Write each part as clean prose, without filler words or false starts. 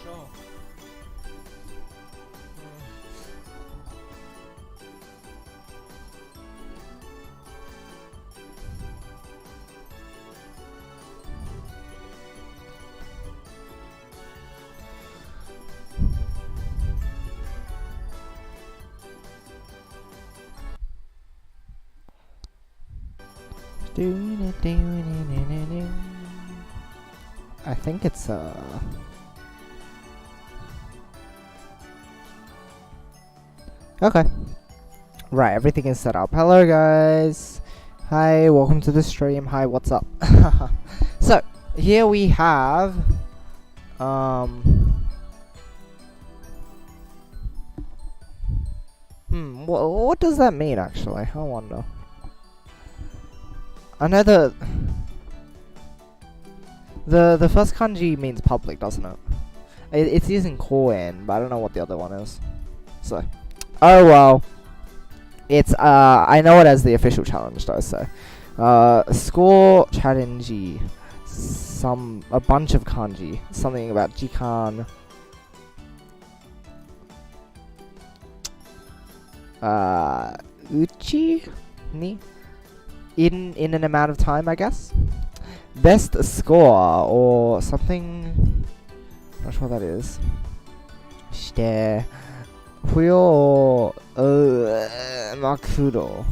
sure. I think it's okay. Right, everything is set up. Hello guys. Hi, welcome to the stream. Hi, what's up? So, here we have what does that mean actually? I wonder. I know the first kanji means public, doesn't it? It's using koen, but I don't know what the other one is. So, oh well. It's I know it as the official challenge though. So, score challenge, a bunch of kanji, something about jikan. Uchi ni in an amount of time, I guess. Best score or something. Not sure what that is. Shite. Huyo Makudo.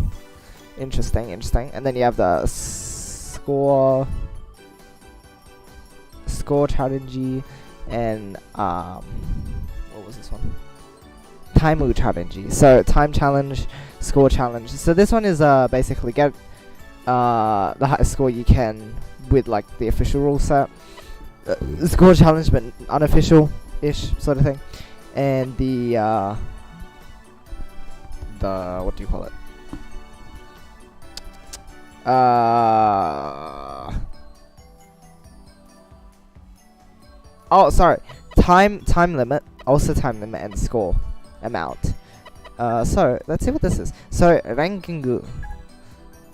Interesting. And then you have the score challenge and what was this one? Timeu challenge. So time challenge, score challenge. So this one is basically get the highest score you can with like the official rule set. Score challenge but unofficial-ish sort of thing. And the what do you call it? Oh, sorry. Time limit, also time limit and score amount. So let's see what this is. So ranking,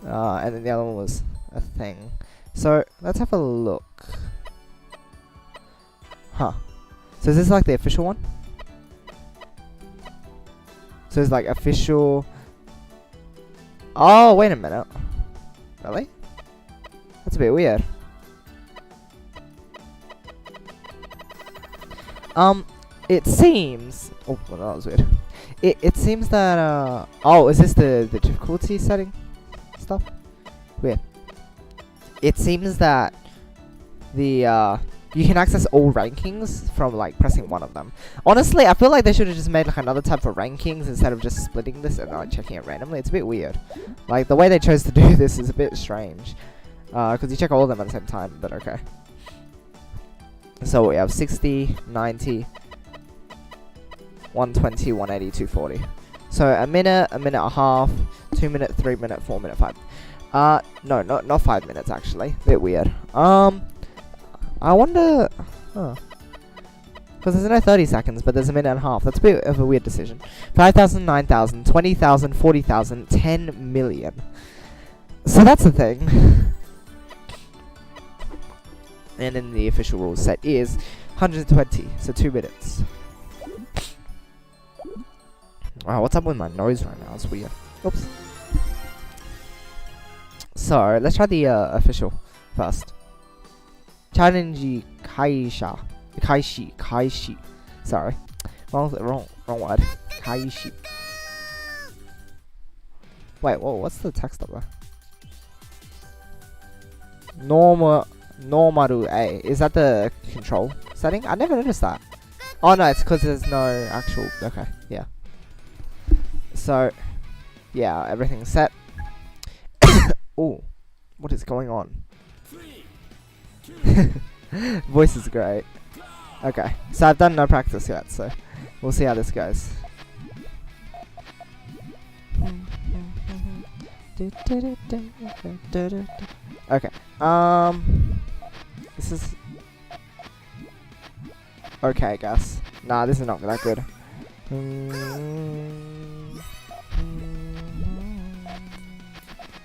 and then the other one was a thing. So let's have a look. Huh. So is this like the official one? So it's like official. Oh, wait a minute. Really? That's a bit weird. It seems. Oh, well, that was weird. It seems that oh, is this the difficulty setting stuff? Weird. It seems that the you can access all rankings from like pressing one of them. Honestly, I feel like they should have just made like another tab for rankings instead of just splitting this and like checking it randomly. It's a bit weird. Like the way they chose to do this is a bit strange. Because you check all of them at the same time, but okay. So we have 60, 90, 120, 180, 240. So a minute and a half, 2 minute, 3 minute, 4 minute, 5. No, not 5 minutes actually. Bit weird. I wonder, because there's no 30 seconds, but there's a minute and a half. That's a bit of a weird decision. 5,000, 9,000, 20,000, 40,000, 10 million. So that's the thing. And then the official rule set is 120, so 2 minutes. Wow, what's up with my nose right now? It's weird. Oops. So, let's try the official first. Challenge Kaishi. Sorry. Wrong word. Kaishi. Wait, whoa, what's the text up there? Normal A. Is that the control setting? I never noticed that. Oh no, it's because there's no actual. Okay, yeah. So, yeah, everything's set. Oh, what is going on? Voice is great. Okay, so I've done no practice yet, so we'll see how this goes. Okay, this is okay, I guess. Nah, this is not that good.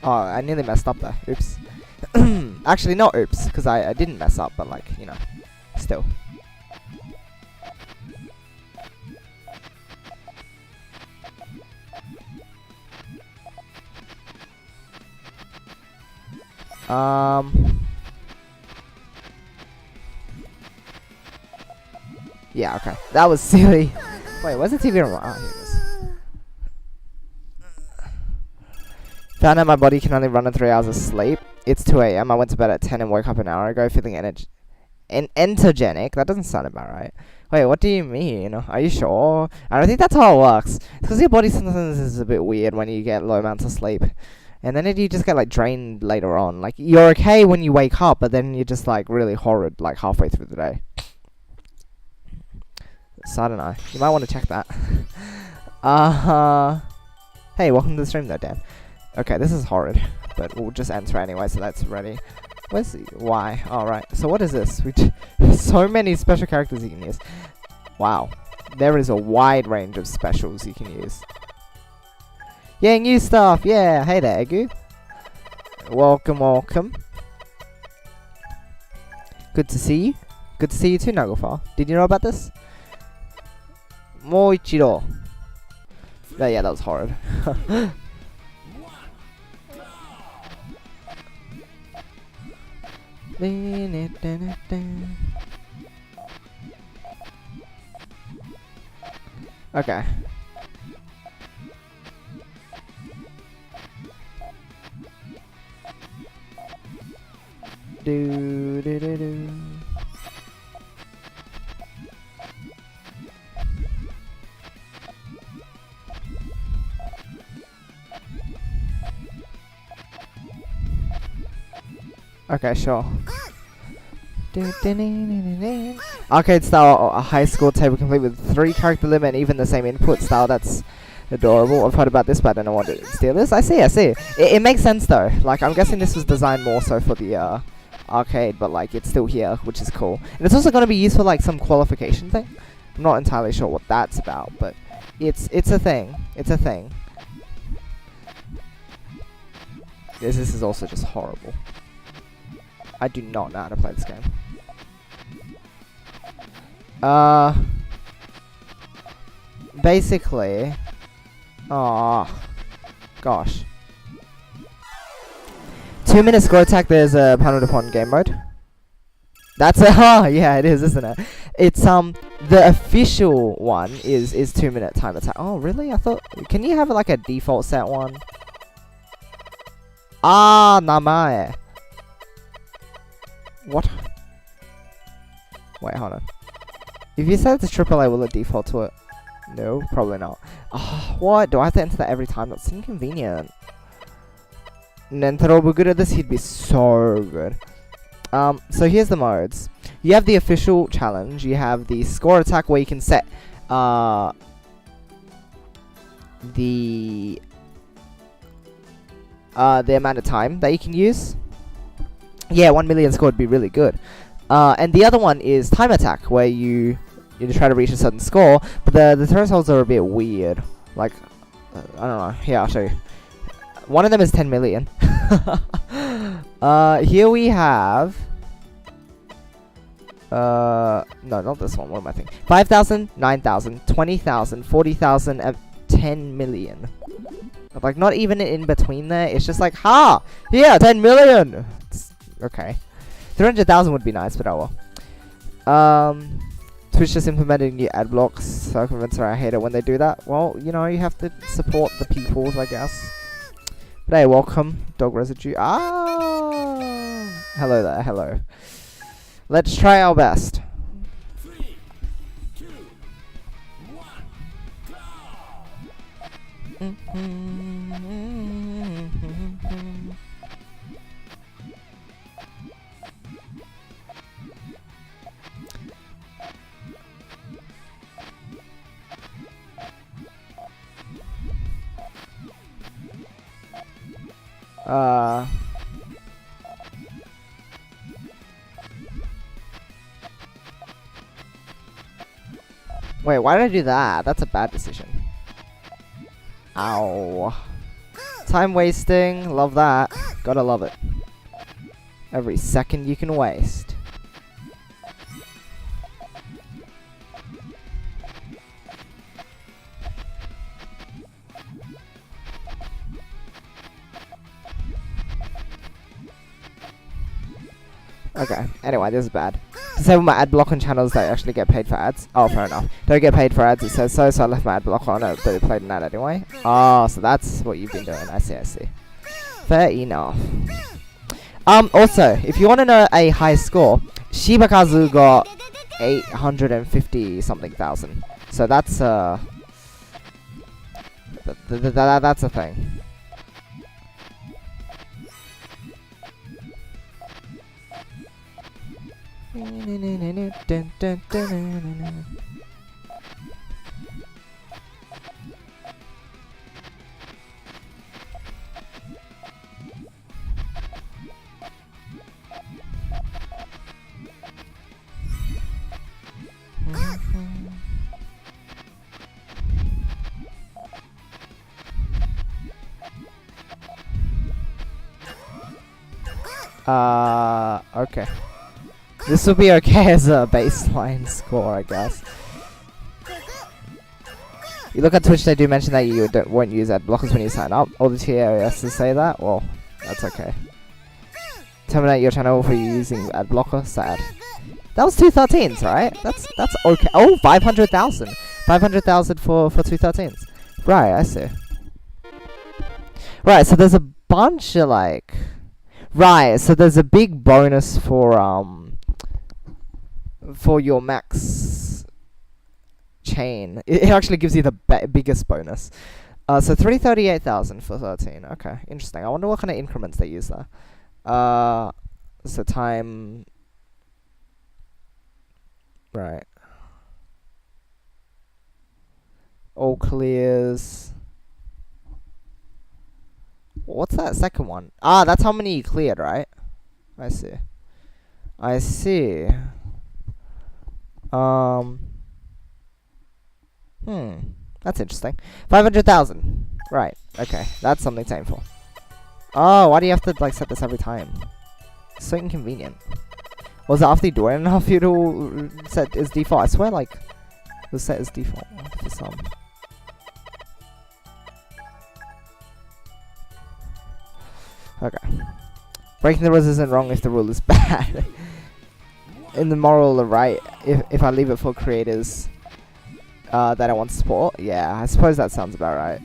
Oh, I nearly messed up there. Oops. Actually, not oops, because I didn't mess up, but like, you know, still. Yeah, okay. That was silly. Wait, where's the TV remote? Ah, here it is. Found out my body can only run on 3 hours of sleep. It's 2 a.m. I went to bed at 10 and woke up an hour ago feeling entogenic. That doesn't sound about right. Wait, what do you mean? Are you sure? I don't think that's how it works. Because your body sometimes is a bit weird when you get low amounts of sleep. And then you just get like drained later on. Like you're okay when you wake up, but then you're just like really horrid like halfway through the day. So I don't know. You might want to check that. Hey, welcome to the stream though, Dan. Okay, this is horrid, but we'll just answer anyway, so that's ready. Where's the why? Oh, right. So what is this? So many special characters you can use. Wow. There is a wide range of specials you can use. Yeah, new stuff. Yeah. Hey there, Egu. Welcome, welcome. Good to see you. Good to see you too, Naglfar. Did you know about this? Moichiro. Oh, yeah, that was horrid. Okay. Do do do do. Okay, sure. Arcade style, a high score table complete with 3 character limit and even the same input style. That's adorable. I've heard about this, but I don't know what its deal is. I see. It makes sense though. Like I'm guessing this was designed more so for the arcade, but like it's still here, which is cool. And it's also going to be used for like some qualification thing. I'm not entirely sure what that's about, but it's a thing. It's a thing. This is also just horrible. I do not know how to play this game. Basically, gosh. 2-minute score attack. There's a panel upon game mode. That's a yeah, it is, isn't it? It's the official one is 2-minute time attack. Oh really? I thought. Can you have like a default set one? Namae. What? Wait, hold on. If you set it to AAA, will it default to it? No, probably not. What? Do I have to enter that every time? That's inconvenient. Nentaro were good at this, he'd be so good. So here's the modes. You have the official challenge. You have the score attack where you can set the amount of time that you can use. Yeah, 1 million score would be really good. And the other one is time attack, where you try to reach a certain score, but the thresholds are a bit weird. Like, I don't know. Here, I'll show you. One of them is 10 million. Here we have... no, not this one. What am I thinking? 5,000, 9,000, 20,000, 40,000, and 10 million. Like, not even in between there. It's just like, ha! Yeah, 10 million! Okay. 300,000 would be nice, but oh well. Twitch just implemented new ad blocks, so I convinced her I hate it when they do that. Well, you know, you have to support the peoples, I guess. But hey, welcome, Dog Residue. Hello there, hello. Let's try our best. 3, 2, 1, go! Wait, why did I do that? That's a bad decision. Ow. Time wasting. Love that. Gotta love it. Every second you can waste. Okay, anyway, this is bad. Disable my ad block on channels that actually get paid for ads. Oh, fair enough. Don't get paid for ads, it says so, so I left my ad block on it, but it played an ad anyway. Oh, so that's what you've been doing. I see, I see. Fair enough. Also, if you want to know a high score, Shibakazu got 850 something thousand. So that's that's a thing. Okay. This will be okay as a baseline score, I guess. You look at Twitch, they do mention that you won't use ad blockers when you sign up. All the TAS to say that? Well, that's okay. Terminate your channel for using ad blocker? Sad. That was 213s, right? That's okay. Oh, 500,000. 500,000 for 213s. Right, I see. Right, so there's a bunch of like... Right, so there's a big bonus for your max chain. It actually gives you the biggest bonus. So 338,000 for 13. Okay, interesting. I wonder what kind of increments they use there. So time. Right. All clears. What's that second one? Ah, that's how many you cleared, right? I see. I see. That's interesting. 500,000. Right. Okay. That's something to aim for. Oh, why do you have to like set this every time? So inconvenient. Was it after you do it enough you to set as default? I swear like it was set as default for some. Okay. Breaking the rules isn't wrong if the rule is bad. In the moral right, if I leave it for creators that I want to support, yeah, I suppose that sounds about right.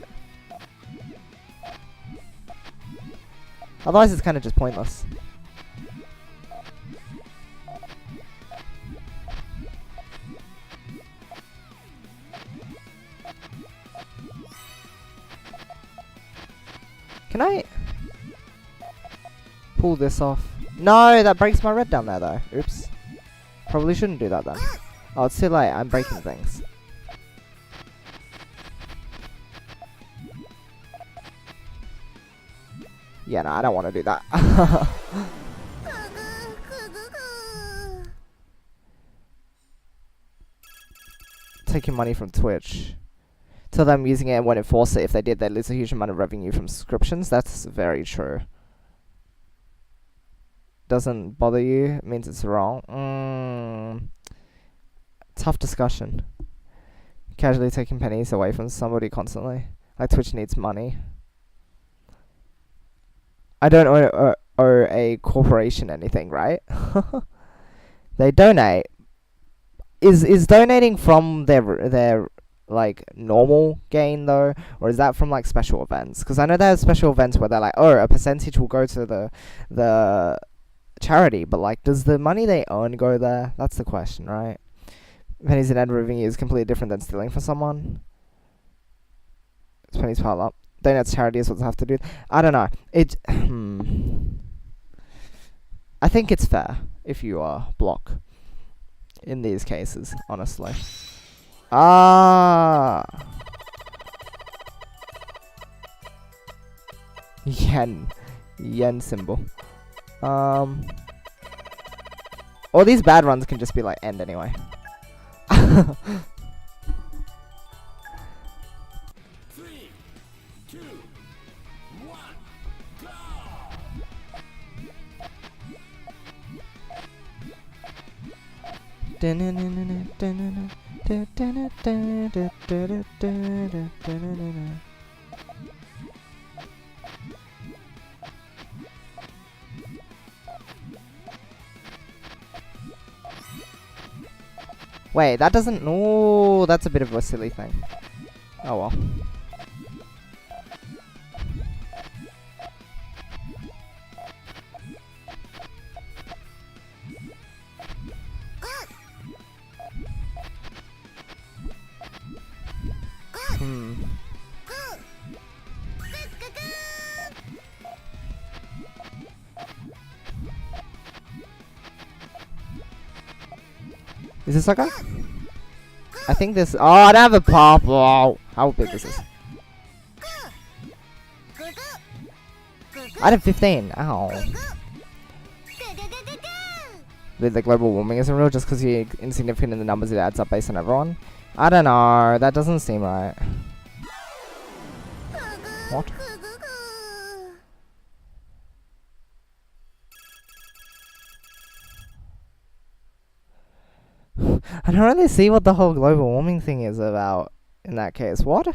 Otherwise it's kind of just pointless. Can I pull this off? No, that breaks my red down there though. Oops. Probably shouldn't do that then. Oh, it's too late. I'm breaking things. Yeah, no, I don't want to do that. Taking money from Twitch. Tell them using it and won't enforce it. If they did, they'd lose a huge amount of revenue from subscriptions. That's very true. Doesn't bother you, it means it's wrong. Tough discussion. Casually taking pennies away from somebody constantly. Like Twitch needs money. I don't owe a corporation anything, right? They donate. Is donating from their like normal gain though, or is that from like special events? Because I know there's special events where they're like, oh, a percentage will go to the charity, but like, does the money they earn go there? That's the question, right? Pennies in ad revenue is completely different than stealing from someone. It's pennies pile up. Donates charity is what they have to do. I don't know. It. I think it's fair if you block in these cases, honestly. Ah. Yen symbol. All these bad runs can just be like end anyway. 3, 2, 1, go! Wait, that doesn't. No, that's a bit of a silly thing. Oh well. Hmm. Is this okay? I think this. Oh, I don't have a pop. Oh, how big is this? I did 15. Ow. The global warming isn't real just because you're insignificant in the numbers, it adds up based on everyone. I don't know. That doesn't seem right. What? I don't really see what the whole global warming thing is about in that case. What?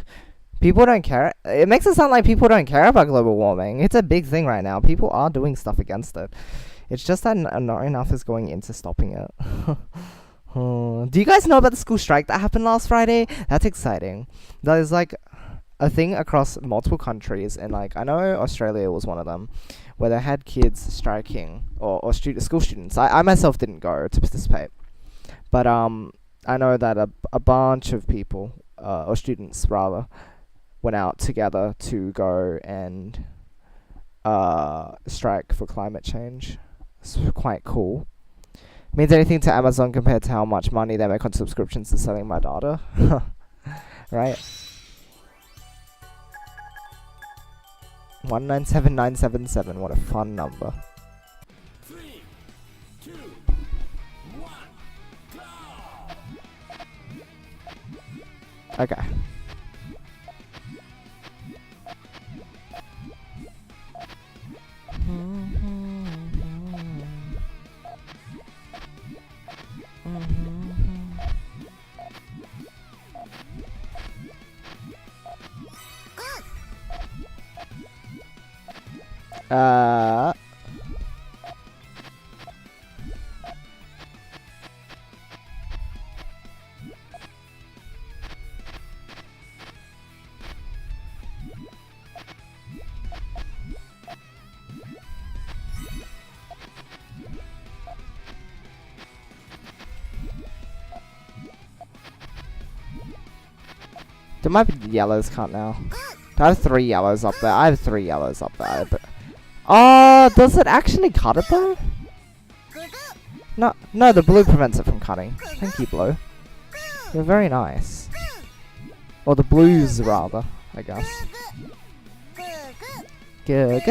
People don't care? It makes it sound like people don't care about global warming. It's a big thing right now. People are doing stuff against it. It's just that not enough is going into stopping it. Do you guys know about the school strike that happened last Friday? That's exciting. There's like a thing across multiple countries, and like I know Australia was one of them, where they had kids striking or school students. I myself didn't go to participate, but I know that a bunch of people or students rather went out together to go and strike for climate change. It's quite cool. Means anything to Amazon compared to how much money they make on subscriptions to selling my data. Right? 197977. What a fun number. 3, 2, 1, go! Okay. There might be yellows cut now. I have 3 yellows up there. I have 3 yellows up there. But oh, does it actually cut it though? No, the blue prevents it from cutting. Thank you, blue. You're very nice. Or the blues, rather, I guess. Good.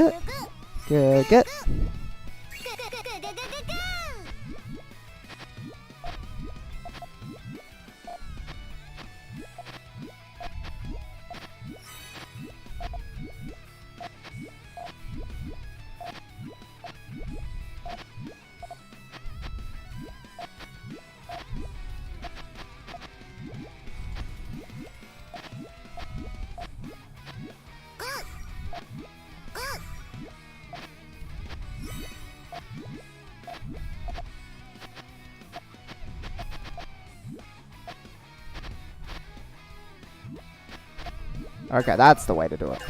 Okay, that's the way to do it.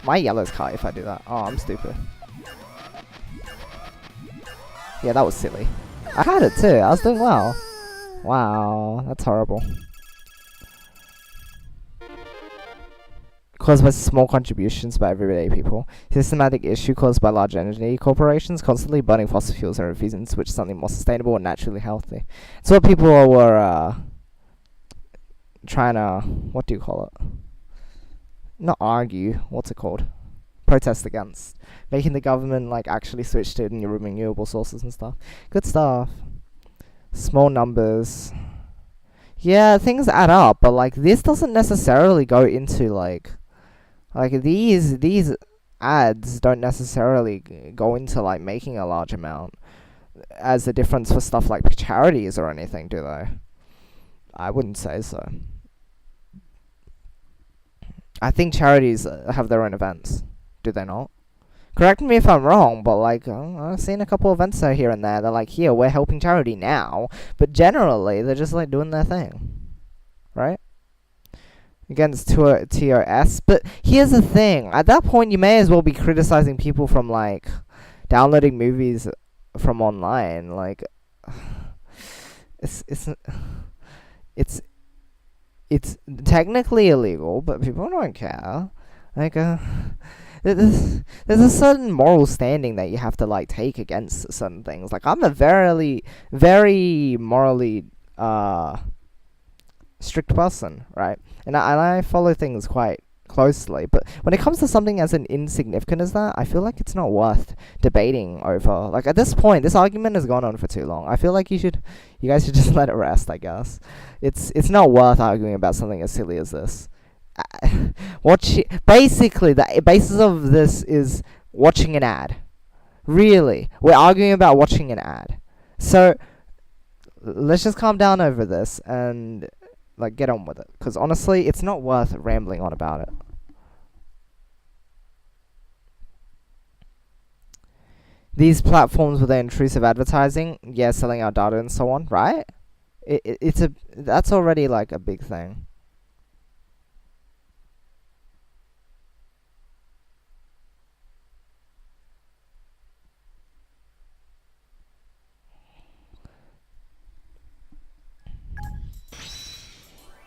My yellow's cut if I do that. Oh, I'm stupid. Yeah, that was silly. I had it too. I was doing well. Wow, that's horrible. Caused by small contributions by everyday people. Systematic issue caused by large energy corporations constantly burning fossil fuels and refusing to switch to something more sustainable and naturally healthy. It's what people were trying to, what do you call it? Not argue, what's it called? Protest against. Making the government like actually switch to renewable sources and stuff. Good stuff. Small numbers. Yeah, things add up, but like this doesn't necessarily go into like these ads don't necessarily go into like making a large amount as a difference for stuff like charities or anything, do they? I wouldn't say so. I think charities have their own events, do they not? correct me if I'm wrong, but like I've seen a couple events here and there. They're like, here, we're helping charity now, but generally they're just like doing their thing, right? Against TOS. But here's the thing: at that point, you may as well be criticizing people from like downloading movies from online. Like, it's technically illegal, but people don't care. Like, there's a certain moral standing that you have to like take against certain things. Like, I'm a very morally strict person, right? And I follow things quite closely. But when it comes to something as insignificant as that, I feel like it's not worth debating over. Like, at this point, this argument has gone on for too long. I feel like you guys should just let it rest, I guess. It's not worth arguing about something as silly as this. Basically, the basis of this is watching an ad. Really, we're arguing about watching an ad. So let's just calm down over this and like get on with it. Because honestly, it's not worth rambling on about it. These platforms with their intrusive advertising, yeah, selling our data and so on, right? That's already like a big thing.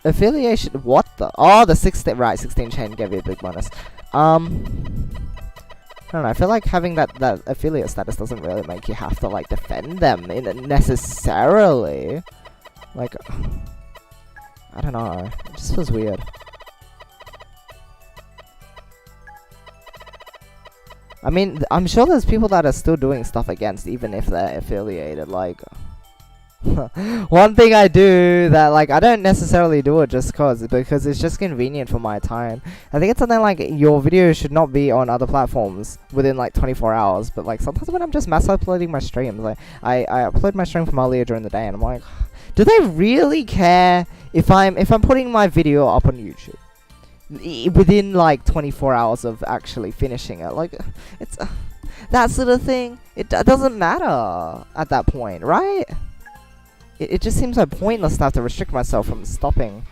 Affiliation, what the? Oh, the 16 chain gave you a big bonus. I don't know, I feel like having that affiliate status doesn't really make you have to like defend them necessarily. Like, I don't know, it just feels weird. I mean, I'm sure there's people that are still doing stuff against, even if they're affiliated, like... One thing I do that, like, I don't necessarily do it just because it's just convenient for my time. I think it's something like your video should not be on other platforms within like 24 hours, but like sometimes when I'm just mass uploading my streams, like I upload my stream from earlier during the day and I'm like, do they really care if I'm putting my video up on YouTube within like 24 hours of actually finishing it? Like, it's that sort of thing. It doesn't matter at that point, right? It just seems so pointless to have to restrict myself from stopping,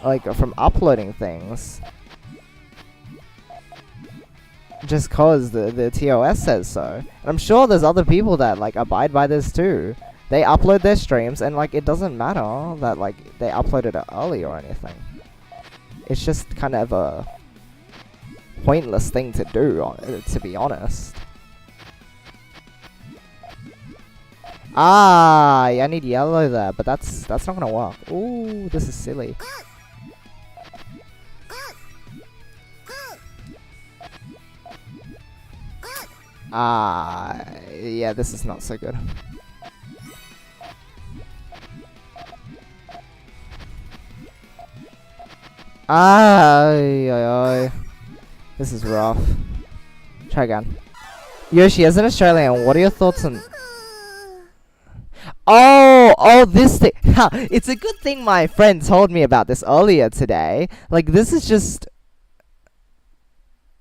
like, from uploading things. Just cause the TOS says so. And I'm sure there's other people that, like, abide by this too. They upload their streams and, like, it doesn't matter that, like, they uploaded it early or anything. It's just kind of a pointless thing to do, to be honest. Ah, yeah, I need yellow there, but that's not gonna work. Ooh, this is silly. Ah, yeah, this is not so good. Ay. This is rough. Try again. Yoshi, as an Australian, what are your thoughts on... Oh, this thing. It's a good thing my friend told me about this earlier today. Like, this is just...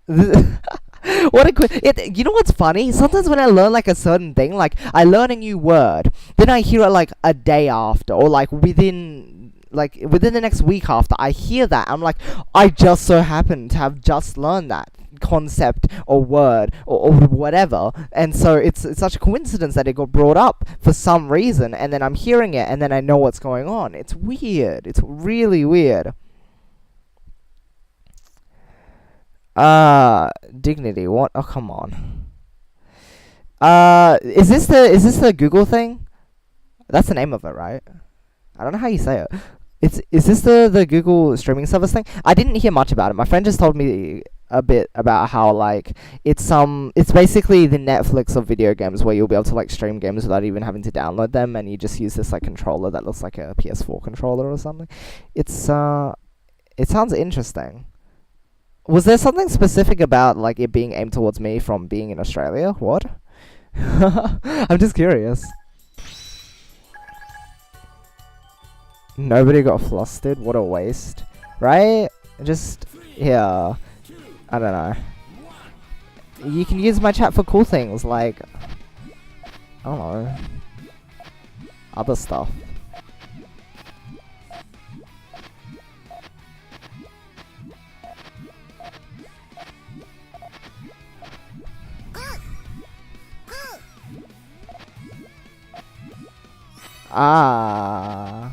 What a you know what's funny? Sometimes when I learn like a certain thing, like I learn a new word, then I hear it like a day after, or like within the next week after I hear that, I'm like, I just so happen to have just learned that concept or word or whatever, and so it's such a coincidence that it got brought up for some reason, and then I'm hearing it and then I know what's going on. It's weird. It's really weird. Dignity, what? Oh, come on. Is this the Google thing? That's the name of it, right? I don't know how you say it. Is this the Google streaming service thing? I didn't hear much about it. My friend just told me a bit about how like it's basically the Netflix of video games, where you'll be able to like stream games without even having to download them, and you just use this like controller that looks like a PS4 controller or something. It sounds interesting. Was there something specific about like it being aimed towards me from being in Australia? What? I'm just curious. Nobody got flustered. What a waste, right? Just, yeah, I don't know. You can use my chat for cool things like, I don't know, other stuff. Ah.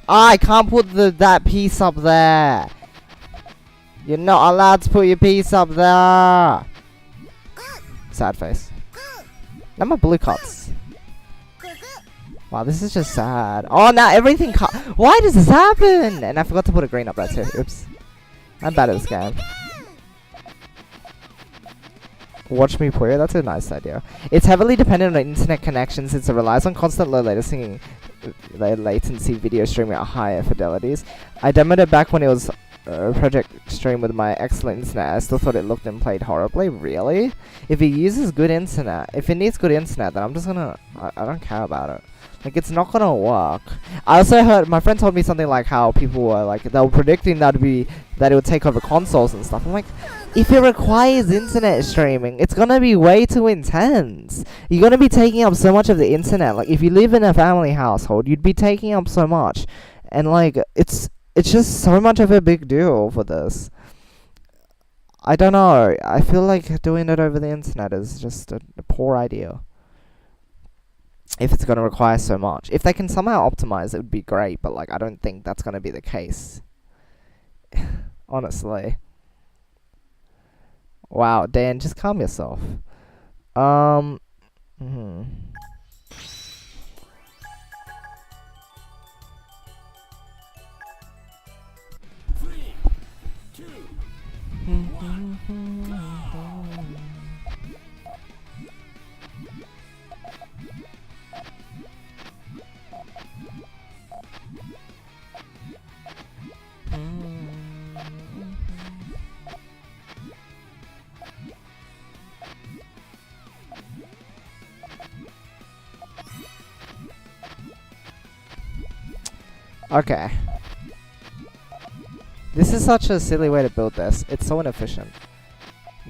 I can't put that piece up there. You're not allowed to put your piece up there. Sad face. Now my blue cuts. Wow, this is just sad. Oh, now everything cut. Why does this happen? And I forgot to put a green up there too. Oops. I'm bad at this game. Watch me play. That's a nice idea. It's heavily dependent on internet connection since it relies on constant low latency video streaming at higher fidelities. I demoed it back when it was a project stream with my excellent internet. I still thought it looked and played horribly. Really? If it uses good internet, if it needs good internet, then I'm just gonna. I don't care about it. Like, it's not gonna work. I also heard my friend told me something like how people were like they were predicting that it would take over consoles and stuff. I'm like, if it requires internet streaming, it's gonna be way too intense. You're gonna be taking up so much of the internet. Like, if you live in a family household, you'd be taking up so much, and like it's just so much of a big deal for this. I don't know. I feel like doing it over the internet is just a poor idea. If it's going to require so much. If they can somehow optimize, it would be great, but like I don't think that's going to be the case. Honestly. Wow, Dan, just calm yourself. Mhm. 3, 2, 1. Okay. This is such a silly way to build this. It's so inefficient.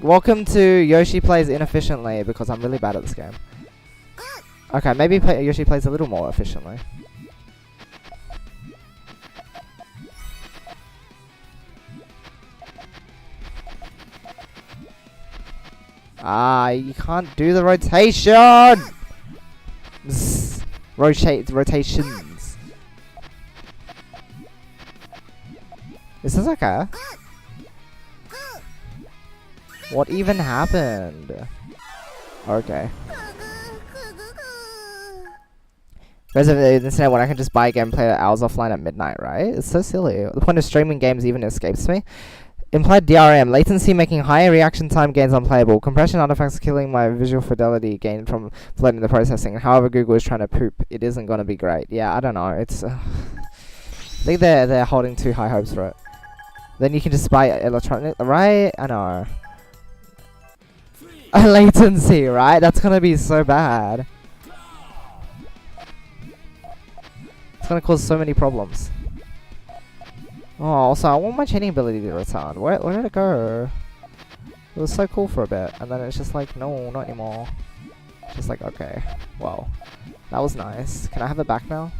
Welcome to Yoshi Plays Inefficiently, because I'm really bad at this game. Okay, maybe Yoshi plays a little more efficiently. Ah, you can't do the rotation! Zzz. Rotations. Is this okay? What even happened? Okay. Guys, of the internet when I can just buy a game and play it hours offline at midnight, right? It's so silly. The point of streaming games even escapes me. Implied DRM, latency making higher reaction time gains unplayable. Compression artifacts killing my visual fidelity gained from floating the processing. However, Google is trying to poop. It isn't going to be great. Yeah, I don't know. It's. I think they're holding too high hopes for it. Then you can just buy electronic, right? I know. A latency, right? That's gonna be so bad. It's gonna cause so many problems. Oh, also, I want my chaining ability to return. Where did it go? It was so cool for a bit, and then it's just like, no, not anymore. Just like, okay, well, that was nice. Can I have it back now?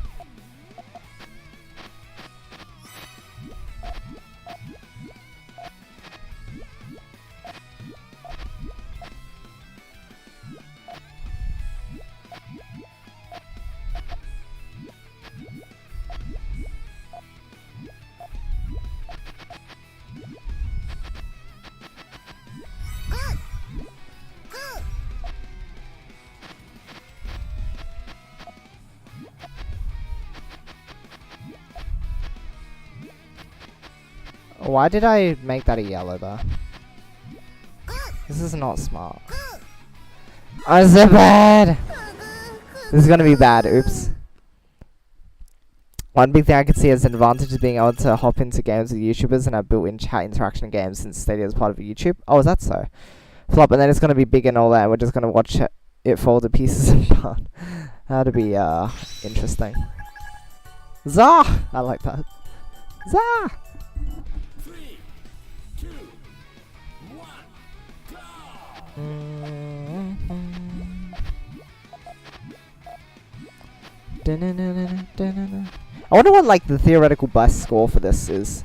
Why did I make that a yellow though? This is not smart. Oh, so bad! This is gonna be bad, oops. One big thing I could see as an advantage is being able to hop into games with YouTubers and have built-in chat interaction in games since Stadia is part of YouTube. Oh, is that so? Flop, and then it's going to be big and all that, and we're just going to watch it fall to pieces and part. That'd be interesting. Zah! I like that. Zah! 3, 2, 1, go! I wonder what like the theoretical best score for this is.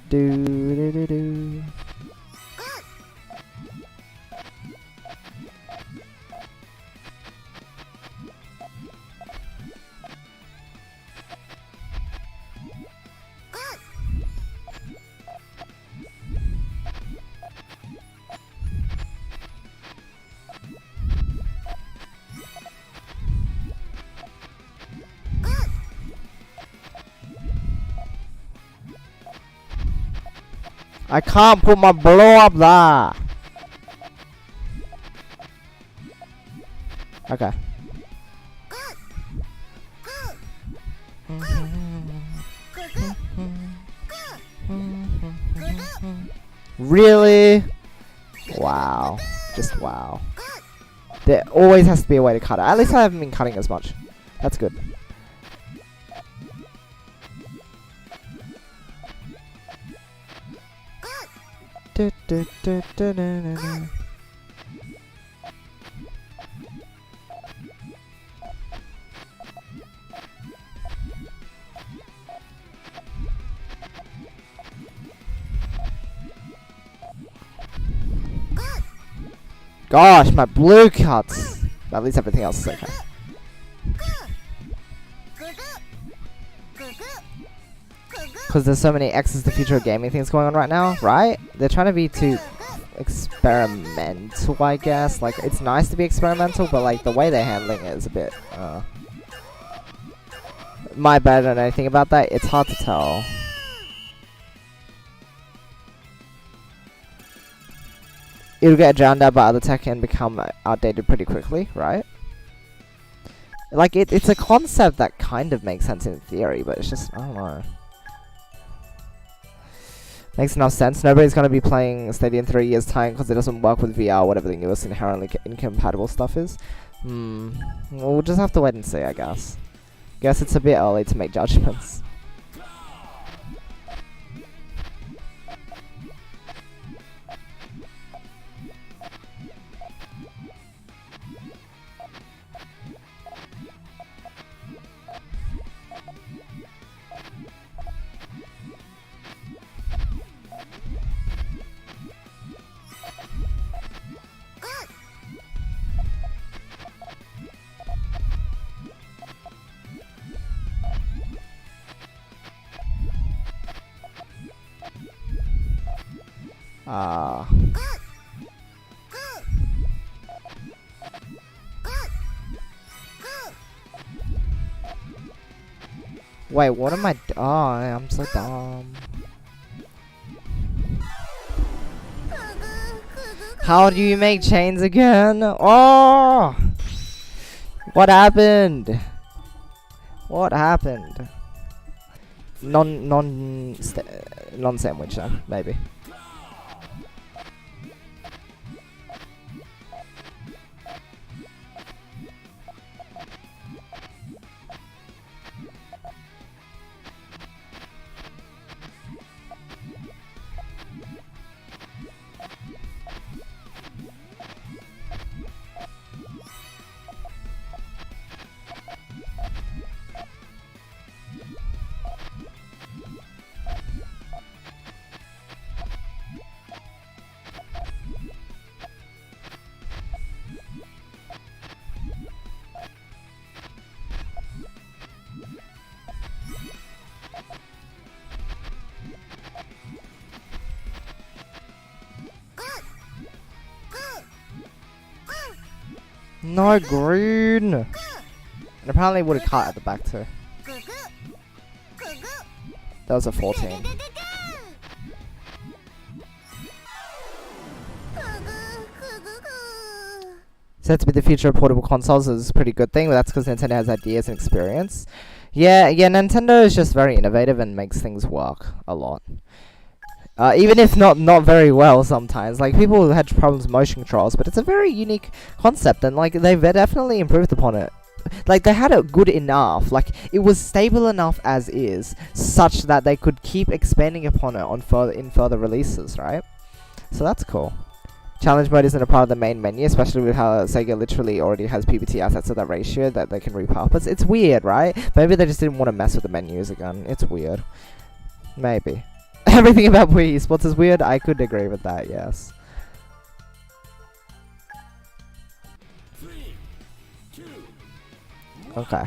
Do. I can't put my blow up there. Okay. Really? Wow. Just wow. There always has to be a way to cut it. At least I haven't been cutting as much. That's good. Gosh, my blue cuts. At least everything else is okay. Because there's so many X's the future of gaming things going on right now, right? They're trying to be too experimental, I guess. Like, it's nice to be experimental, but like the way they're handling it is a bit, my bad, I don't know anything about that. It's hard to tell. It'll get drowned out by other tech and become outdated pretty quickly, right? Like, it's a concept that kind of makes sense in theory, but it's just, I don't know. Makes enough sense. Nobody's going to be playing Stadia in 3 years' time because it doesn't work with VR, whatever the newest inherently incompatible stuff is. Well, we'll just have to wait and see, I guess. Guess it's a bit early to make judgments. Wait, what am I? Oh, I'm so dumb. How do you make chains again? Oh! What happened? What happened? Non-sandwich, maybe. No green. And apparently it would have cut at the back too. That was a 14. said to be the future of portable consoles is a pretty good thing, but that's because Nintendo has ideas and experience. Yeah, Nintendo is just very innovative and makes things work a lot. Even if not very well sometimes. Like, people had problems with motion controls, but it's a very unique concept, and like they've definitely improved upon it. Like, they had it good enough, like it was stable enough as is, such that they could keep expanding upon it on further releases, right? So that's cool. Challenge mode isn't a part of the main menu, especially with how Sega literally already has PBT assets at that ratio that they can repurpose. It's weird, right? Maybe they just didn't want to mess with the menus again. It's weird. Maybe. Everything about Wii Sports is weird. I could agree with that, yes. 3, 2, Okay.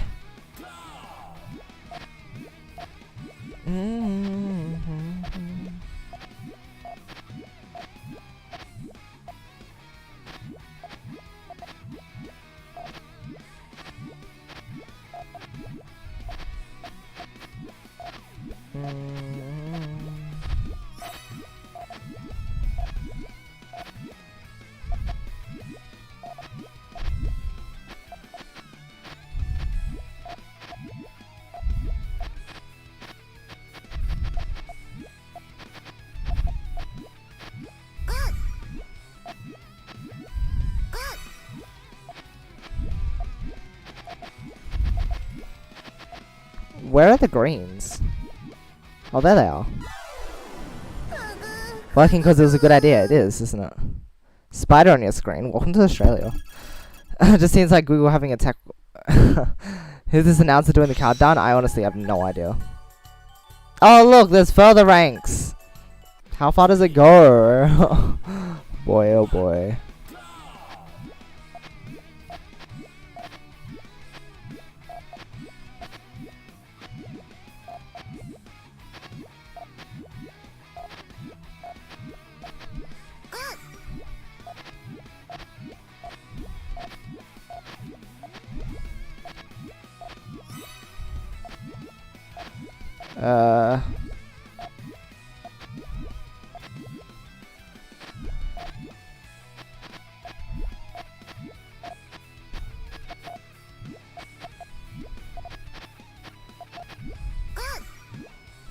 Where are the greens? Oh, there they are. Working because it was a good idea. It is, isn't it? Spider on your screen. Welcome to Australia. It just seems like Google having a tech... Who's this announcer doing the countdown? I honestly have no idea. Oh, look, there's further ranks. How far does it go? Boy, oh boy.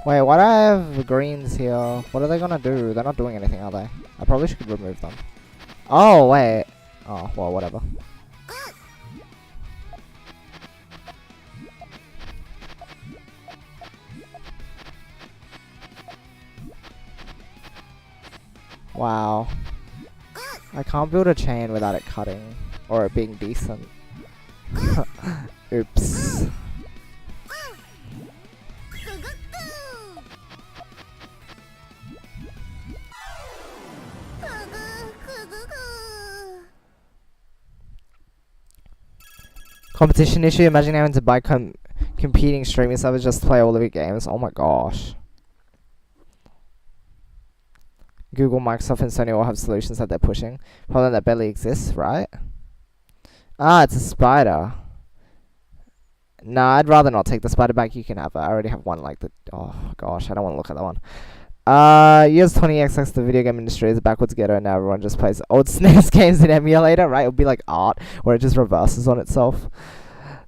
Wait, why do I have greens here? What are they gonna do? They're not doing anything, are they? I probably should remove them. Oh, wait. Oh, well, whatever. Wow. I can't build a chain without it cutting. Or it being decent. Oops. Competition issue? Imagine having to buy competing streaming servers just to play all of your games. Oh my gosh. Google, Microsoft, and Sony all have solutions that they're pushing. Problem that barely exists, right? Ah, it's a spider. Nah, I'd rather not take the spider back. You can have it. I already have one like the... Oh gosh, I don't want to look at that one. Years 20XX, the video game industry is a backwards ghetto, and now everyone just plays old SNES games in emulator, right? It would be like art, where it just reverses on itself.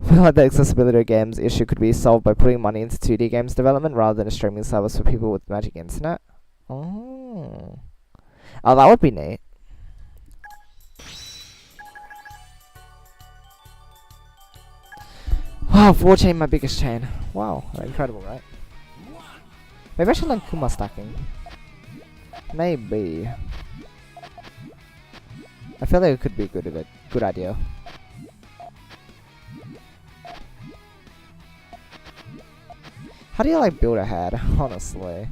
I feel like the accessibility of games issue could be solved by putting money into 2D games development rather than a streaming service for people with magic internet. Oh, that would be neat. Wow, 4 chain, my biggest chain. Wow, incredible, right? Maybe I should learn Kuma stacking. Maybe. I feel like it could be a good idea. How do you like build a head, honestly?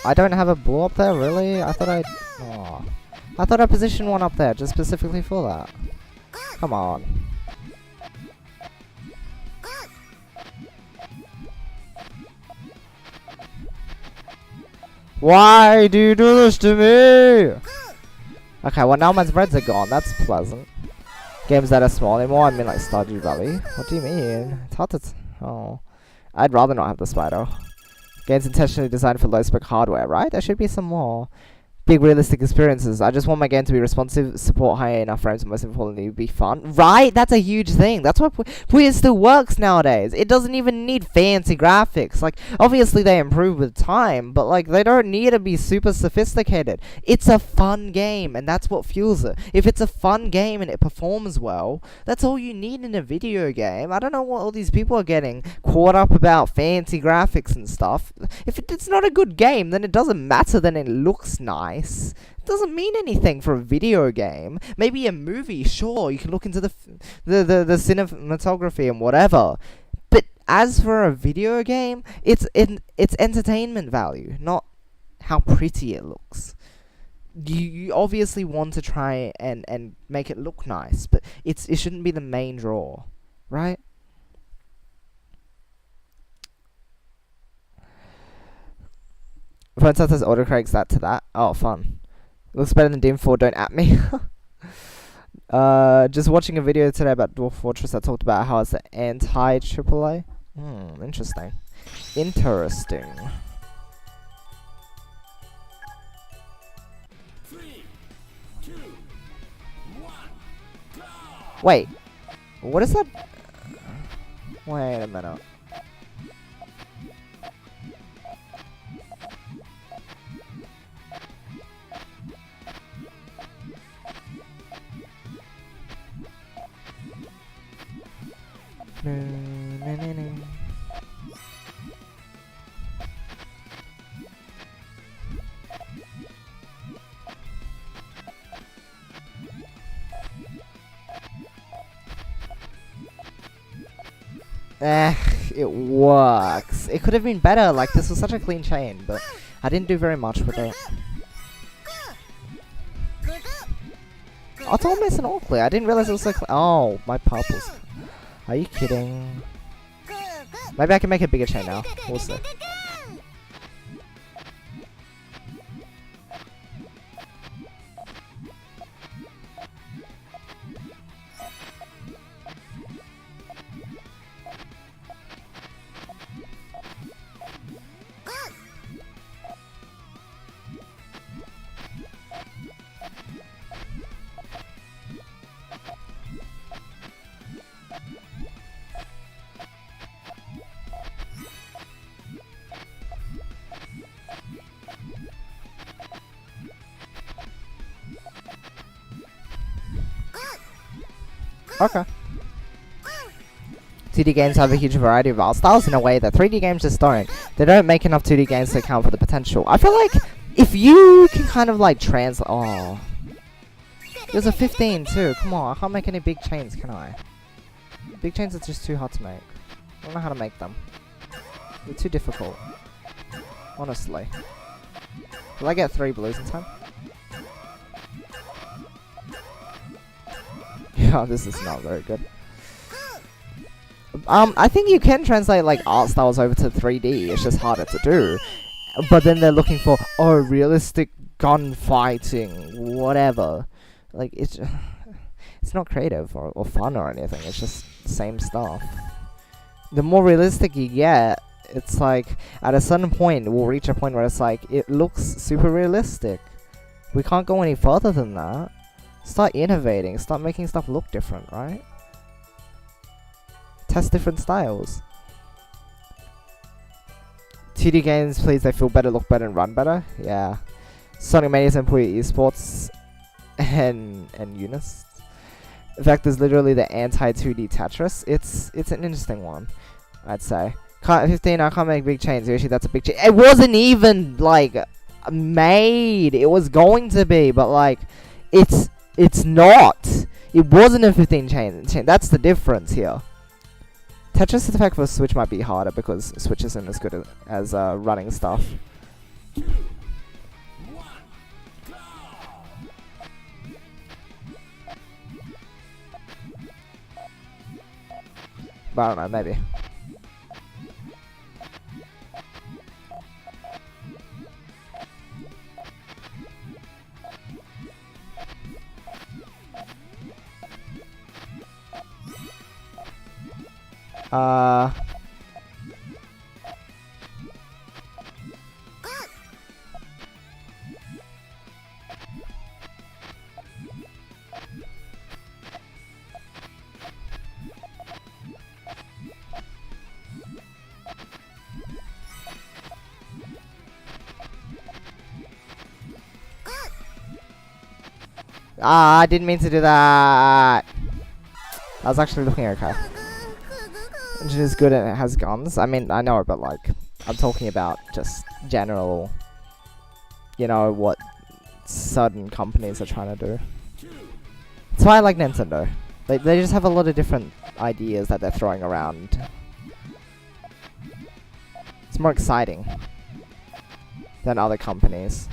I don't have a bull up there, really? I thought I thought I positioned one up there, just specifically for that. Come on. Why do you do this to me? Okay, well now my spreads are gone. That's pleasant. Games that are small anymore. I mean like Stardew Valley. What do you mean? It's hard to... oh. I'd rather not have the spider. Games intentionally designed for low spec hardware, right? There should be some more big realistic experiences. I just want my game to be responsive, support high enough frames, and most importantly, be fun. Right? That's a huge thing. That's why Puyo still works nowadays. It doesn't even need fancy graphics. Like, obviously they improve with time, but like, they don't need to be super sophisticated. It's a fun game, and that's what fuels it. If it's a fun game and it performs well, that's all you need in a video game. I don't know what all these people are getting caught up about fancy graphics and stuff. If it's not a good game, then it doesn't matter that it looks nice. It doesn't mean anything for a video game. Maybe a movie, sure, you can look into the cinematography and whatever. But as for a video game, it's entertainment value, not how pretty it looks. You obviously want to try and make it look nice, but it shouldn't be the main draw, right? Phone says autocorrects that to that. Oh, fun. Looks better than Doom 4, don't at me. Just watching a video today about Dwarf Fortress that talked about how it's an anti-AAA. Interesting. Interesting. 3, 2, 1, go! Wait. What is that? Wait a minute. It works. It could have been better. Like, this was such a clean chain, but I didn't do very much with it. Oh, it's all nice and all clear. I didn't realize it was so clear. Oh, my purples. Are you kidding? Maybe I can make a bigger chain now. We'll see. Okay. 2D games have a huge variety of art styles in a way that 3D games just don't. They don't make enough 2D games to account for the potential. I feel like if you can kind of like translate... oh. There's a 15 too. Come on, I can't make any big chains, can I? Big chains are just too hard to make. I don't know how to make them. They're too difficult. Honestly. Will I get 3 blues in time? Yeah, this is not very good. I think you can translate like art styles over to 3D. It's just harder to do. But then they're looking for realistic gunfighting, whatever. Like it's not creative or fun or anything. It's just the same stuff. The more realistic you get, it's like at a certain point we'll reach a point where it's like it looks super realistic. We can't go any further than that. Start innovating. Start making stuff look different, right? Test different styles. 2D games, please, they feel better, look better, and run better. Yeah. Sonic Mania's and Puyo Esports and Eunice. In fact, there's literally the anti-2D Tetris. It's an interesting one, I'd say. 15, I can't make big chains. Usually that's a big chain. It wasn't even, like, made. It was going to be, but, like, it's not. It wasn't a 15 chain. That's the difference here. Tetris Effect for Switch might be harder because Switch isn't as good as running stuff. 2, 1, go! But I don't know, maybe. I didn't mean to do that. I was actually looking okay. Engine is good and it has guns. I mean, I know, but like, I'm talking about just general, you know, what certain companies are trying to do. That's why I like Nintendo. They just have a lot of different ideas that they're throwing around. It's more exciting than other companies.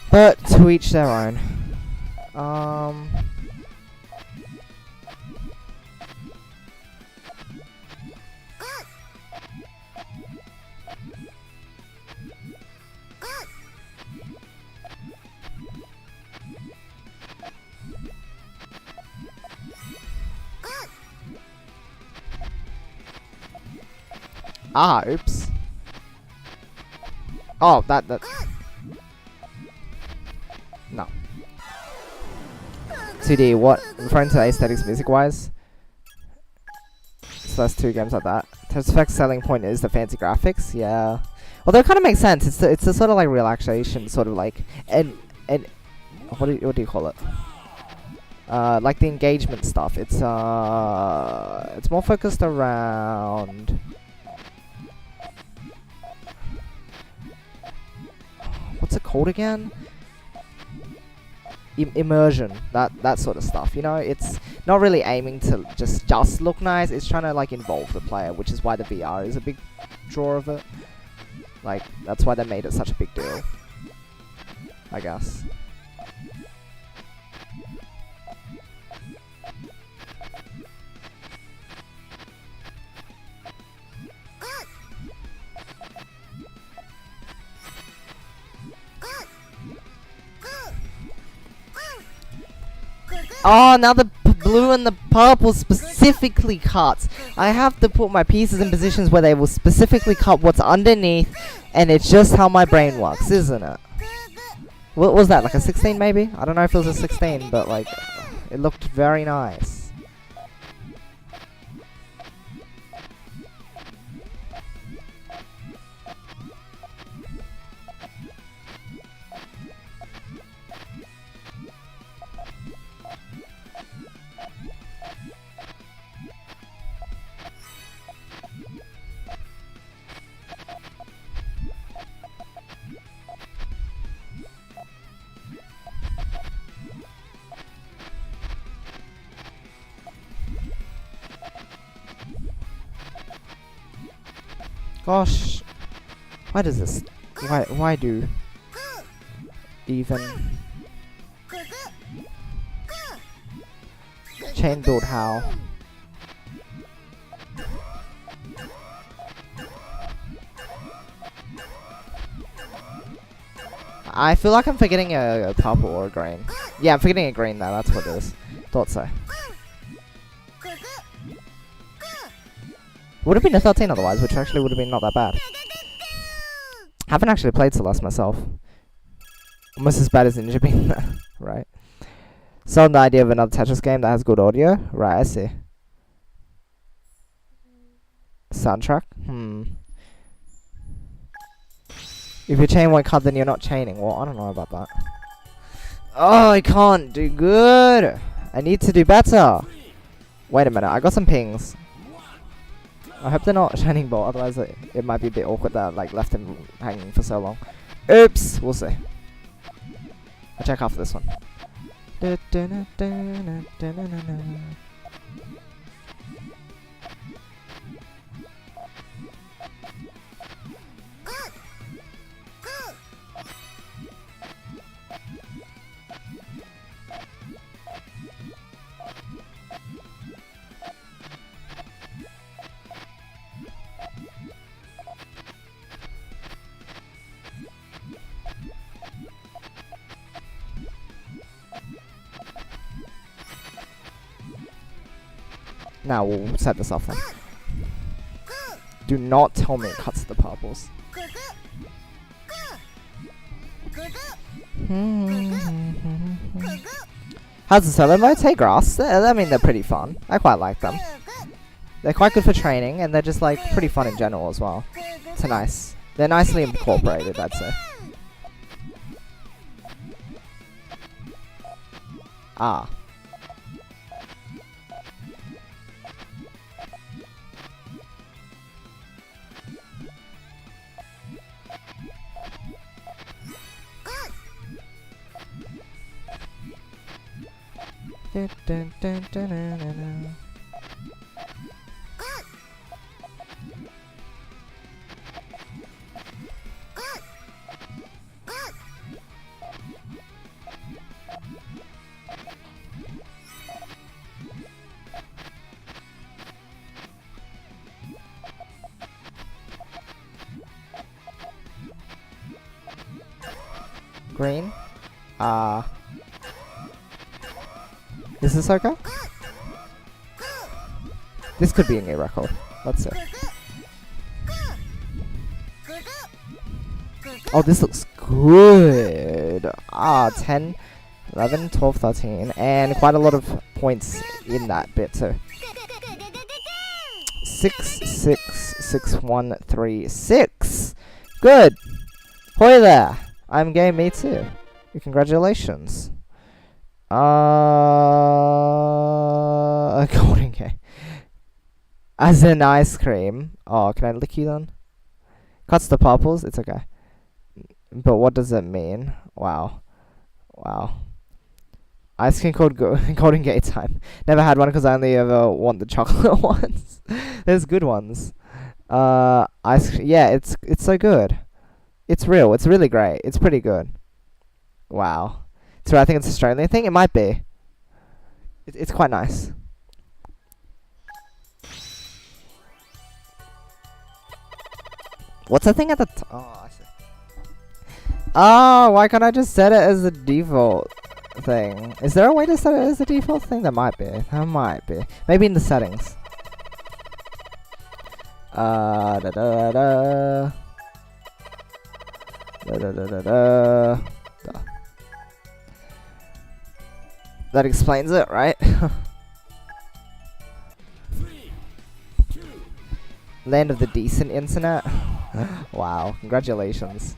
But to each their own. Oops. Oh, that. No. 2D, what? Referring to aesthetics music-wise? So that's 2 games like that. Tetris Effect's selling point is the fancy graphics, yeah. Well, that kind of makes sense. It's the sort of like relaxation, sort of like, and what do you call it? Like the engagement stuff. It's more focused around. What's it called again? Immersion, that sort of stuff. You know, it's not really aiming to just look nice. It's trying to like involve the player, which is why the VR is a big draw of it. Like that's why they made it such a big deal, I guess. Oh, now the blue and the purple specifically cuts. I have to put my pieces in positions where they will specifically cut what's underneath, and it's just how my brain works, isn't it? What was that, like a 16 maybe? I don't know if it was a 16, but like, it looked very nice. Gosh, why does this? Why do even chain build how? I feel like I'm forgetting a purple or a green. Yeah, I'm forgetting a green now. That's what it is. Thought so. Would have been a 13 otherwise, which actually would have been not that bad. Haven't actually played Celeste myself. Almost as bad as Ninja Bean, right? Sold the idea of another Tetris game that has good audio? Right, I see. Soundtrack? If your chain won't cut, then you're not chaining. Well, I don't know about that. Oh, I can't do good. I need to do better. Wait a minute, I got some pings. I hope they're not Shiningbolt, otherwise it might be a bit awkward that I like left him hanging for so long. Oops, we'll see. I'll check after this one. Now we'll set this off then. Do not tell me it cuts the purples. How's the solo modes? Hey grass. I mean, they're pretty fun. I quite like them. They're quite good for training, and they're just like pretty fun in general as well. It's nice. They're nicely incorporated, I'd say. Ah. Dun, dun, dun, dun, dun, dun, dun. Green. Is this okay? This could be a new record. Let's see. Oh, this looks good. 10, 11, 12, 13. And quite a lot of points in that bit too. 6, 6, 6, 1, 3, 6. Good. Hoy there. I'm gay, me too. Congratulations. Golden gay. As in ice cream. Oh, can I lick you then? Cuts the purples? It's okay. But what does it mean? Wow. Wow. Ice cream called Golden Gay time. Never had one because I only ever want the chocolate ones. There's good ones. Ice cream. Yeah, it's so good. It's real. It's really great. It's pretty good. Wow. So I think it's an Australian thing. It might be. It's quite nice. What's the thing at the oh, I see. Oh, why can't I just set it as the default thing? Is there a way to set it as the default thing? There might be. There might be. Maybe in the settings. Da da da da. Da da da da da. That explains it, right? 3, 2, Land of the decent internet. Wow, congratulations.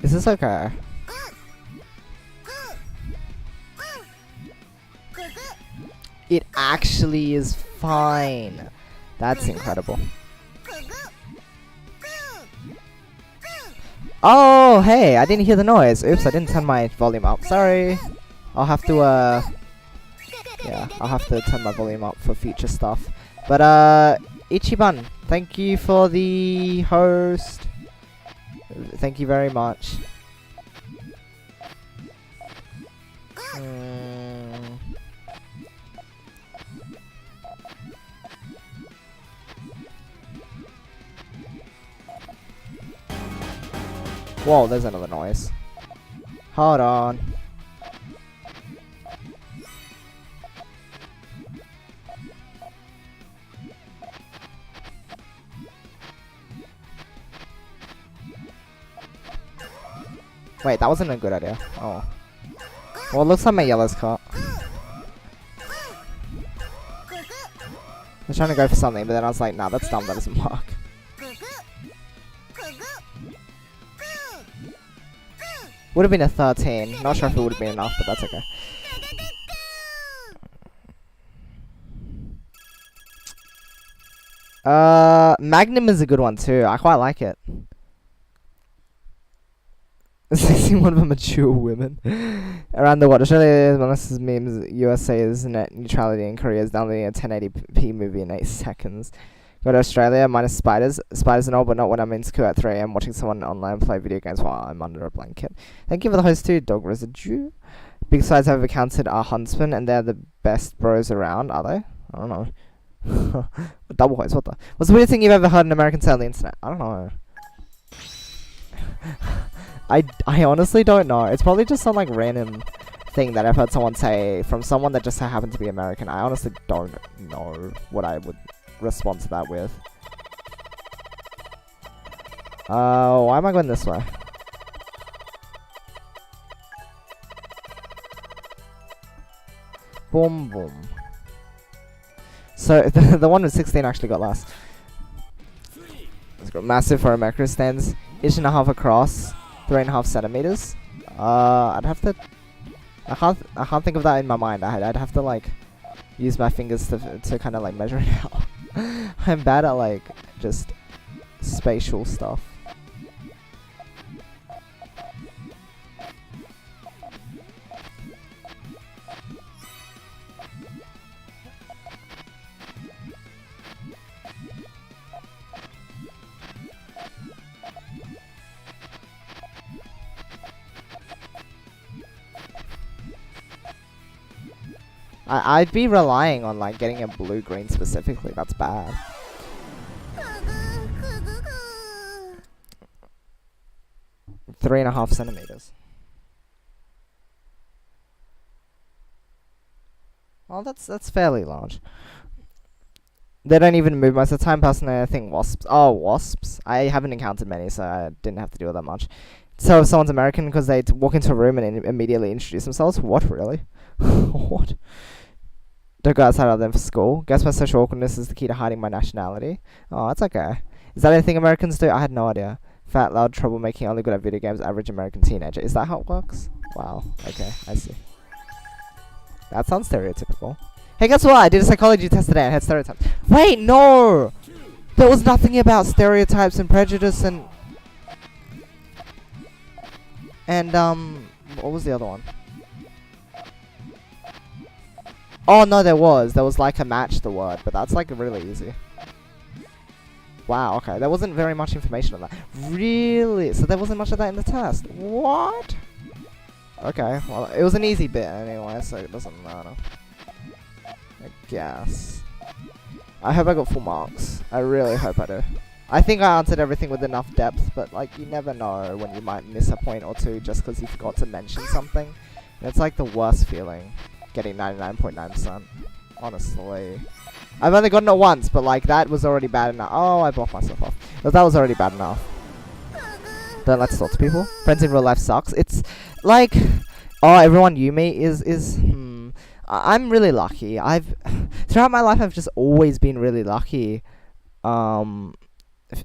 Is this okay? It actually is fine. That's incredible. Oh, hey, I didn't hear the noise. Oops, I didn't turn my volume up. Sorry. I'll have to, yeah, I'll have to turn my volume up for future stuff. But, Ichiban, thank you for the host. Thank you very much. Whoa, there's another noise. Hold on. Wait, that wasn't a good idea. Oh. Well, it looks like my yellow's cut. I was trying to go for something, but then I was like, nah, that's dumb, that doesn't work. Would have been a 13. Not sure if it would have been enough, but that's okay. Magnum is a good one too. I quite like it. 61 of a mature women around the world. Australia is memes. USA is net neutrality, and Korea is downloading a 1080p movie in 8 seconds. Go to Australia minus spiders and all, but not when I'm in school at 3 a.m. watching someone online play video games while I'm under a blanket. Thank you for the host too, Dog Residue. Big sides I've encountered are huntsmen, and they're the best bros around, are they? I don't know. Double host, what the? What's the weirdest thing you've ever heard an American say on the internet? I don't know. I honestly don't know. It's probably just some like random thing that I've heard someone say from someone that just happened to be American. I honestly don't know what I would respond to that with. Why am I going this way? Boom, boom. So, the one with 16 actually got last. It's got massive for a macro stands. 1.5 across. 3.5 centimeters. I'd have to... I can't think of that in my mind. I'd have to, like, use my fingers to kind of, like, measure it out. I'm bad at, like, just spatial stuff. I'd be relying on like getting a blue-green specifically. That's bad. Three and a half centimeters. Well, that's fairly large. They don't even move most of the time. Personally, I think wasps. Oh, wasps. I haven't encountered many, so I didn't have to deal with that much. So if someone's American because they walk into a room and immediately introduce themselves. What, really? What? Don't go outside of them for school. Guess my social awkwardness is the key to hiding my nationality. Oh, that's okay. Is that anything Americans do? I had no idea. Fat, loud, troublemaking, only good at video games, average American teenager. Is that how it works? Wow. Okay, I see. That sounds stereotypical. Hey, guess what? I did a psychology test today and I had stereotypes. Wait, no! There was nothing about stereotypes and prejudice and... what was the other one? Oh, no, there was. There was like a match the word, but that's like really easy. Wow, okay. There wasn't very much information on that. Really? So there wasn't much of that in the test? What? Okay, well, it was an easy bit anyway, so it doesn't matter. I guess. I hope I got full marks. I really hope I do. I think I answered everything with enough depth, but like, you never know when you might miss a point or two just because you forgot to mention something. And it's like the worst feeling. Getting 99.9%. Honestly. I've only gotten it once, but like that was already bad enough. Oh, I blocked myself off. But that was already bad enough. Don't like to talk to people. Friends in real life sucks. It's like, oh, everyone you meet is I'm really lucky. Throughout my life I've just always been really lucky.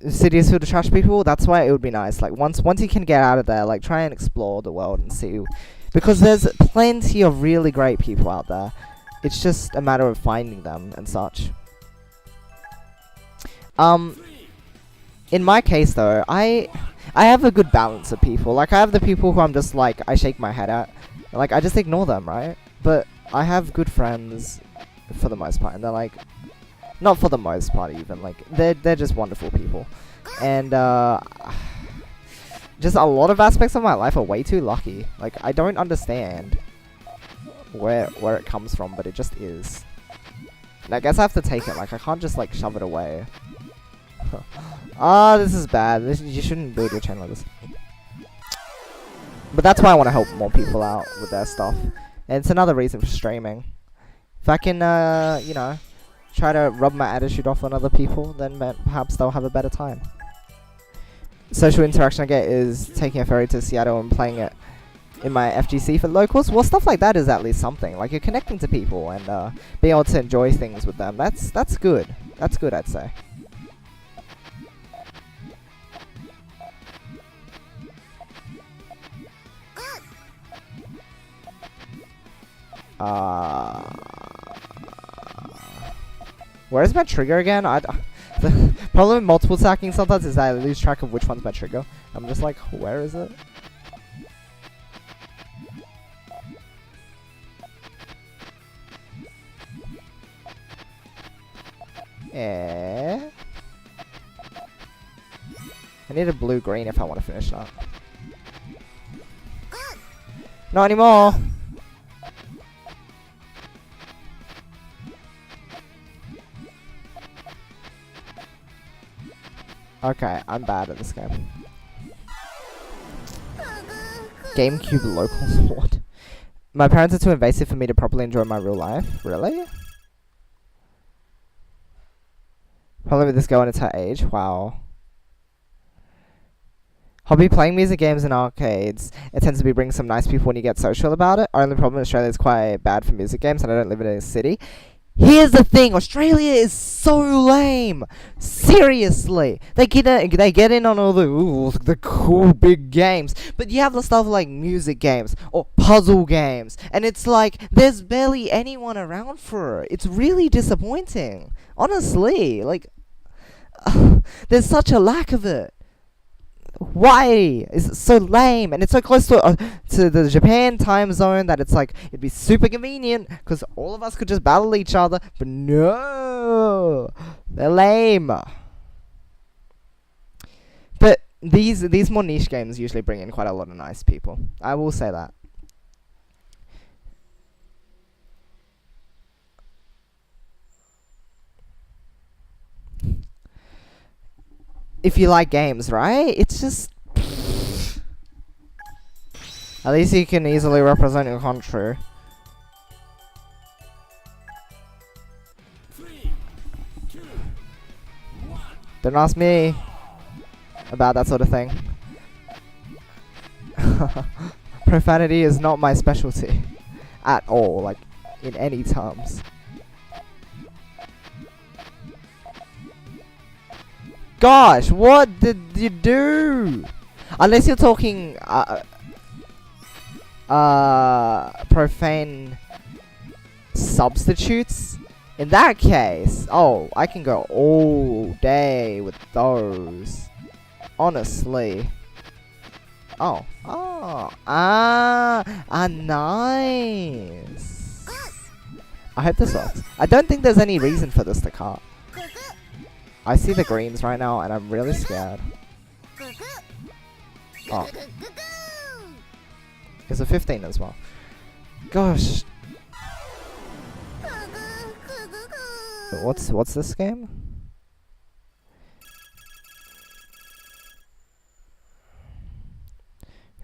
Cities filled with trash people, that's why it would be nice. Like once you can get out of there, like try and explore the world and see. Because there's plenty of really great people out there. It's just a matter of finding them and such. In my case though, I have a good balance of people. Like I have the people who I'm just like, I shake my head at. Like I just ignore them, right? But I have good friends for the most part. And they're like, not for the most part even. Like they're just wonderful people. And just a lot of aspects of my life are way too lucky. Like, I don't understand where it comes from, but it just is. And I guess I have to take it. Like, I can't just, like, shove it away. This is bad. You shouldn't build your channel like this. But that's why I want to help more people out with their stuff. And it's another reason for streaming. If I can, you know, try to rub my attitude off on other people, then perhaps they'll have a better time. Social interaction I get is taking a ferry to Seattle and playing it in my FGC for locals. Well, stuff like that is at least something. Like, you're connecting to people and being able to enjoy things with them. That's good. That's good, I'd say. Where's my trigger again? The problem with multiple stacking sometimes is that I lose track of which one's my trigger. I'm just like, where is it? Eh. I need a blue-green if I want to finish that. Not anymore! Okay, I'm bad at this game. GameCube locals, what? My parents are too invasive for me to properly enjoy my real life? Really? Probably with this girl and it's her age? Wow. Hobby playing music games and arcades. It tends to be bringing some nice people when you get social about it. Only problem in Australia is quite bad for music games and I don't live in a city. Here's the thing, Australia is so lame. Seriously, they get in on all the cool big games, but you have the stuff like music games or puzzle games, and it's like there's barely anyone around for it. It's really disappointing, honestly. Like, there's such a lack of it. Why is it so lame? And it's so close to the Japan time zone that it's like it'd be super convenient because all of us could just battle each other. But no, they're lame. But these more niche games usually bring in quite a lot of nice people. I will say that. If you like games, right? It's just... At least you can easily represent your country. 3, 2, 1. Don't ask me about that sort of thing. Profanity is not my specialty. At all, like, in any terms. Gosh, what did you do? Unless you're talking profane substitutes. In that case, oh, I can go all day with those. Honestly. Oh, nice. I hope this works. I don't think there's any reason for this to cut. I see the greens right now and I'm really scared. Oh. It's a 15 as well. Gosh. What's this game?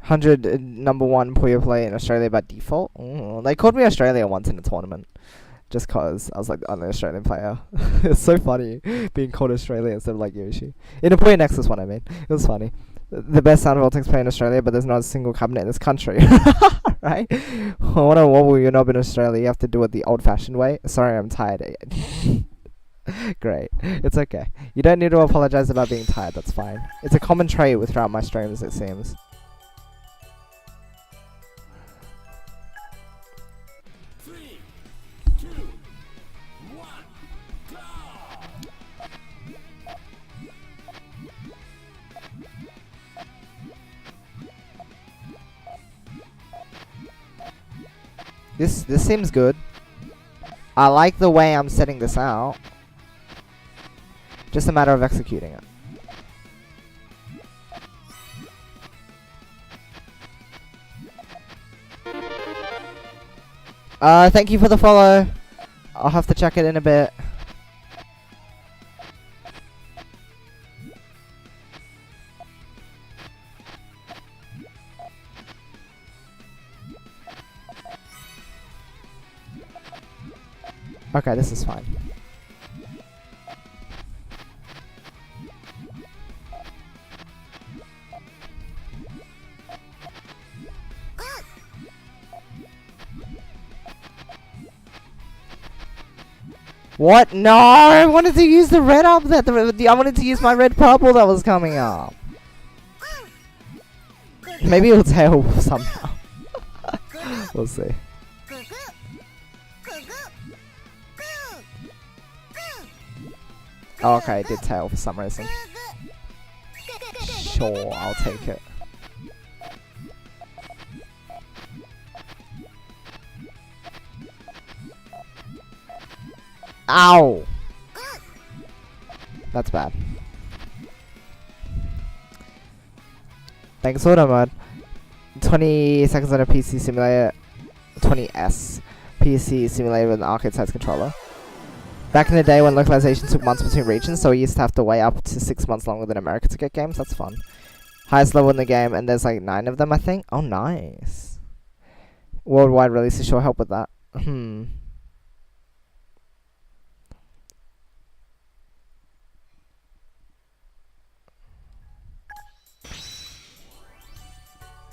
$100 number 1 Puyo play in Australia by default. They called me Australia once in a tournament. Just cause I was like an Australian player. It's so funny being called Australia instead of like Yoshi. In a Puyo Nexus one, I mean. It was funny. The best sound Voltex play in Australia, but there's not a single cabinet in this country. Right? What a wobble, you're not in Australia. You have to do it the old-fashioned way. Sorry, I'm tired. Great. It's okay. You don't need to apologize about being tired. That's fine. It's a common trait throughout my streams, it seems. This seems good. I like the way I'm setting this out. Just a matter of executing it. Thank you for the follow. I'll have to check it in a bit. Okay, this is fine. What? No! I wanted to use the red up that I wanted to use my red purple that was coming up. Maybe it'll tail somehow. We'll see. Oh, okay, it did tail for some reason. Sure, I'll take it. Ow! That's bad. Thanks, auto mode. 20 seconds on a PC simulator. 20S. PC simulator with an arcade-sized controller. Back in the day when localization took months between regions, so we used to have to wait up to 6 months longer than America to get games. That's fun. Highest level in the game, and there's like 9 of them, I think. Oh, nice. Worldwide releases sure help with that.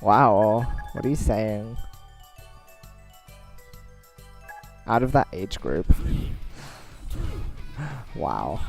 Wow, what are you saying? Out of that age group. Wow.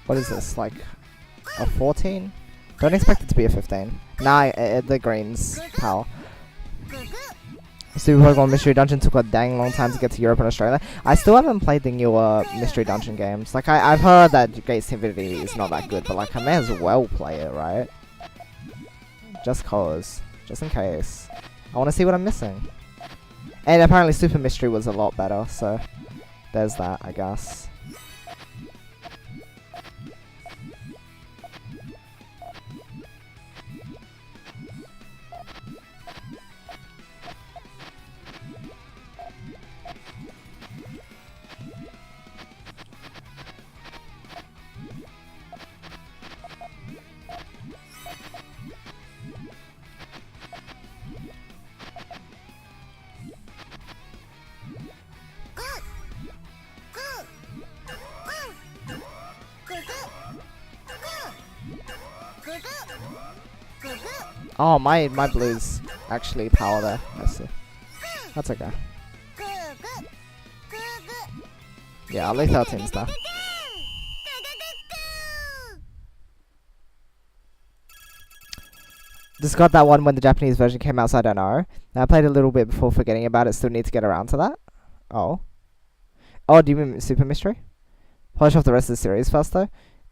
What is this, like a 14? Don't expect it to be a 15. Nah, the green's pal. Super Pokemon Mystery Dungeon took a dang long time to get to Europe and Australia. I still haven't played the newer Mystery Dungeon games. Like, I've heard that Gates Infinity is not that good, but like, I may as well play it, right? Just cause. Just in case. I want to see what I'm missing. And apparently Super Mystery was a lot better, so there's that, I guess. Oh, my blues actually power there. I see. That's okay. Yeah, I'll leave 13 stuff. Just got that one when the Japanese version came out, so I don't know. I played a little bit before forgetting about it. Still need to get around to that. Oh. Oh, do you mean Super Mystery? Polish off the rest of the series first, though.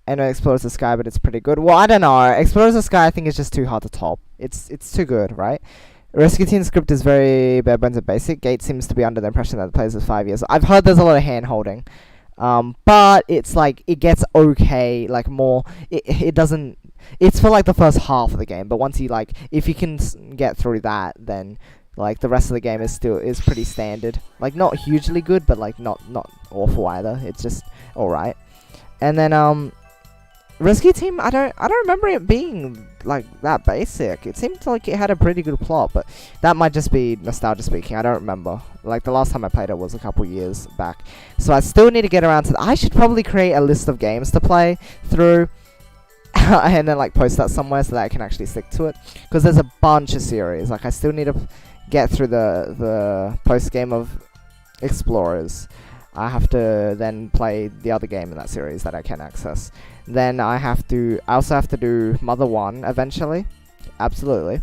I know Explorers of the Sky, but it's pretty good. Well, I don't know. Explorers of the Sky, I think, is just too hard to top. It's too good, right? Rescue Team script is very bare bones and basic. Gate seems to be under the impression that the players is 5 years. I've heard there's a lot of hand holding, but it's like it gets okay. Like more, it doesn't. It's for like the first half of the game, but once you like, if you can get through that, then like the rest of the game is pretty standard. Like not hugely good, but like not awful either. It's just all right. And then Rescue Team, I don't remember it being like that basic. It seemed like it had a pretty good plot, but that might just be nostalgia speaking. I don't remember. Like the last time I played it was a couple years back. So I still need to get around to that. I should probably create a list of games to play through and then like post that somewhere so that I can actually stick to it. Because there's a bunch of series. Like I still need to get through the post game of Explorers. I have to then play the other game in that series that I can access. Then I also have to do Mother 1 eventually. Absolutely.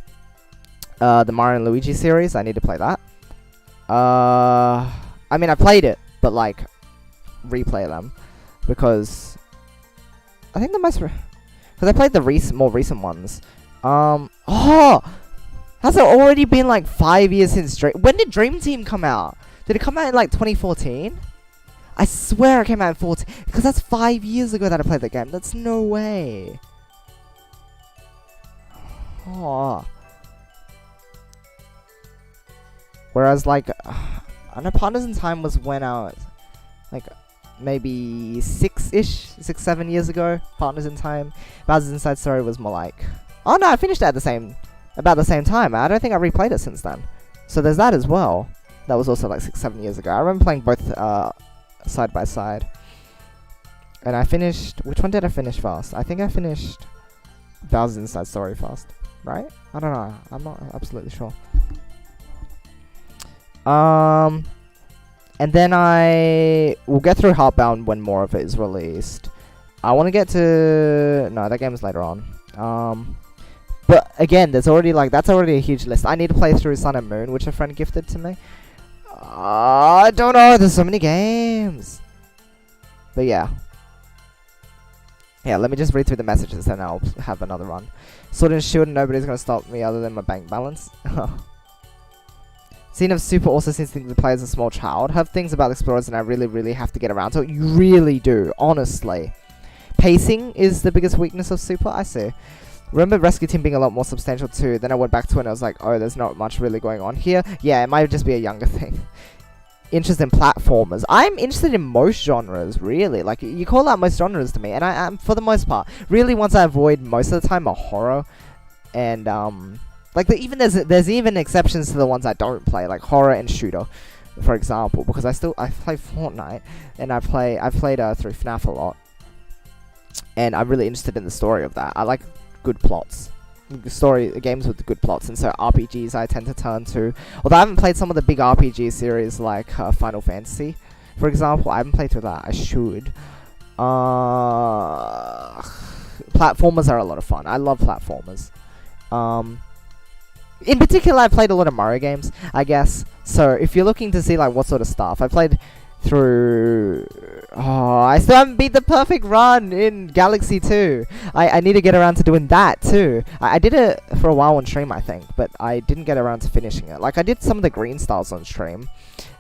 The Mario and Luigi series, I need to play that. I mean, I played it, but like, replay them. Because I think because I played the more recent ones. Oh! Has it already been like 5 years since when did Dream Team come out? Did it come out in like 2014? I swear it came out in 14, because that's 5 years ago that I played that game. That's no way. Oh. Whereas like, I know Partners in Time was when I was like maybe 6-7 years ago. Partners in Time. Bowser's Inside Story was more like, oh no, I finished it at about the same time. I don't think I replayed it since then. So there's that as well. That was also like 6-7 years ago. I remember playing both side by side. And I finished, which one did I finish first? I think I finished Bowser's Inside Story first, right? I don't know. I'm not absolutely sure. And then I will get through Heartbound when more of it is released. I want to get to... No, that game is later on. But again, there's already like... That's already a huge list. I need to play through Sun and Moon, which a friend gifted to me. I don't know. There's so many games. But yeah. Yeah, let me just read through the messages and I'll have another run. Sword and Shield, nobody's going to stop me other than my bank balance. Scene of Super also seems to think the player is a small child. Have things about explorers and I really have to get around to it. You really do, honestly. Pacing is the biggest weakness of Super, I see. Remember Rescue Team being a lot more substantial too. Then I went back to it and I was like, oh, there's not much really going on here. Yeah, it might just be a younger thing. Interest in platformers. I'm interested in most genres, really. Like, you call out most genres to me, and I am, for the most part. Really, ones I avoid most of the time are horror. And, like, there's even exceptions to the ones I don't play, like horror and shooter, for example. Because I play Fortnite, and I've played through FNAF a lot. And I'm really interested in the story of that. I like good plots. Games with good plots, and so RPGs I tend to turn to. Although I haven't played some of the big RPG series like Final Fantasy, for example. I haven't played through that. I should. Platformers are a lot of fun. I love platformers. In particular, I played a lot of Mario games, I guess. So if you're looking to see like what sort of stuff, I played through... Oh, I still haven't beat the perfect run in Galaxy 2. I need to get around to doing that too. I did it for a while on stream, I think, but I didn't get around to finishing it. Like, I did some of the green styles on stream.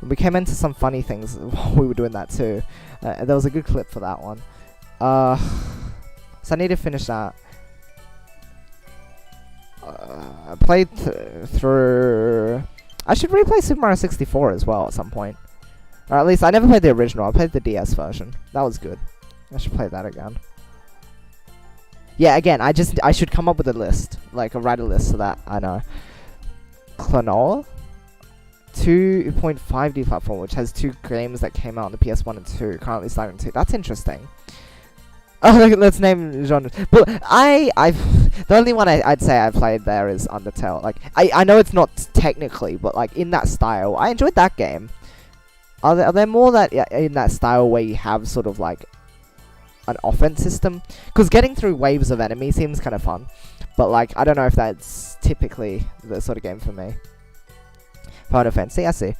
We came into some funny things while we were doing that too. There was a good clip for that one. So I need to finish that. I played through... I should replay Super Mario 64 as well at some point. Or at least, I never played the original. I played the DS version. That was good. I should play that again. Yeah, again, I should come up with a list. Like, write a list so that I know. Klonoa? 2.5D platform, which has 2 games that came out on the PS1 and 2. Currently starting 2. That's interesting. Oh, let's name genres. But the only one I'd say I played there is Undertale. Like, I know it's not technically, but like, in that style, I enjoyed that game. Are there more that in that style where you have sort of like an offense system? Because getting through waves of enemies seems kind of fun, but like, I don't know if that's typically the sort of game for me. Final Fantasy, I see.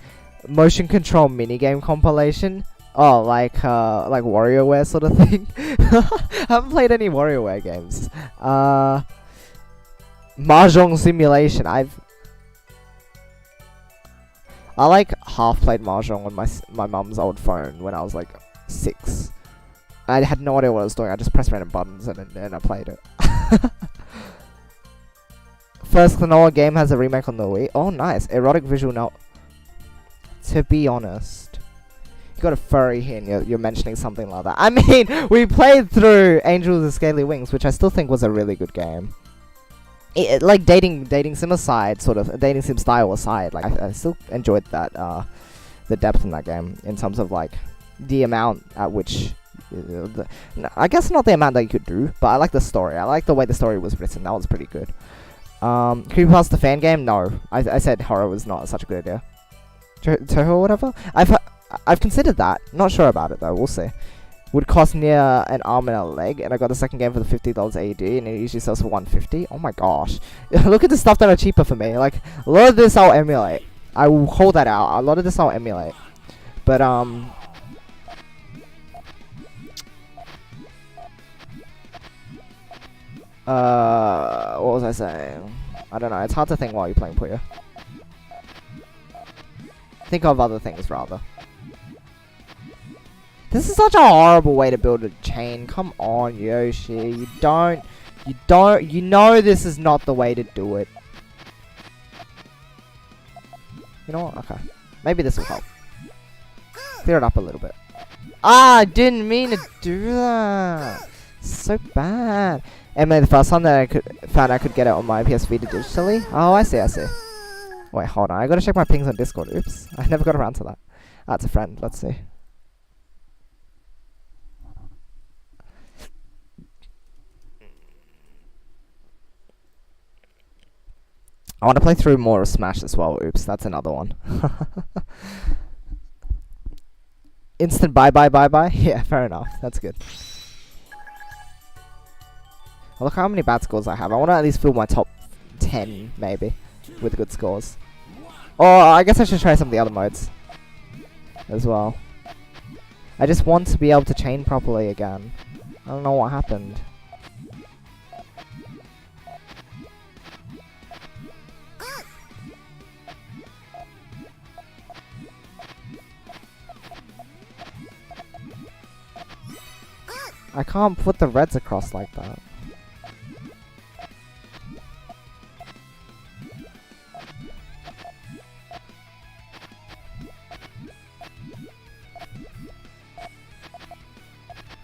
Motion control minigame compilation. Oh, like WarioWare sort of thing. I haven't played any WarioWare games. Mahjong simulation. I like half played Mahjong on my mum's old phone when I was like 6. I had no idea what I was doing. I just pressed random buttons and I played it. First Klonoa game has a remake on the Wii. Oh, nice. Erotic visual novel. To be honest, you got a furry here and you're mentioning something like that. I mean, we played through Angels with Scaly Wings, which I still think was a really good game. Like dating sim aside, sort of dating sim style aside, like I still enjoyed that the depth in that game in terms of like the amount at which I guess not the amount that you could do, but I like the story. I like the way the story was written. That was pretty good. Creepypasta fan game? No, I said horror was not such a good idea. Toho or whatever. I've considered that. Not sure about it though. We'll see. Would cost near an arm and a leg, and I got the second game for the $50 AD, and it usually sells for $150. Oh my gosh! Look at the stuff that are cheaper for me. Like, a lot of this I'll emulate. I will hold that out. A lot of this I'll emulate, but what was I saying? I don't know. It's hard to think while you're playing Puyo. Think of other things rather. This is such a horrible way to build a chain. Come on, Yoshi. You know this is not the way to do it. You know what? Okay. Maybe this will help. Clear it up a little bit. Ah, I didn't mean to do that. So bad. And maybe the first time that I found I could get it on my PS Vita digitally. Oh, I see. Wait, hold on. I gotta check my pings on Discord. Oops. I never got around to that. That's a friend. Let's see. I want to play through more of Smash as well. Oops, that's another one. Instant bye. Yeah, fair enough. That's good. Well, look how many bad scores I have. I want to at least fill my top 10, maybe, with good scores. Or I guess I should try some of the other modes as well. I just want to be able to chain properly again. I don't know what happened. I can't put the reds across like that.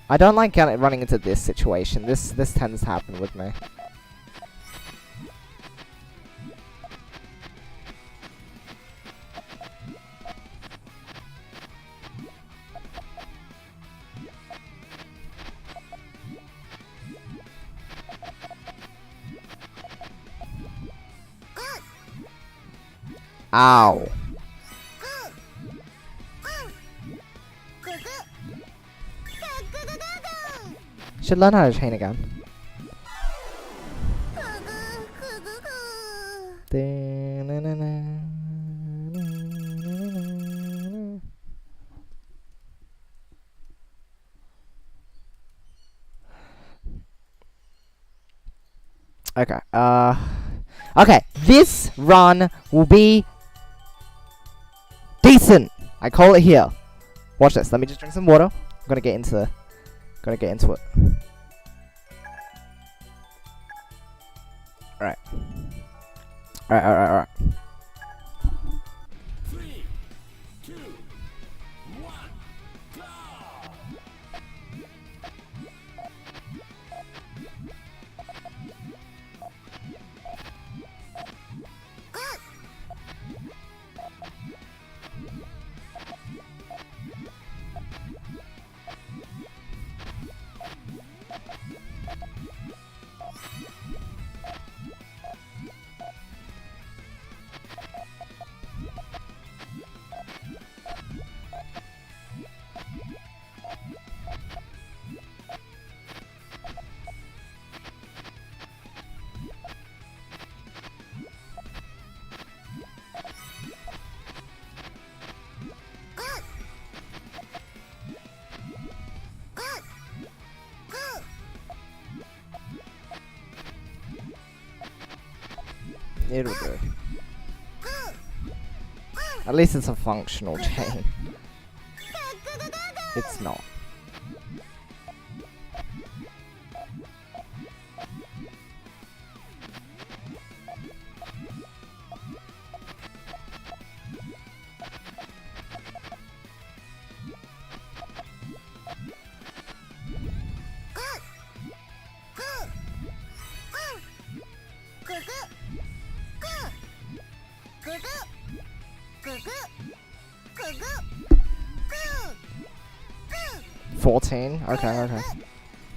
I don't like running into this situation. This tends to happen with me. Ow. Should learn how to chain again. Okay, okay, this run will be decent. I call it here. Watch this. Let me just drink some water. I'm gonna get into it. Alright. Alright. 3, 2, 1, go! It'll do. At least it's a functional chain. It's not. $14? Okay.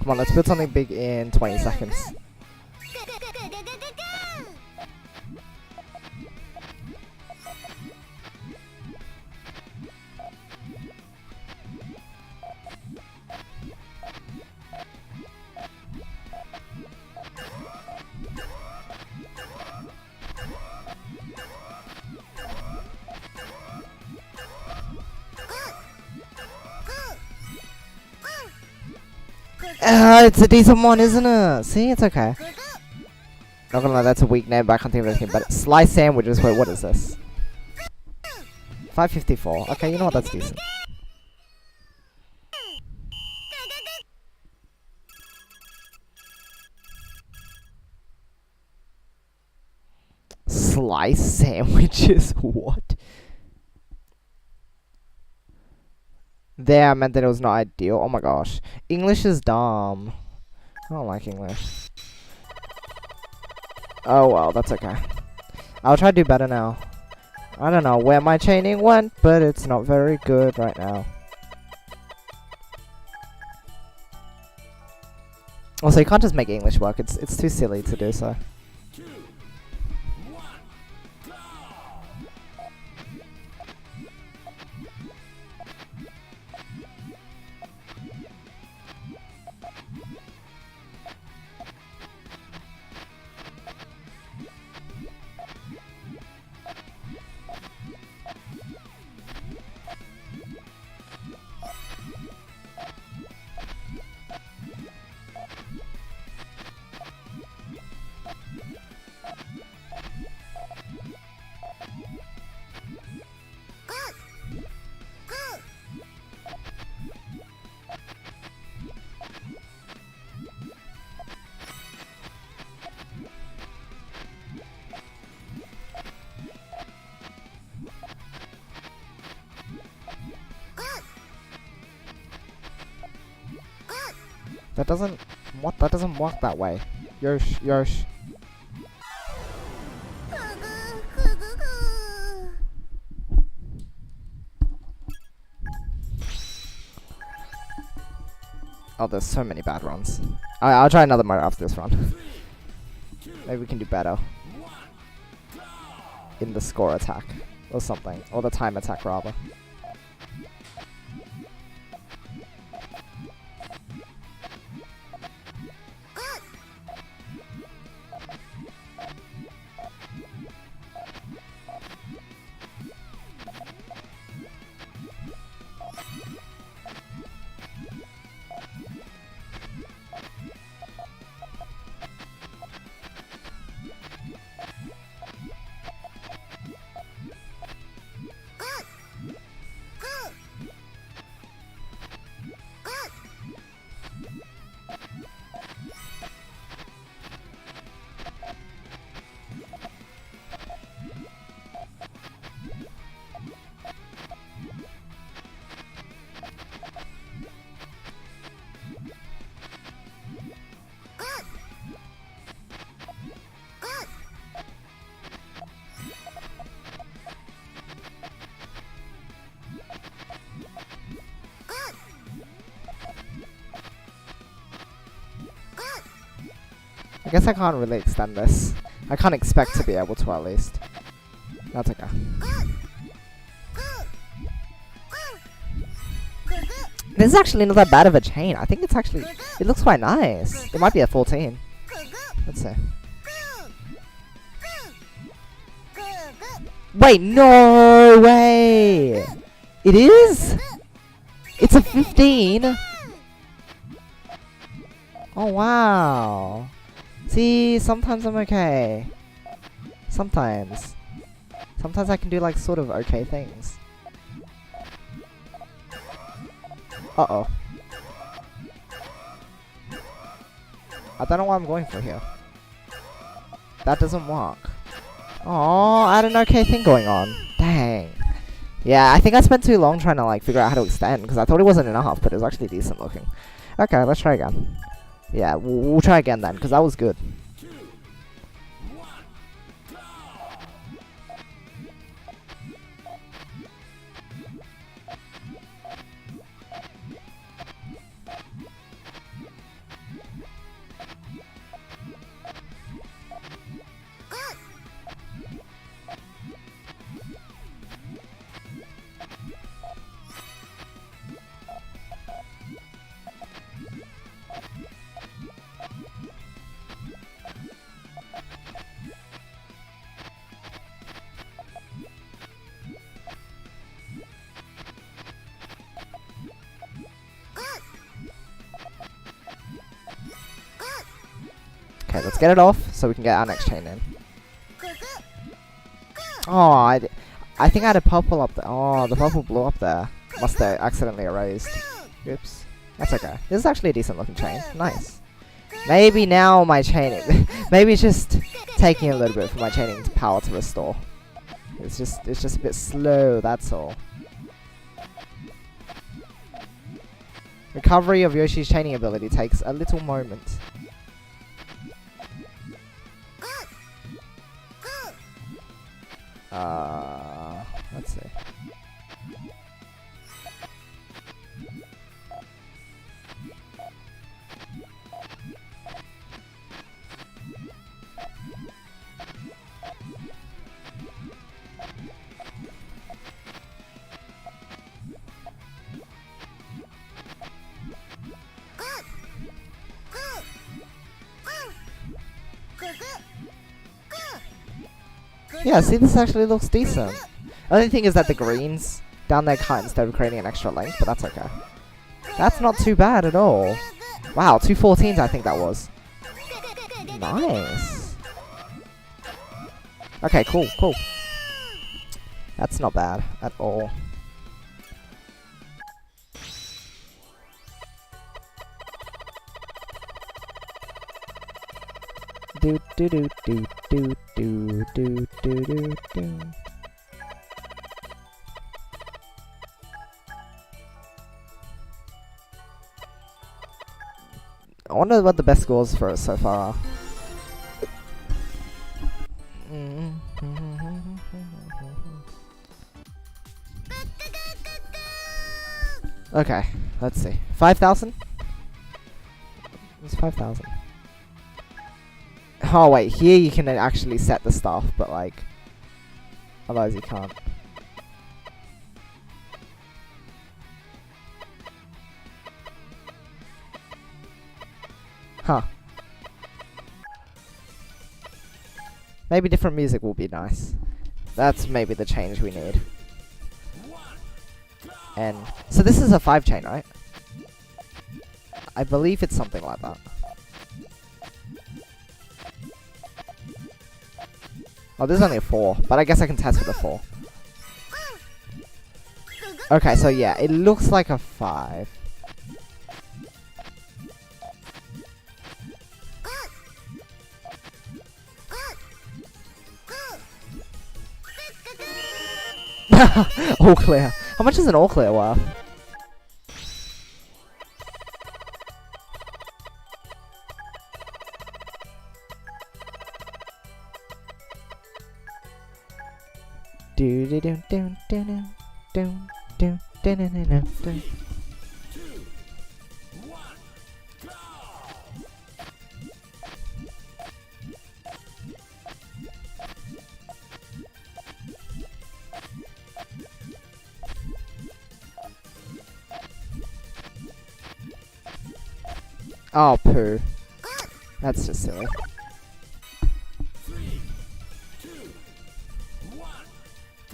Come on, let's build something big in 20 seconds. It's a decent one, isn't it? See, it's okay. Not gonna lie, that's a weak name, but I can't think of anything. But slice sandwiches. Wait, what is this? 554. Okay, you know what? That's decent. Slice sandwiches. What? There, I meant that it was not ideal. Oh my gosh. English is dumb. I don't like English. Oh well, that's okay. I'll try to do better now. I don't know where my chaining went, but it's not very good right now. Also, you can't just make English work. It's too silly to do so. 2, 1, go! That doesn't... What? That doesn't work that way. Yosh, yosh. Oh, there's so many bad runs. I'll try another mode after this run. 3, 2, Maybe we can do better 1, go! in the score attack. Or something. Or the time attack, rather. I guess I can't really extend this. I can't expect to be able to, at least. That's okay. This is actually not that bad of a chain. I think it's actually... It looks quite nice. It might be a 14. Let's see. Wait, no way! It is? It's a 15? Oh, wow. See, sometimes I'm okay. Sometimes. Sometimes I can do, like, sort of okay things. Uh-oh. I don't know what I'm going for here. That doesn't work. Oh, I had an okay thing going on. Dang. Yeah, I think I spent too long trying to, like, figure out how to extend, because I thought it wasn't enough, but it was actually decent looking. Okay, let's try again. Yeah, we'll try again then, because that was good. 2, 1, go! Okay, let's get it off so we can get our next chain in. Oh, I think I had a purple up there. Oh, the purple blew up there. Must have accidentally erased. Oops. That's okay. This is actually a decent looking chain. Nice. Maybe now my chaining... maybe it's just taking a little bit for my chaining power to restore. It's just a bit slow, that's all. Recovery of Yoshi's chaining ability takes a little moment. Let's see. Yeah, see, this actually looks decent. Only thing is that the greens down there cut instead of creating an extra length, but that's okay. That's not too bad at all. Wow, 214s I think that was. Nice. Okay, cool, cool. That's not bad at all. Do do do do do do do do do do. I wonder what the best scores for us so far are. Okay, let's see. 5,000? It's 5,000. Oh wait, here you can actually set the stuff, but like, otherwise you can't. Huh. Maybe different music will be nice. That's maybe the change we need. And so this is a 5 chain, right? I believe it's something like that. Oh, this is only a 4, but I guess I can test with a 4. Okay, so yeah, it looks like a 5. All clear. How much is an all clear worth? Do do do do do do do do do do do do. 2, 1, go! Oh, poo. That's just silly. 3, 2, 1, go!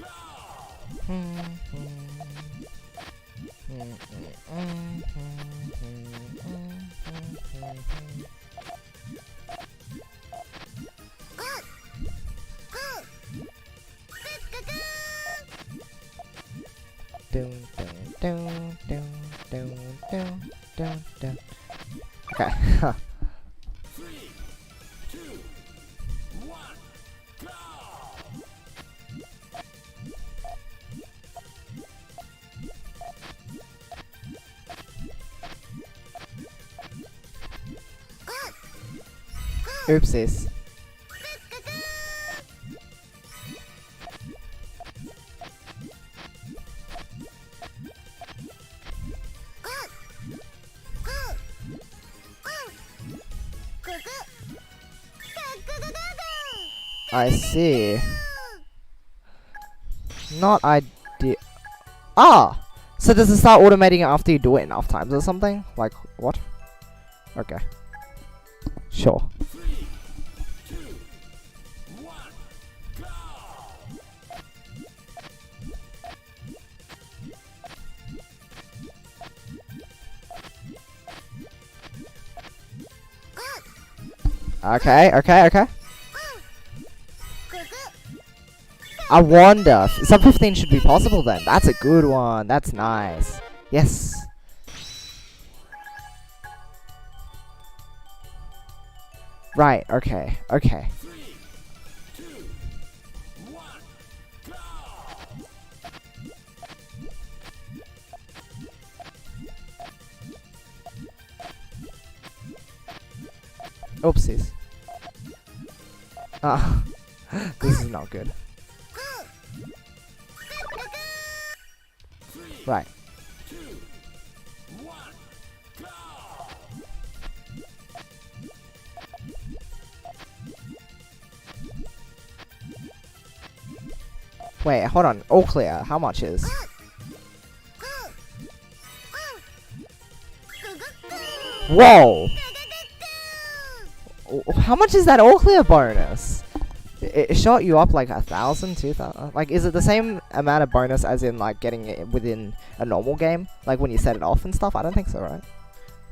Okay. 3, 2, 1, go! Oopsies. I see. Not idea. Ah! So does it start automating it after you do it enough times or something? Like, what? Okay. Sure. 3, 2, 1, go! Okay, okay, okay. I wonder. Sub 15 should be possible then. That's a good one. That's nice. Yes. Right, okay, okay. 3, 2, 1, go! Oopsies. Ah, this is not good. Right. 2, 1, go! Wait, hold on. All clear. How much is? Whoa! How much is that all clear bonus? It shot you up like 1,000, 2,000. Like, is it the same amount of bonus as in like getting it within a normal game? Like when you set it off and stuff? I don't think so, right?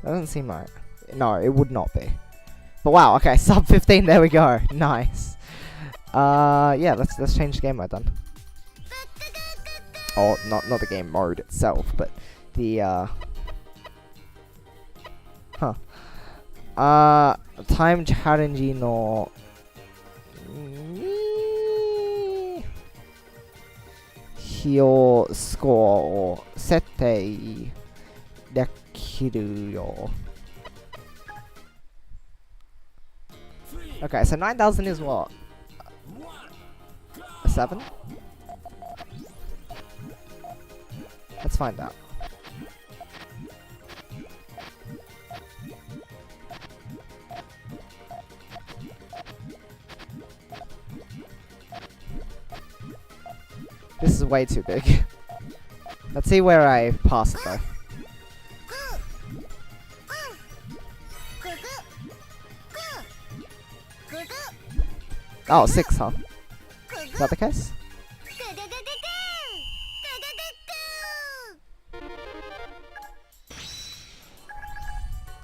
That doesn't seem right. No, it would not be. But wow, okay, sub 15. There we go. Nice. Yeah, let's change the game mode then. Oh, not the game mode itself, but the time challenge no Hio scoreを設定できるよ. Okay, so 9,000 is what? A 7? Let's find out. This is way too big. Let's see where I pass it though. Oh, 6, huh? Is that the case?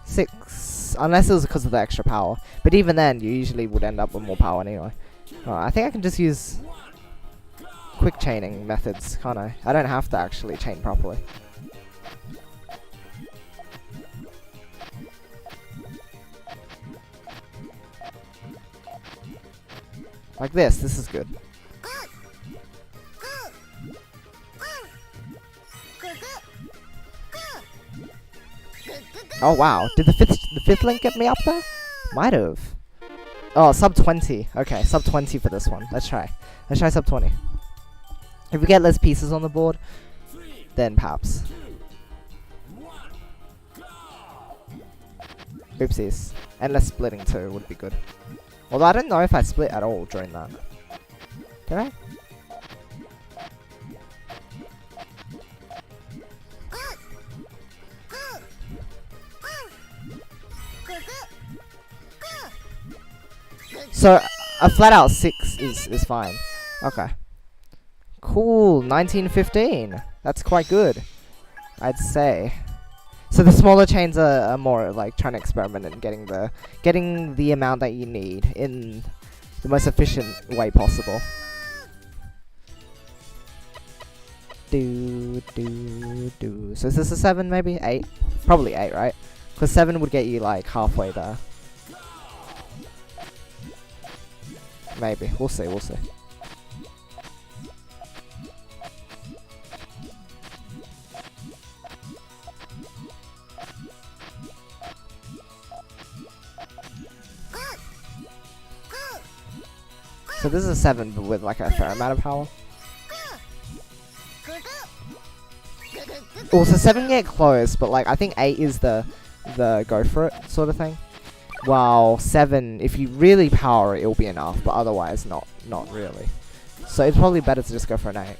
6, unless it was because of the extra power. But even then, you usually would end up with more power anyway. I think I can just use quick chaining methods, can't I? I don't have to actually chain properly. Like this is good. Oh wow, did the fifth link get me up there? Might have. Oh, sub 20. Okay, sub 20 for this one. Let's try sub 20. If we get less pieces on the board, then perhaps. Oopsies. And less splitting too would be good. Although I don't know if I split at all during that. Did I? So a flat out 6 is fine. Okay. Cool, 1915. That's quite good, I'd say. So the smaller chains are more like trying to experiment and getting the amount that you need in the most efficient way possible. So is this a 7 maybe? 8? Probably 8, right? Because 7 would get you like halfway there. Maybe. We'll see. So this is a 7, but with like a fair amount of power. Also, 7 get close, but like I think 8 is the go for it sort of thing. While 7, if you really power it, it'll be enough, but otherwise not really. So it's probably better to just go for an 8.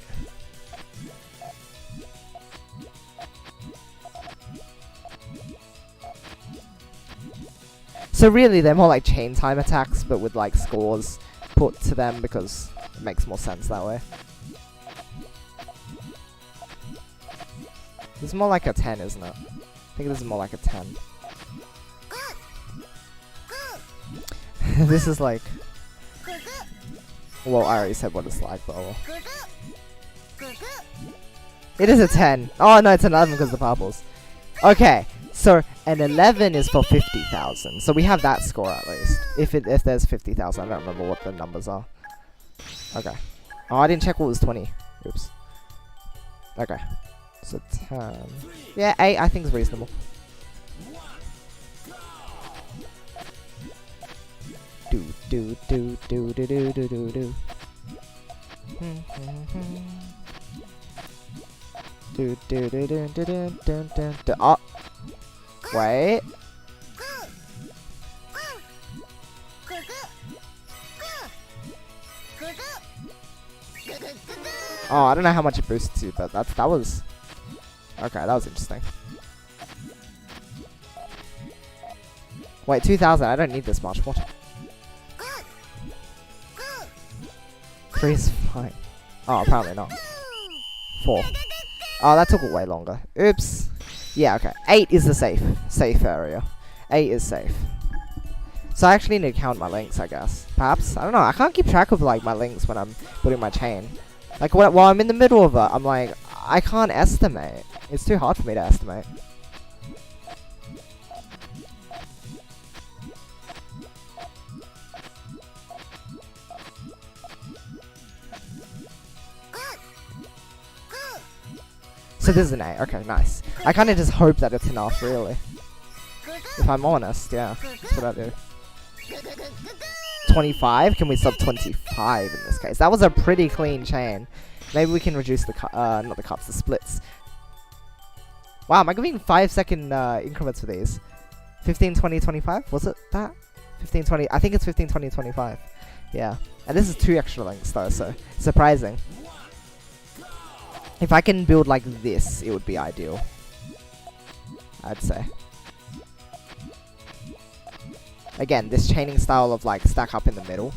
So really, they're more like chain time attacks, but with like scores put to them because it makes more sense that way. This is more like a 10, isn't it? I think this is more like a 10. This is like... Well, I already said what it's like, but oh well. It is a 10. Oh no, it's an 11 because of the purples. Okay, so an 11 is for 50,000. So we have that score at least. If there's 50,000, I don't remember what the numbers are. Okay. Oh, I didn't check what was 20. Oops. Okay. So 10. Yeah, 8 I think is reasonable. Do do do do do do do do do. Do do do do do do do do do. Oh, wait. Oh, I don't know how much it boosts you, but that was okay. That was interesting. Wait, 2,000. I don't need this much. What? 3 is fine. Oh, apparently not. 4. Oh, that took way longer. Oops. Yeah, okay. 8 is the safe area. 8 is safe. So I actually need to count my links, I guess. Perhaps? I don't know. I can't keep track of like my links when I'm building my chain. Like while I'm in the middle of it, I'm like, I can't estimate. It's too hard for me to estimate. So this is an 8. Okay, nice. I kind of just hope that it's enough, really. If I'm honest, yeah. That's what I do. 25? Can we sub 25 in this case? That was a pretty clean chain. Maybe we can reduce the not the cuts, the splits. Wow, am I giving 5-second increments for these? 15, 20, 25? Was it that? 15, 20. I think it's 15, 20, 25. Yeah. And this is 2 extra links though, so surprising. If I can build like this, it would be ideal. I'd say. Again, this chaining style of like stack up in the middle.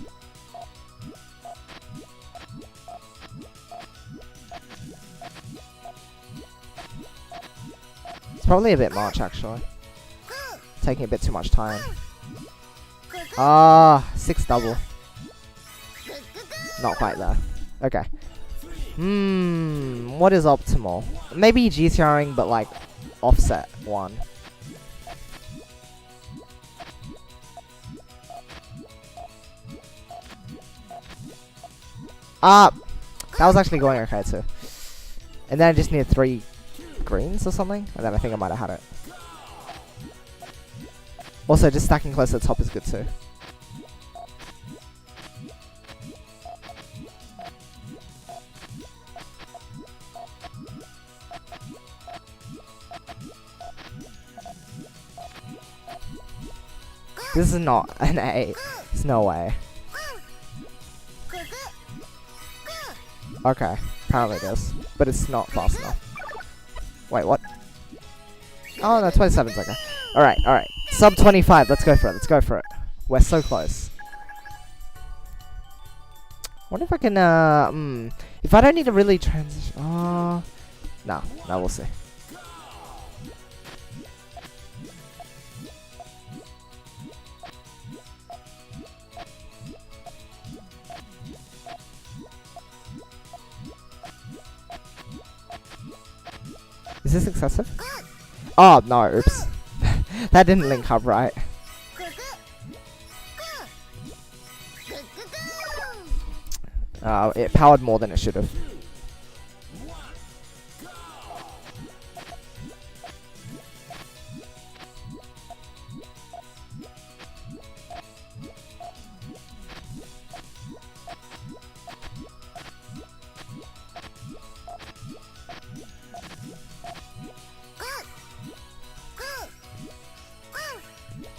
It's probably a bit much actually. Taking a bit too much time. Ah, 6 double. Not quite there. Okay. What is optimal? Maybe GTRing, but like offset 1. Ah, that was actually going okay too. And then I just needed 3 greens or something, and then I think I might have had it. Also, just stacking close to the top is good too. This is not an 8. There's no way. Okay, apparently it is. But it's not fast enough. Wait, what? Oh no, 27's okay. Alright, alright. Sub 25, let's go for it, let's go for it. We're so close. I wonder if I can, if I don't need to really transition... no, we'll see. Is this excessive? Oh, no, oops. That didn't link up right. It powered more than it should have.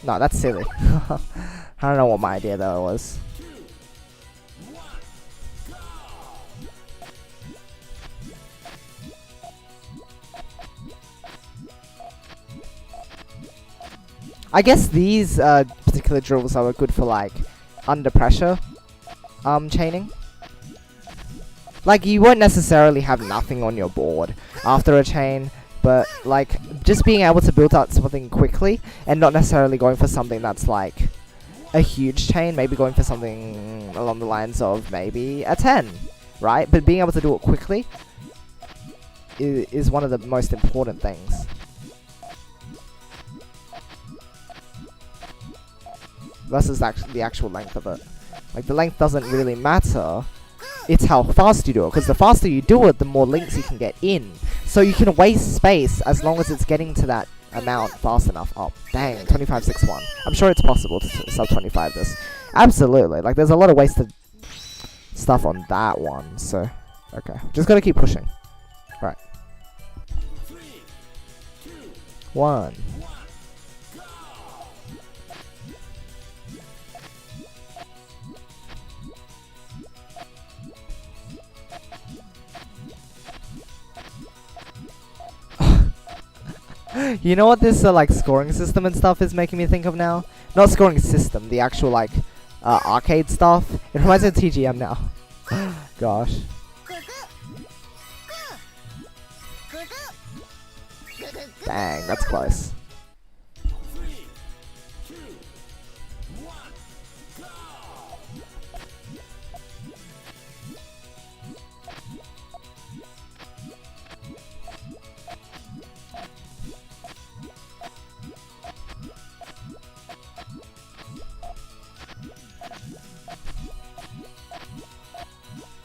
No, that's silly. I don't know what my idea though was. I guess these particular drills are good for like under pressure chaining. Like you won't necessarily have nothing on your board after a chain, but like just being able to build out something quickly and not necessarily going for something that's like a huge chain, maybe going for something along the lines of maybe a 10, right? But being able to do it quickly is one of the most important things. Versus the actual length of it. Like the length doesn't really matter. It's how fast you do it, because the faster you do it, the more links you can get in. So you can waste space as long as it's getting to that amount fast enough. Oh, dang, 2561. I'm sure it's possible to sub 25 this. Absolutely. Like, there's a lot of wasted stuff on that one, so... Okay. Just gotta keep pushing. Right. 3, 2, 1. 1, go! You know what this like scoring system and stuff is making me think of now? Not scoring system, the actual like arcade stuff. It reminds me of TGM now. Gosh. Dang, that's close. 3, 2, 1, go!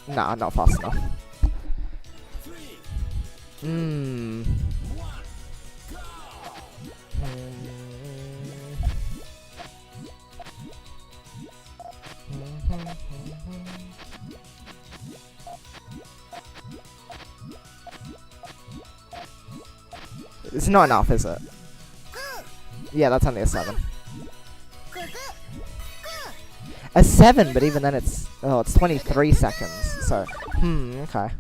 Nah, not fast enough. 3, Hmm. 1, go! It's not enough, is it? Yeah, that's only a 7. A 7, but even then it's... Oh, it's 23 seconds, so... okay.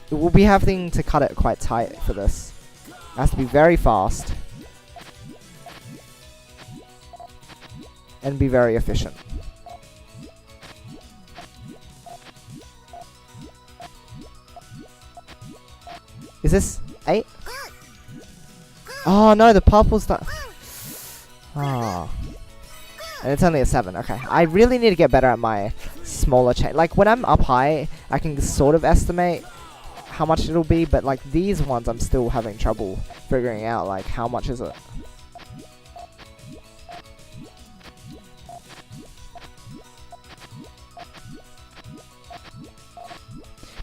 We'll be having to cut it quite tight for this. It has to be very fast. And be very efficient. Is this 8? Oh no, the purple's not... Oh. And it's only a 7, okay. I really need to get better at my smaller chain. Like, when I'm up high, I can sort of estimate how much it'll be, but like these ones I'm still having trouble figuring out, like, how much is it?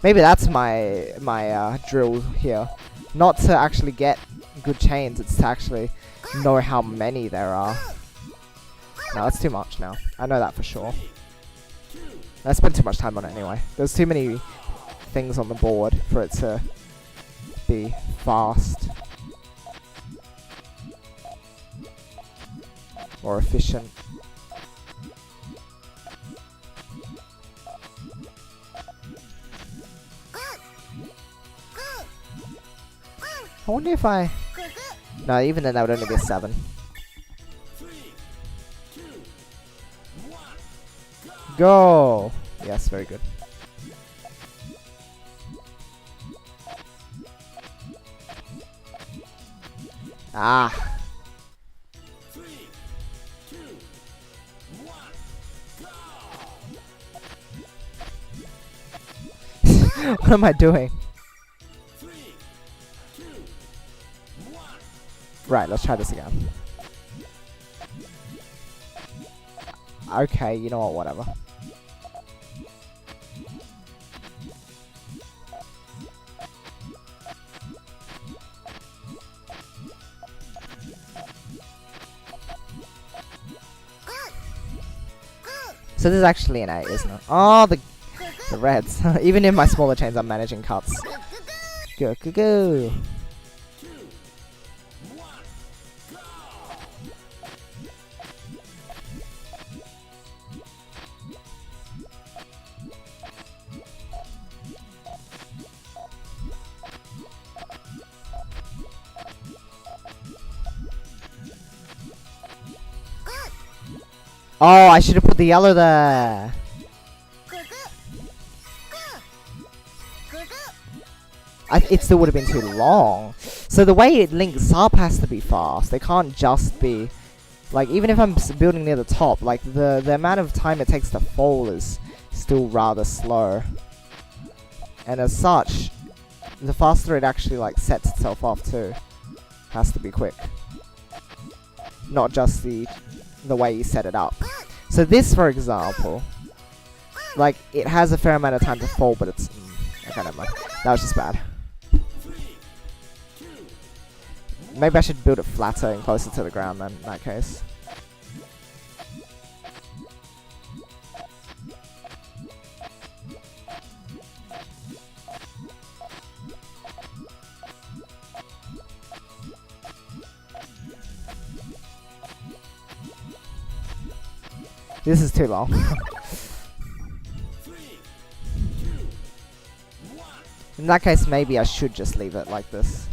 Maybe that's my drill here. Not to actually get good chains, it's to actually know how many there are. No, that's too much now. I know that for sure. I spent too much time on it anyway. There's too many things on the board for it to be fast. Or efficient. I wonder if I... No, even then that would only be a 7. 3, 2, 1, Go! Yes, very good. Ah! 3, 2, 1, go! What am I doing? 3, 2, 1. Right, let's try this again. Okay, you know what, whatever. So this is actually an 8, isn't it? Oh, the reds. Even in my smaller chains, I'm managing cuts. Go, go, go. 2, 1, go! Oh, I should have put the yellow there. It still would have been too long. So the way it links up has to be fast. It can't just be... Like, even if I'm building near the top, like, the amount of time it takes to fall is still rather slow. And as such, the faster it actually, like, sets itself off, too, has to be quick. Not just the way you set it up. So this, for example, like, it has a fair amount of time to fall, but it's... okay, never mind. That was just bad. Maybe I should build it flatter and closer to the ground then, in that case. This is too long. 3, 2, 1. In that case, maybe I should just leave it like this.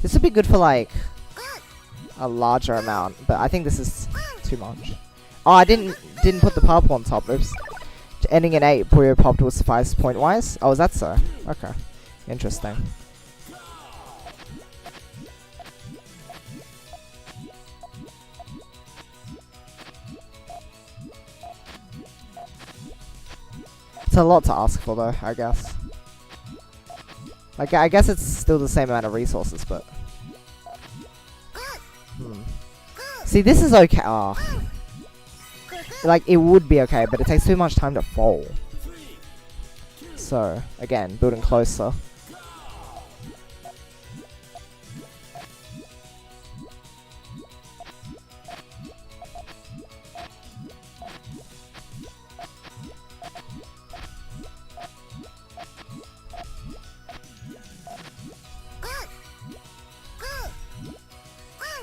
This would be good for like a larger amount, but I think this is too much. Oh, I didn't put the purple on top. Oops. Ending in 8, Puyo popped will suffice point wise. Oh, is that so? Okay, interesting. It's a lot to ask for though, I guess. Like, I guess it's still the same amount of resources, but... See, this is okay. Oh. Like, it would be okay, but it takes too much time to fall. So, again, building closer.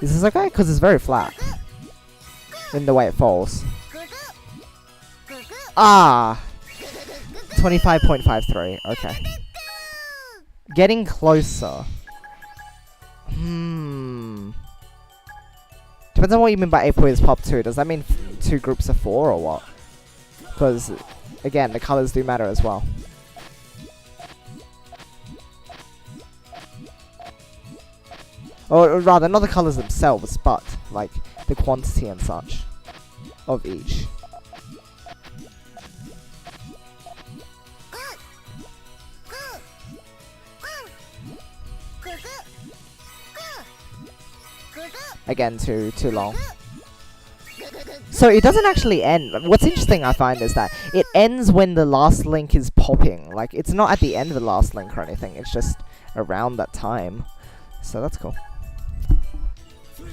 This is okay, because it's very flat. In the way it falls. Ah! 25.53, okay. Getting closer. Depends on what you mean by 8 points pop 2. Does that mean 2 groups of 4 or what? Because, again, the colors do matter as well. Or rather, not the colors themselves, but, like, the quantity and such of each. Again, too long. So it doesn't actually end. What's interesting, I find, is that it ends when the last link is popping. Like, it's not at the end of the last link or anything. It's just around that time. So that's cool. 3,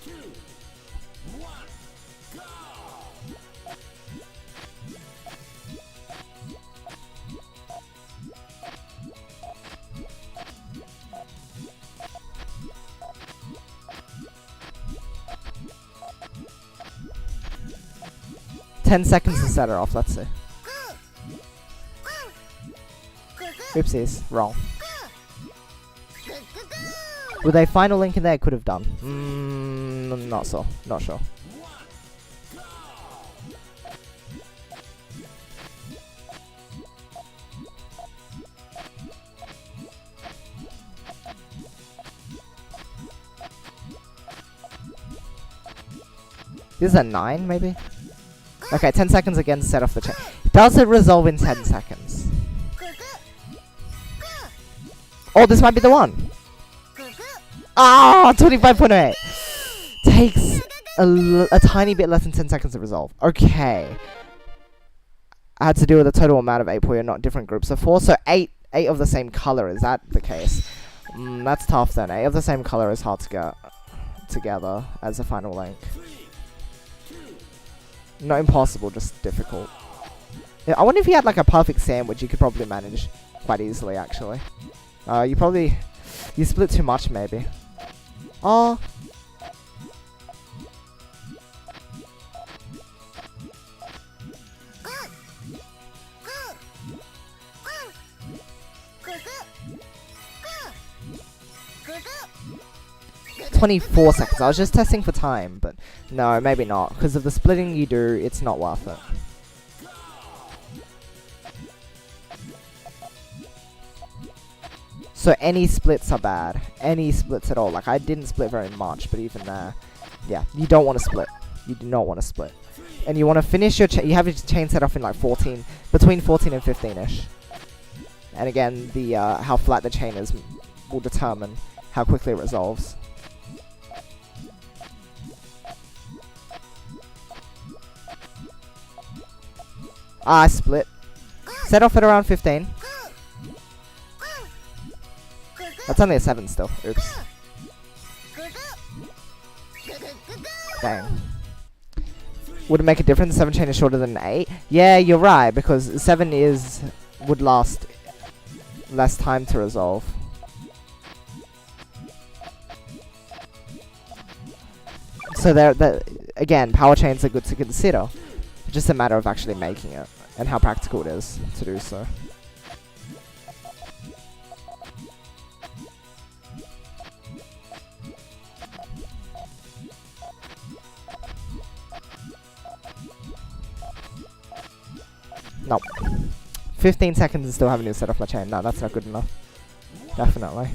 2, 1, go! 10 seconds to set it off, let's see. Oopsies, wrong. With a final link in there, could have done. Not sure. This is a 9, maybe? Okay, 10 seconds again to set off the chain. Does it resolve in 10 seconds? Oh, this might be the one! Ah, 25.8! Takes a tiny bit less than 10 seconds to resolve. Okay. I had to do with a total amount of 8 Puyo, not different groups of 4. So 8 of the same color, is that the case? That's tough then. 8 of the same color is hard to get together as a final link. Not impossible, just difficult. Yeah, I wonder if you had like a perfect sandwich, you could probably manage quite easily, actually. You split too much, maybe. Oh. "24 seconds. I was just testing for time, but no, maybe not. Because of the splitting you do, it's not worth it. So any splits are bad. Any splits at all. Like, I didn't split very much, but even there, yeah, you don't want to split. You do not want to split. And you want to finish your you have your chain set off in like 14, between 14 and 15-ish. And again, the how flat the chain is will determine how quickly it resolves. I split. Set off at around 15. That's only a 7 still. Oops. Dang. 3, Would it make a difference? 7 chain is shorter than 8. Yeah, you're right, because 7 would last less time to resolve. So again, power chains are good to consider. It's just a matter of actually making it and how practical it is to do so. Nope. 15 seconds and still haven't even set off my chain. No, that's not good enough. Definitely.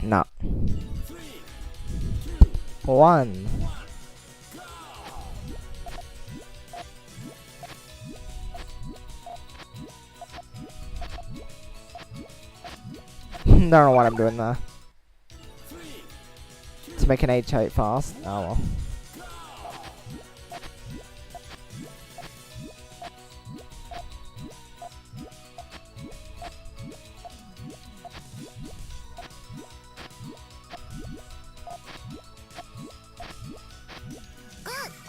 No. 1. Don't know what I'm doing there. To make an H8 fast. Oh well.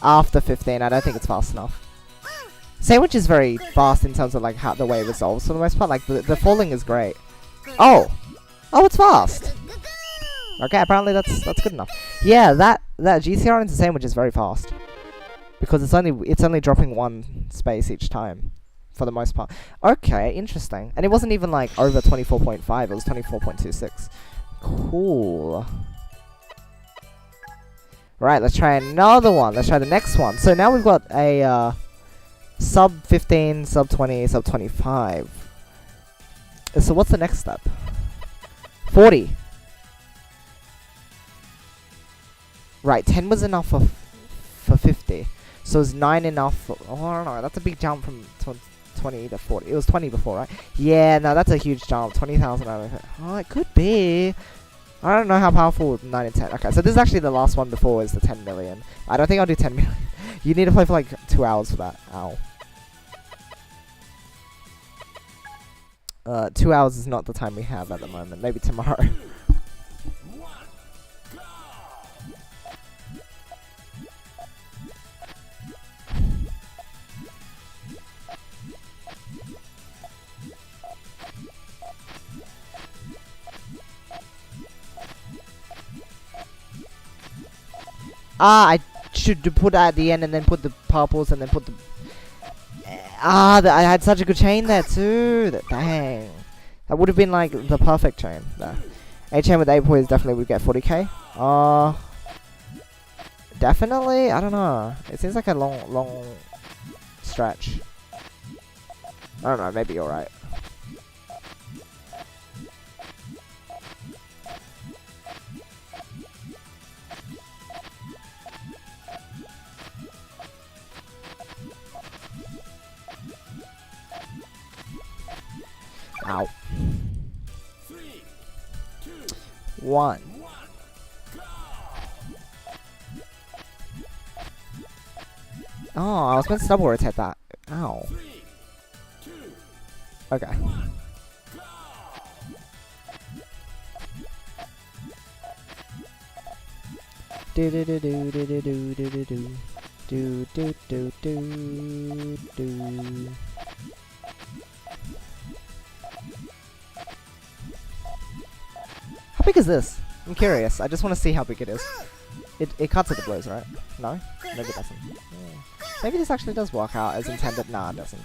After 15, I don't think it's fast enough. Sandwich is very fast in terms of like how the way it resolves for the most part. Like the falling is great. Oh, it's fast. Okay, apparently that's good enough. Yeah, that GCR into sandwich is very fast because it's only dropping 1 space each time for the most part. Okay, interesting. And it wasn't even like over 24.5. It was 24.26. Cool. Right, let's try another one. Let's try the next one. So now we've got a sub 15, sub 20, sub 25. So what's the next step? 40. Right, 10 was enough for 50. So is 9 enough for... Oh, I don't know. That's a big jump from 20 to 40. It was 20 before, right? Yeah, no, that's a huge jump. 20,000 out of it. Oh, it could be. I don't know how powerful 9 and 10. Okay, so this is actually the last one before is the 10 million. I don't think I'll do 10 million. You need to play for like 2 hours for that. Ow. 2 hours is not the time we have at the moment. Maybe tomorrow. I should put that at the end and then put the purples and then put the... I had such a good chain there too. Dang. That would have been like the perfect chain there. A chain with 8 points definitely would get 40k. Definitely? I don't know. It seems like a long stretch. I don't know, maybe you're right. Ow. 3, 2, 1. Oh, I was meant to double rotate that. Ow. 3, 2, Okay. 1, Do do do do do do do do do do do do do do do. How big is this? I'm curious. I just want to see how big it is. It cuts at the blows, right? No? Maybe it doesn't. Yeah. Maybe this actually does work out as intended. Nah, it doesn't.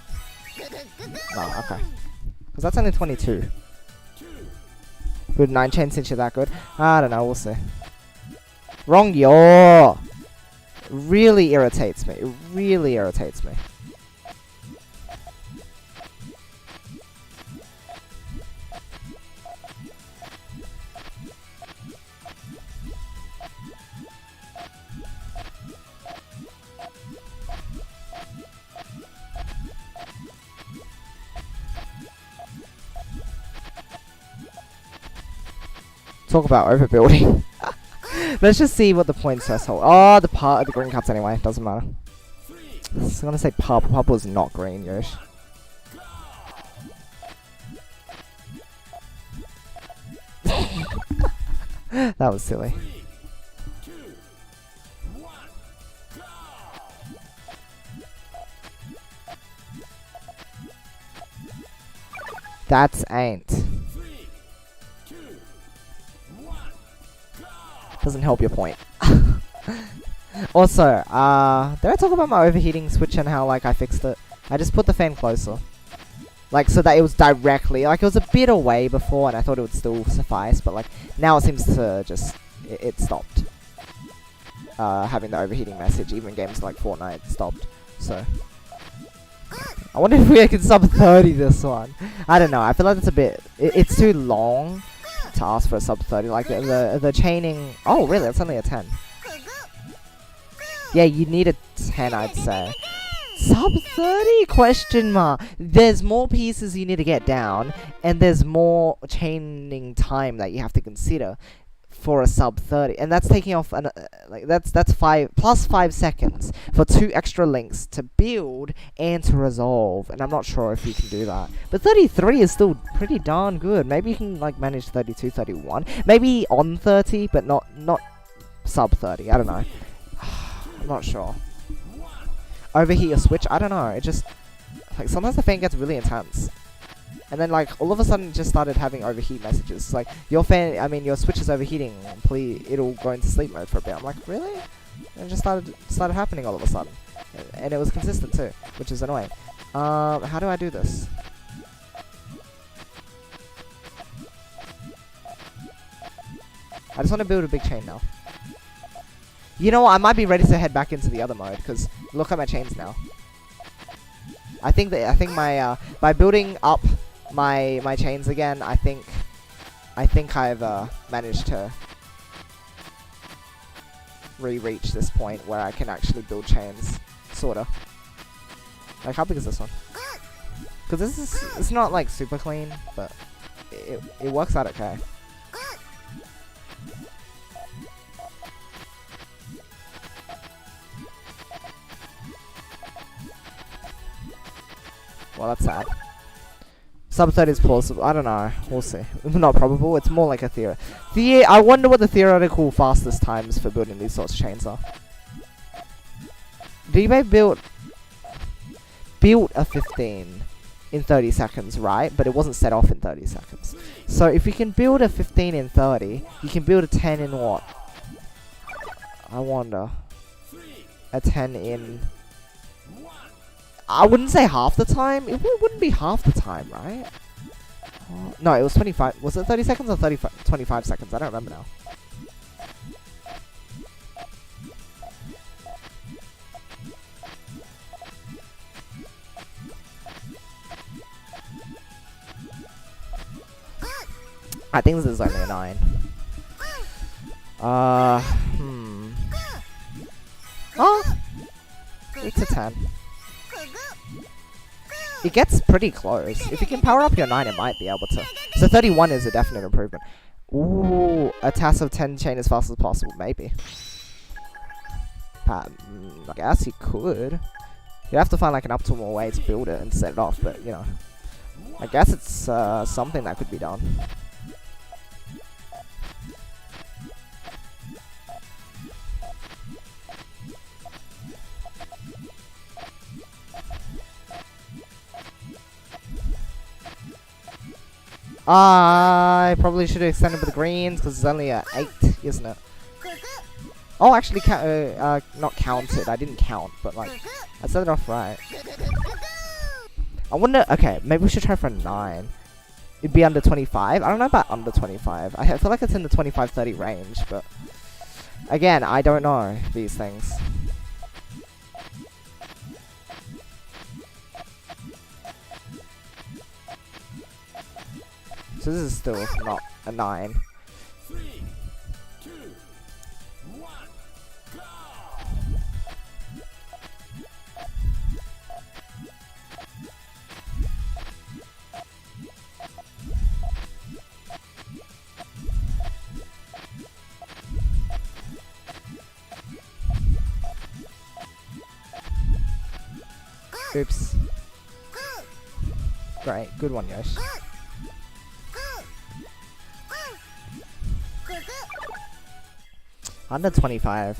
No, okay. Because that's only 22. Would 9 chain cinch you that good? I don't know, we'll see. Wrong yaw! Really irritates me. It really irritates me. Talk about overbuilding. Let's just see what the points first hold. Oh, the green cuts anyway. Doesn't matter. 3, I was gonna say purple. Purple is not green, Yosh. That was silly. 3, 2, 1, go! That's ain't. 3, 2, 1, go! Doesn't help your point. Also, did I talk about my overheating switch and how like I fixed it? I just put the fan closer. Like, so that it was directly, like, it was a bit away before, and I thought it would still suffice, but, like, now it seems to just, it stopped. Having the overheating message, even games like Fortnite stopped, so. I wonder if we could sub 30 this one. I don't know, I feel like it's a bit, it's too long to ask for a sub 30, like, the chaining, oh, really, it's only a 10. Yeah, you need a 10, I'd say. Sub 30? Question mark. There's more pieces you need to get down, and there's more chaining time that you have to consider for a sub 30, and that's taking off an like that's 5 seconds for 2 extra links to build and to resolve, and I'm not sure if you can do that. But 33 is still pretty darn good. Maybe you can like manage 32, 31, maybe on 30, but not sub 30. I don't know. I'm not sure. Overheat your switch, I don't know, it just, like, sometimes the fan gets really intense. And then, like, all of a sudden it just started having overheat messages. Like, your switch is overheating, please, it'll go into sleep mode for a bit. I'm like, really? And it just started happening all of a sudden. And it was consistent too, which is annoying. How do I do this? I just want to build a big chain now. You know what, I might be ready to head back into the other mode, because look at my chains now. I think my, by building up my chains again, I think I've, managed to re-reach this point where I can actually build chains, sorta. Like, how big is this one? Because it's not, like, super clean, but it works out okay. Well, that's sad. Sub 30 is plausible. I don't know. We'll see. Not probable. It's more like a theory. I wonder what the theoretical fastest times for building these sorts of chains are. D-Bay built a 15 in 30 seconds, right? But it wasn't set off in 30 seconds. So if you can build a 15 in 30, you can build a 10 in what? I wonder. A 10 in... I wouldn't say half the time. It wouldn't be half the time, right? No, it was 25. Was it 30 seconds or 25 seconds? I don't remember now. I think this is only a 9. Oh! It's a 10. It gets pretty close. If you can power up your 9, it might be able to. So 31 is a definite improvement. Ooh, a task of 10 chain as fast as possible, maybe. I guess you could. You'd have to find like an optimal way to build it and set it off, but you know. I guess it's something that could be done. I probably should have extended with the greens because it's only a 8, isn't it? Oh, actually, not counted. I didn't count, but like, I set it off right. I wonder. Okay, maybe we should try for a 9. It'd be under 25. I don't know about under 25. I feel like it's in the 25-30 range, but again, I don't know these things. So this is still not a 9. 3, 2, 1, go! Oops. Great, good one, Yosh. Under 25.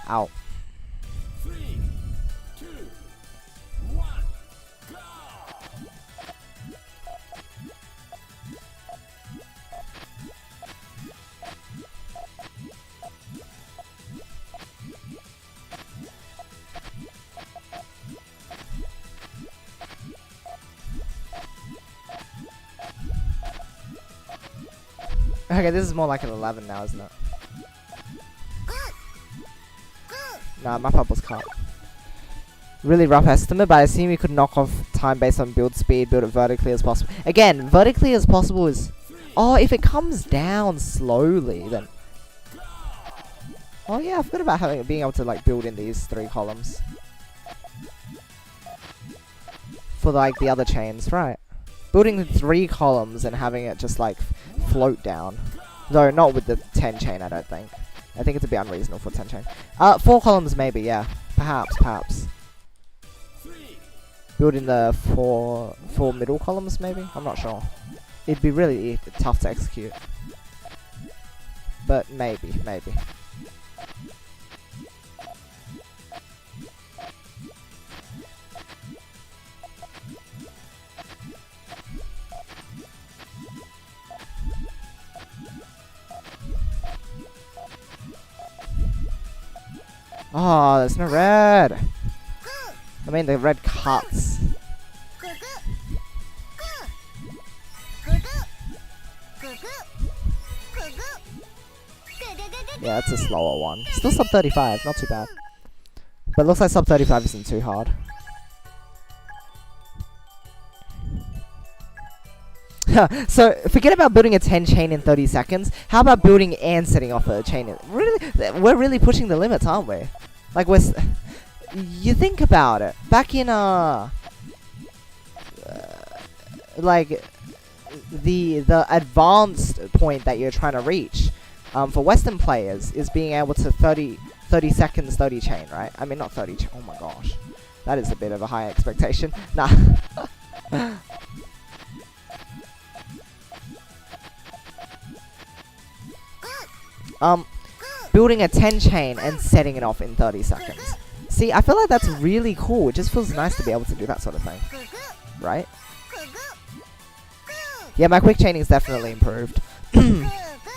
Ow. 3, 2, 1, go! Okay, this is more like an 11 now, isn't it? Nah, my pop was cut. Really rough estimate, but I assume you could knock off time based on build speed, build it vertically as possible. Again, vertically as possible is... Oh, if it comes down slowly, then... Oh yeah, I forgot about being able to like build in these 3 columns. For like the other chains, right. Building 3 columns and having it just like float down. Though not with the 10 chain, I don't think. I think it's a bit unreasonable for 10 chain. 4 columns maybe, yeah. Perhaps. Building the 4 middle columns maybe? I'm not sure. It'd be really tough to execute. But maybe. Oh, there's no red. I mean, the red cuts. Yeah, that's a slower one. Still sub 35, not too bad. But looks like sub 35 isn't too hard. So, forget about building a 10 chain in 30 seconds. How about building and setting off a chain? We're really pushing the limits, aren't we? Like, you think about it. Back in, like, the advanced point that you're trying to reach, for Western players, is being able to 30 seconds 30 chain, right? I mean, not 30 chain. Oh my gosh. That is a bit of a high expectation. Nah. Building a 10 chain and setting it off in 30 seconds. See, I feel like that's really cool. It just feels nice to be able to do that sort of thing. Right? Yeah, my quick chaining is definitely improved.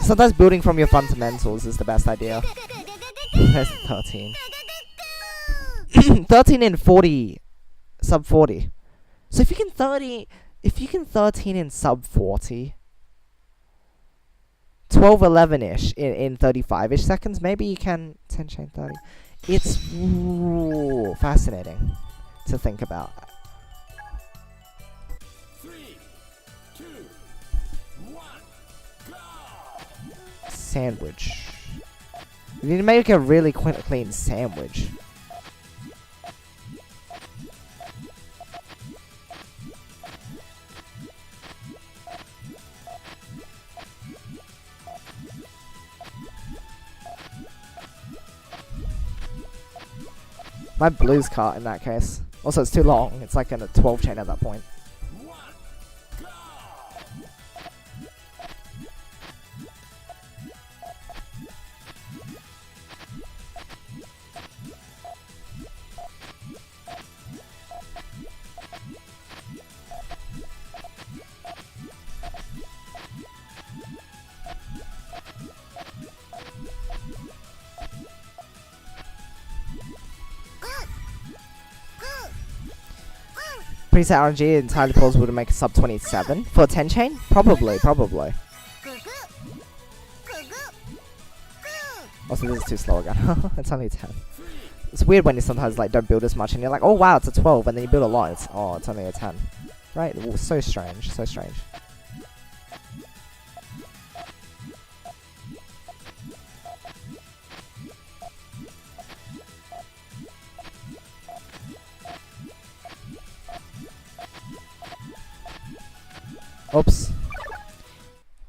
Sometimes building from your fundamentals is the best idea. There's 13. 13 in 40. Sub 40. So if you can 13 in sub 40... 12, 11-ish in 35-ish seconds. Maybe you can 10 chain 30. It's fascinating to think about. 3, 2, 1, go! Sandwich. You need to make a really clean sandwich. My blue's cut in that case. Also, it's too long. It's like in a 12 chain at that point. Preset RNG entirely plausible to make a sub 27 for a 10 chain? Probably. Also, this is too slow again. It's only 10. It's weird when you sometimes like don't build as much and you're like, oh wow, it's a 12, and then you build a lot. It's only a 10. Right? So strange. Oops.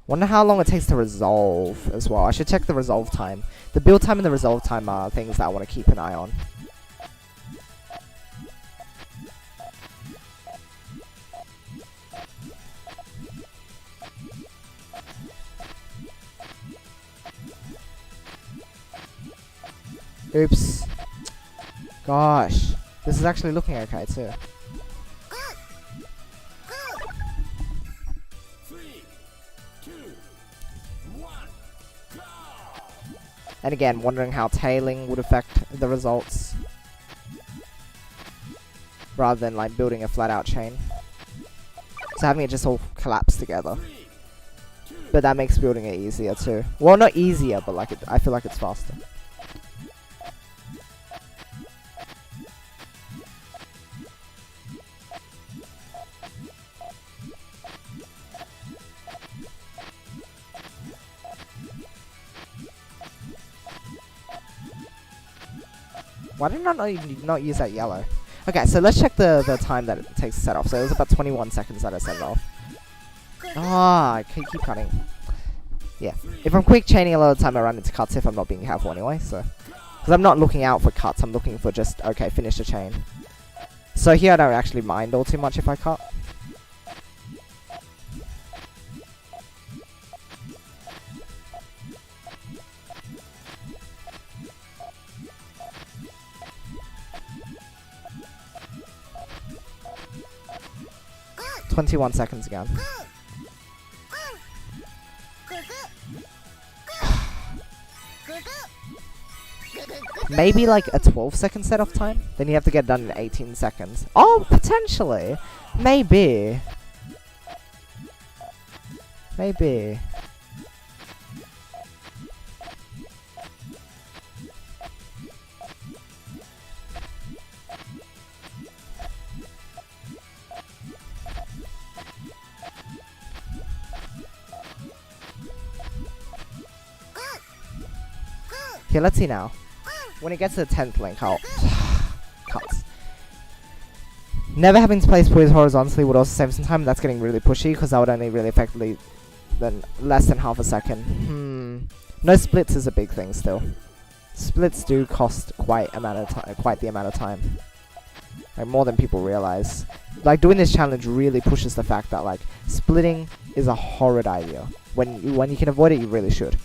Wonder how long it takes to resolve as well. I should check the resolve time. The build time and the resolve time are things that I want to keep an eye on. Oops. Gosh. This is actually looking okay too. 3, 2, 1, go! And again, wondering how tailing would affect the results. Rather than like building a flat out chain. So having it just all collapse together. 3, 2, But that makes building it easier too. Well, not easier, but like I feel like it's faster. Why did I not use that yellow? Okay, so let's check the time that it takes to set off. So it was about 21 seconds that I set it off. Ah, I keep cutting. Yeah. If I'm quick chaining a lot of the time, I run into cuts if I'm not being careful anyway, so. Because I'm not looking out for cuts, I'm looking for just, okay, finish the chain. So here I don't actually mind all too much if I cut. "21 seconds again. Maybe like a 12-second set off time? Then you have to get done in 18 seconds. Oh, potentially. Maybe. Maybe. Okay, let's see now. When it gets to the 10th link, I'll... cuts. Never having to place poise horizontally would also save some time. That's getting really pushy, because that would only really affect less than half a second. No splits is a big thing still. Splits do cost quite the amount of time. Like, more than people realize. Like, doing this challenge really pushes the fact that, like, splitting is a horrid idea. When you can avoid it, you really should.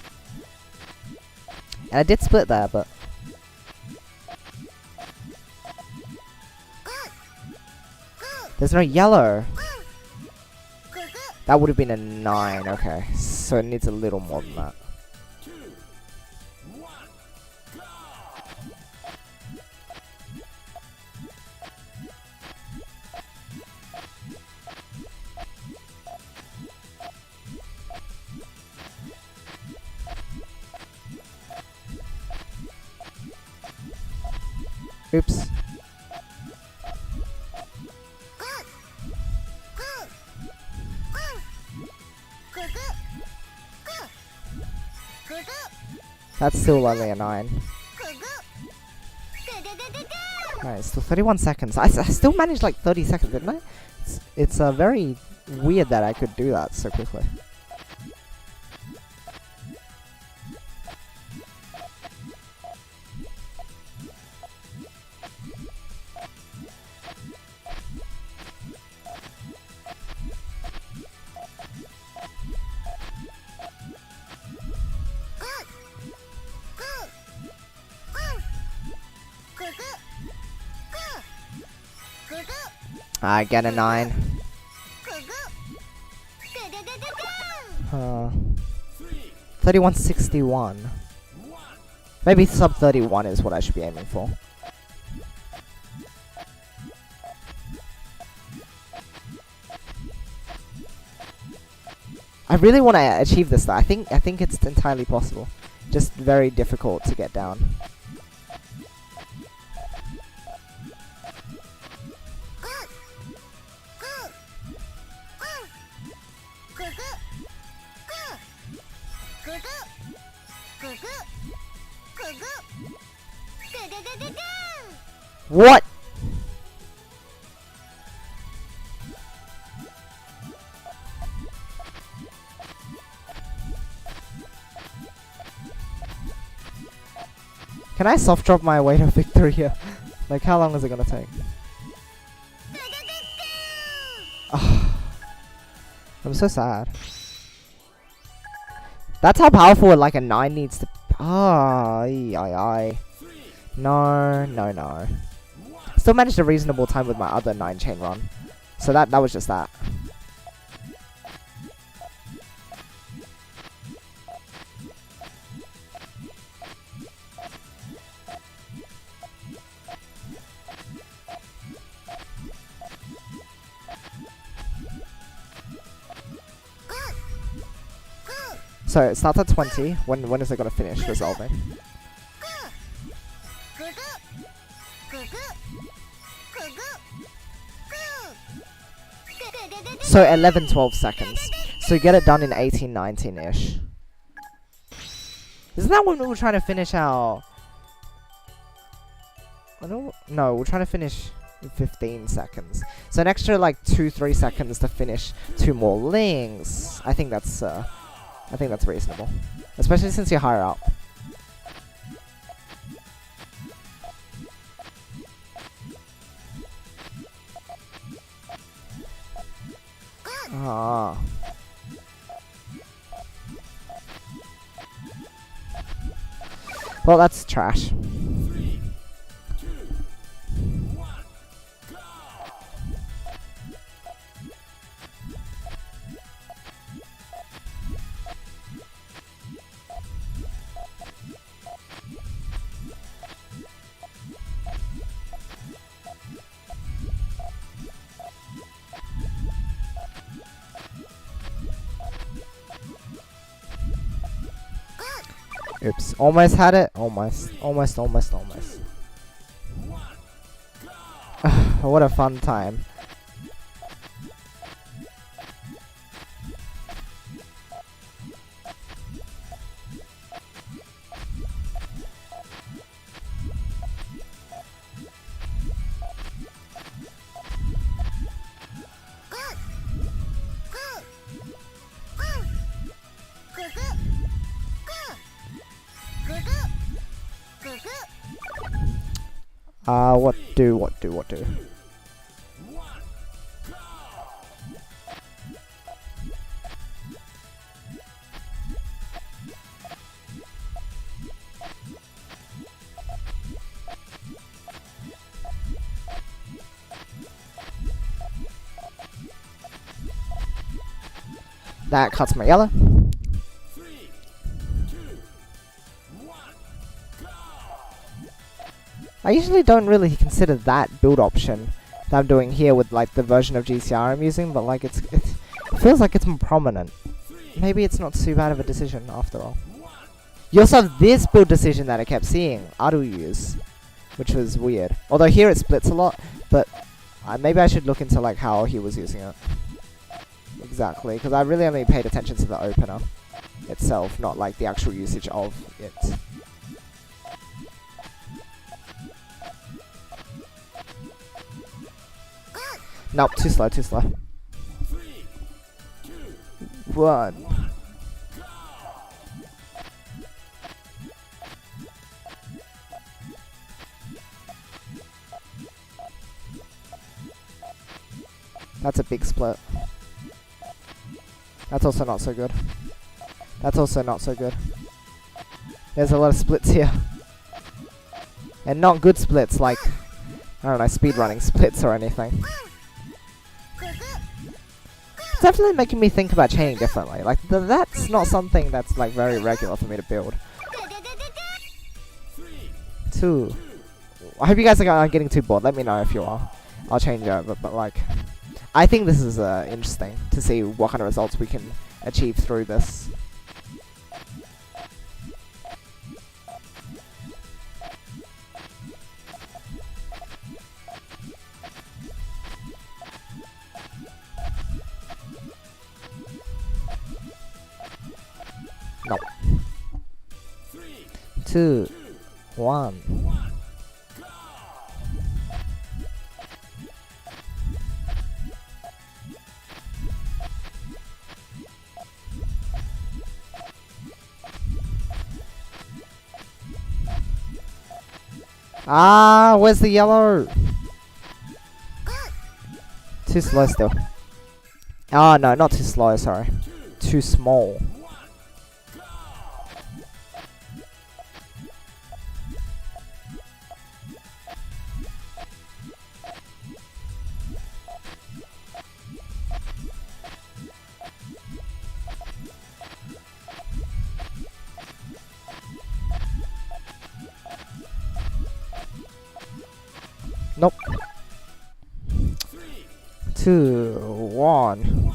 And I did split there, but... there's no yellow. That would have been a 9, okay. So it needs a little more than that. 2, 1, go! Oops. That's still only a 9. Alright, still 31 seconds. I still managed like 30 seconds, didn't I? It's very weird that I could do that so quickly. I get a 9. 3161. Maybe sub 31 is what I should be aiming for. I really want to achieve this though. I think it's entirely possible. Just very difficult to get down. What? Can I soft drop my way to victory here? Like, how long is it gonna take? I'm so sad. That's how powerful like a 9 needs to. Ay. No. Still managed a reasonable time with my other 9 chain run. So that was just that. So it starts at 20. When is it gonna finish resolving? So 11, 12 seconds. So you get it done in 18, 19-ish. Isn't that when we were trying to finish our... No, we're trying to finish in 15 seconds. So an extra like 2-3 seconds to finish 2 more links. I think that's reasonable. Especially since you're higher up. Ah. Well, that's trash. 3, 2, 1, go! Oops. Almost had it. Almost. One, go! What a fun time. What do? 1, go! That cuts my yellow. 3, 2, 1, go! I usually don't really consider that build option that I'm doing here with like the version of GCR I'm using, but like it feels like it's more prominent. Maybe it's not too bad of a decision after all. You also have this build decision that I kept seeing Aru use, which was weird. Although here it splits a lot, but maybe I should look into like how he was using it. Exactly, because I really only paid attention to the opener itself, not like the actual usage of it. Nope, too slow. 3, 2, 1. go! That's a big split. That's also not so good. That's also not so good. There's a lot of splits here. And not good splits, like, I don't know, speedrunning splits or anything. It's definitely making me think about chaining differently. Like, that's not something that's, like, very regular for me to build. 2. I hope you guys are getting too bored. Let me know if you are. I'll change over, but, like, I think this is interesting to see what kind of results we can achieve through this. No. 3, 2, 2, 1. 1, go! Ah, where's the yellow? Too slow still. Oh no, not too slow, sorry. Too small. Nope. 2, 1.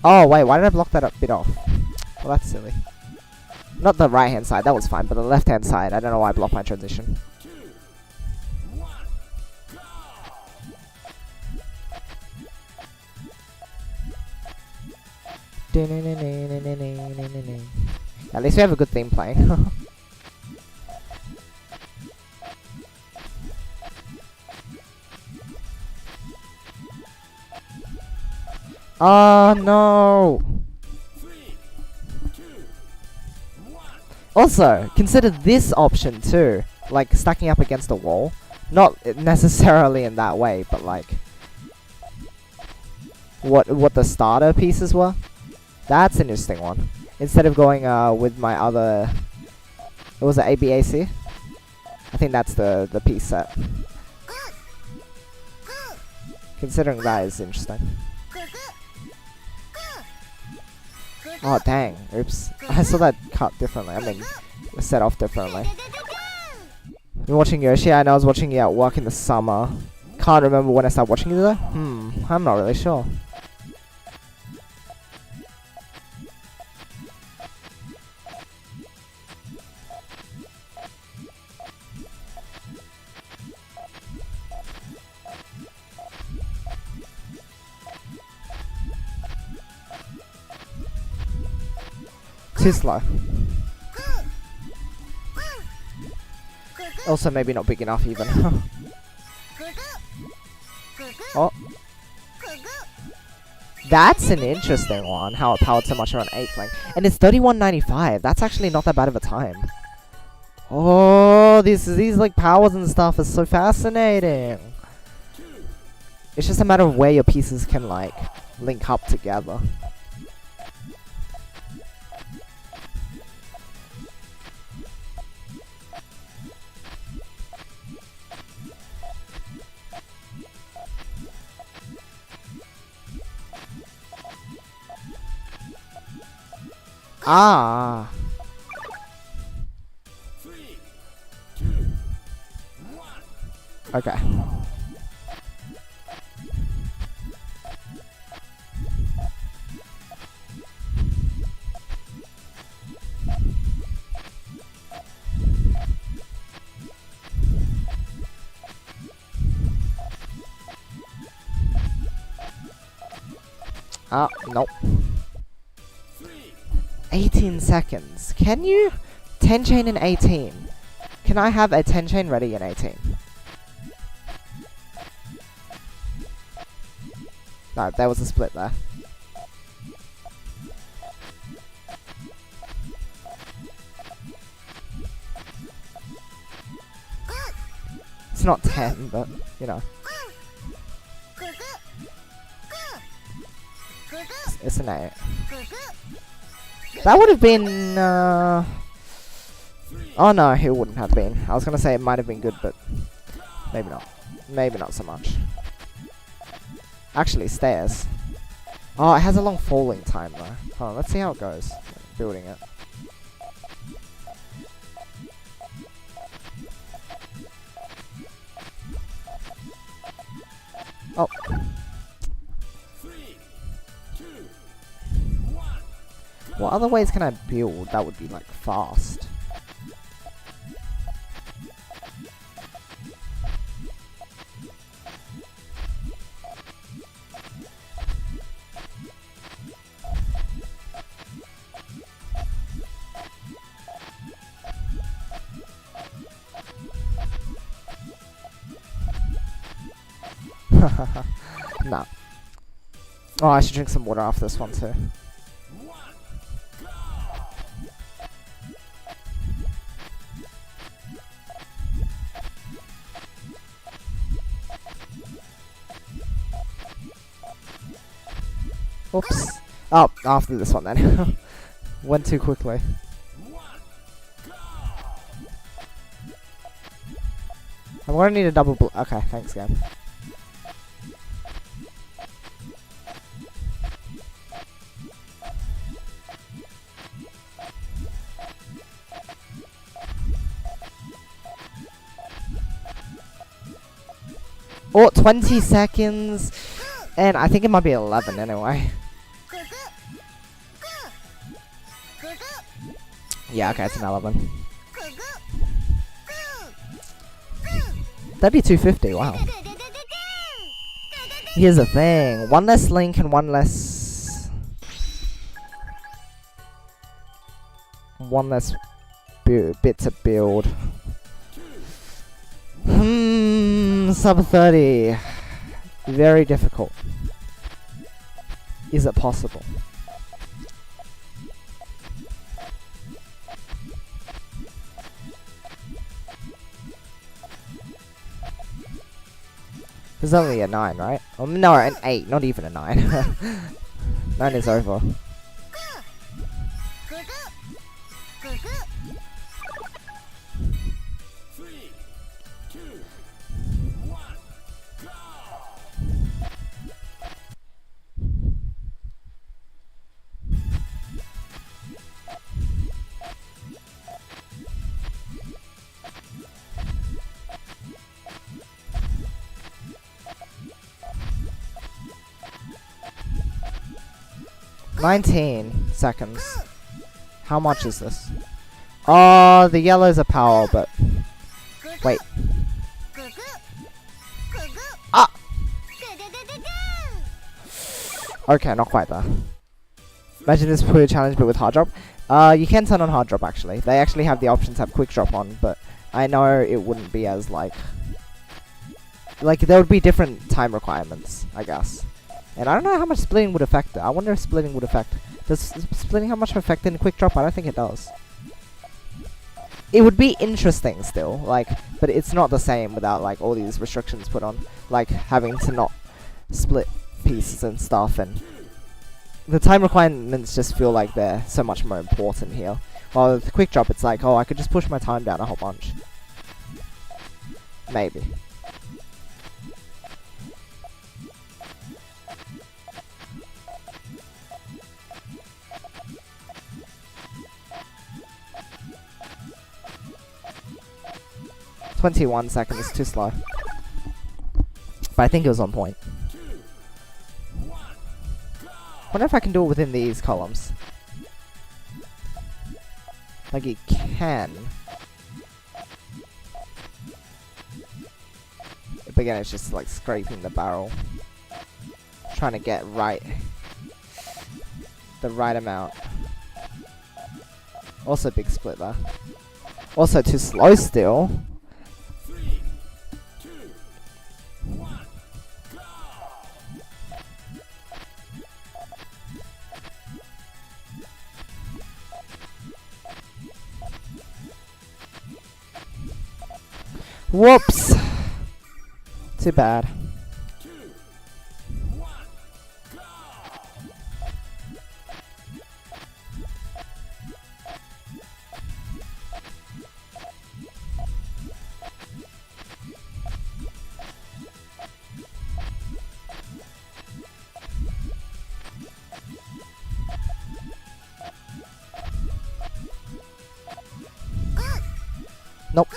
Oh wait, why did I block that up bit off? Well, that's silly. Not the right hand side, that was fine, but the left hand side, I don't know why I blocked my transition. At least we have a good theme playing. Oh no! Also, consider this option too. Like stacking up against a wall. Not necessarily in that way, but like what the starter pieces were. That's an interesting one. Instead of going with my other, it was an ABAC. I think that's the piece set. Considering that is interesting. Oh dang! Oops, I saw that cut differently. I mean, set off differently. Been watching Yoshi. I know I was watching it at work in the summer. Can't remember when I started watching it though. I'm not really sure. Too slow. Also, maybe not big enough even. Oh. That's an interesting one, how it powered so much around 8th lane. And it's 31.95. That's actually not that bad of a time. Oh, these like powers and stuff is so fascinating. It's just a matter of where your pieces can like link up together. Ah. 3, 2, 1. Okay. Ah, nope. 18 seconds. Can you 10 chain in 18? Can I have a 10 chain ready in 18? No, there was a split there. It's not 10, but, you know. It's an 8. That would have been, oh no, it wouldn't have been. I was gonna say it might have been good, but maybe not. Maybe not so much. Actually, stairs. Oh, it has a long falling time though. Hold on, let's see how it goes. Building it. Oh. 3, 2, 1. What other ways can I build that would be like fast? Nah. Oh, I should drink some water after this one too. Oops. Oh, after this one then. Went too quickly. I'm gonna need a double okay, thanks game. Oh, 20 seconds. And I think it might be 11 anyway. Yeah, okay, it's an 11. That'd be 250, wow. Here's the thing. One less link and one less bit to build. Sub 30. Very difficult. Is it possible? There's only a 9, right? Oh, no, an 8, not even a 9. 9 is over. "19 seconds. How much is this? Oh, the yellow's a power, but wait. Ah! Okay, not quite there. Imagine this pure challenge, but with hard drop. You can turn on hard drop actually. They actually have the option to have quick drop on, but I know it wouldn't be as like there would be different time requirements, I guess. And I don't know how much splitting would affect it. I wonder if splitting would affect... Does splitting have much effect in quick drop? I don't think it does. It would be interesting still, like, but it's not the same without, like, all these restrictions put on. Like, having to not split pieces and stuff, and... The time requirements just feel like they're so much more important here. While with the quick drop, it's like, oh, I could just push my time down a whole bunch. Maybe. "21 seconds, too slow." But I think it was on point. Wonder if I can do it within these columns. Like it can. But again, it's just like scraping the barrel. Trying to get the right amount. Also big split there. Also too slow still. Whoops! Too bad. Nope.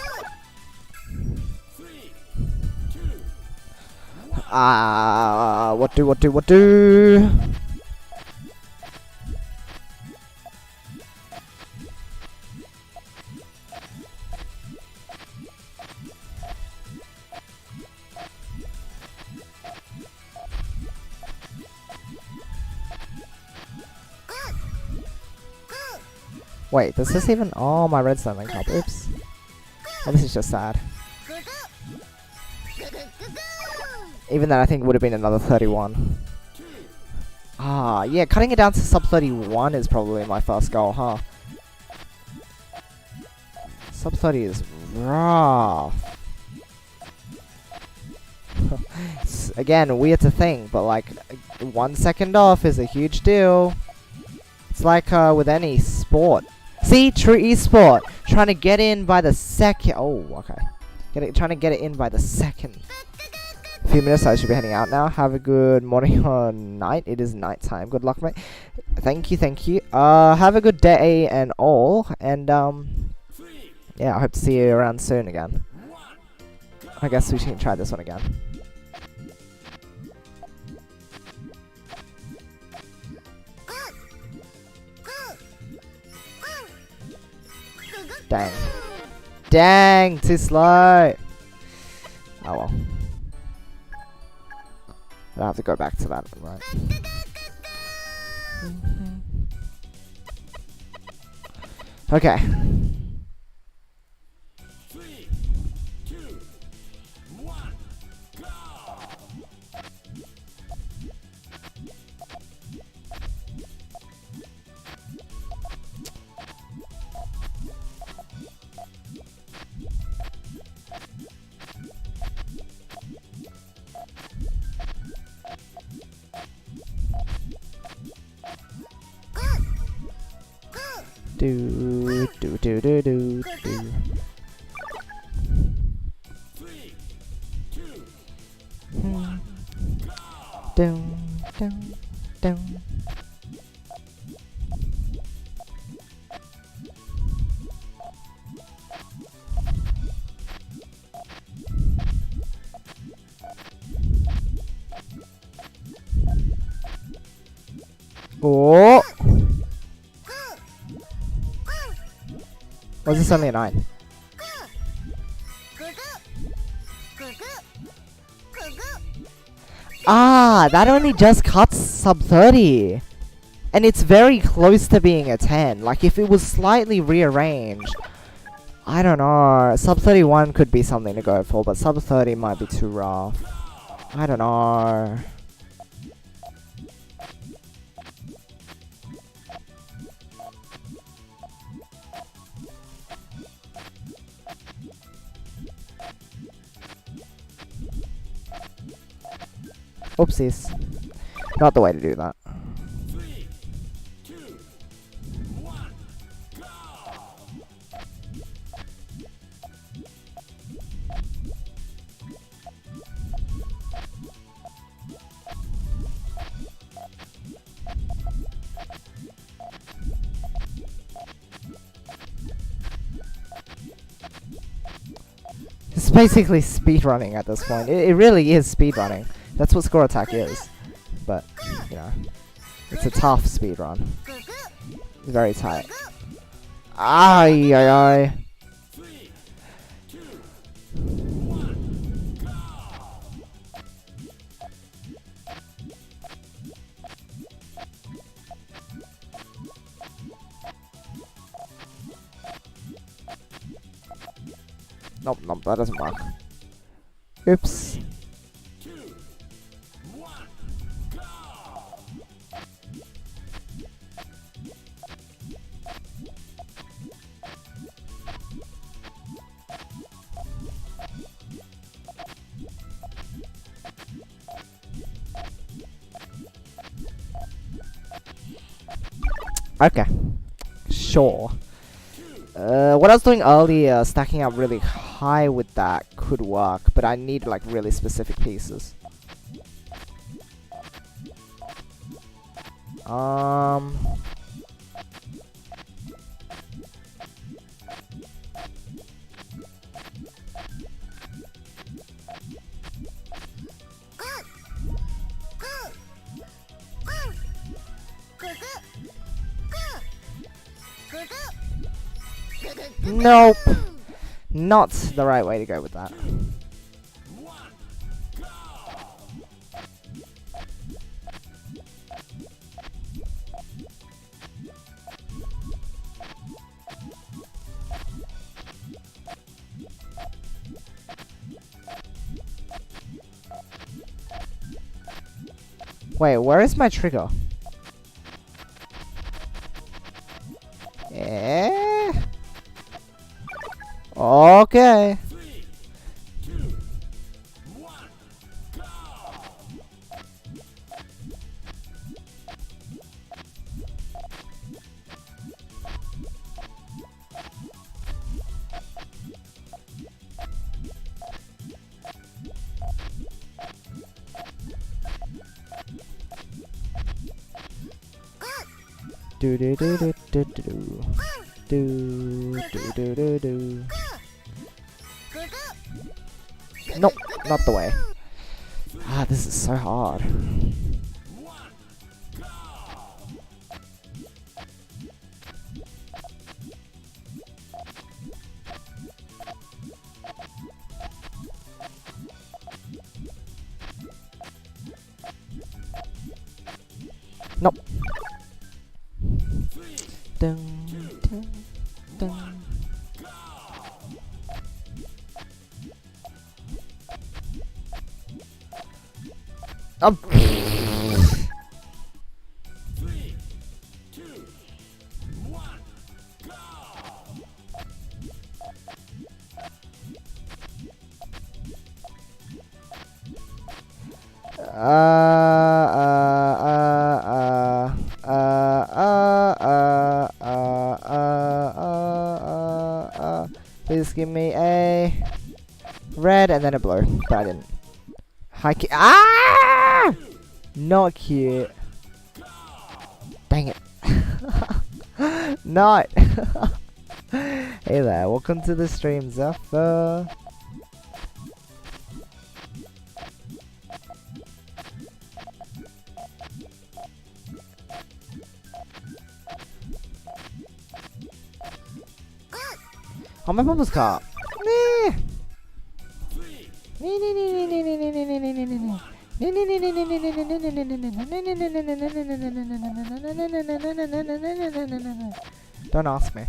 What do? Wait, does this even... Oh, my redstone link up. Oops. Oh, this is just sad. Even then, I think it would have been another 31. Ah, yeah, cutting it down to sub 31 is probably my first goal, huh? Sub 30 is rough. It's, again, weird to think, but like 1 second off is a huge deal. It's like with any sport. See, true esport, trying to get in by the second. Oh, okay. Trying to get it in by the second. A few minutes, I should be heading out now. Have a good morning or night. It is night time. Good luck, mate. Thank you, thank you. Have a good day and all. And yeah, I hope to see you around soon again. I guess we should try this one again. Dang. Dang, too slow. Oh well. I'll have to go back to that, right? Okay. 3, 2, 1, go! Do do do do do do. 3, 2, 1, dun dun dun. Oh. Was this only a 9? Ah, that only just cuts sub 30. And it's very close to being a 10. Like, if it was slightly rearranged, I don't know. Sub 31 could be something to go for, but sub 30 might be too rough. I don't know. Oopsies. Not the way to do that. 3, 2, 1, go! It's basically speedrunning at this point. It really is speedrunning. That's what score attack is. But, you know, it's a tough speedrun. Very tight. Ay, ay, ay. 3, 2, 1, go! Nope, nope, that doesn't work. Oops. 2, 1, go! Okay. Sure. What I was doing earlier, stacking up really high with that could work, but I need like really specific pieces. Nope. Not the right way to go with that. 1, go! Wait, where is my trigger? Eh? Okay. 3, 2, 1, go! Do do do do do do do. Do do do do do. Nope, not the way. Ah, this is so hard. 1, go! Nope. 3, Dun, dun, dun. go! Um. 3, 2, 1, go! Please give me a red and then a blue. But I didn't. Ah! Not cute. Dang it. Not. Hey there, welcome to the stream, Zephyr. Oh, my bubbles car. Meh. 3, Don't ask me.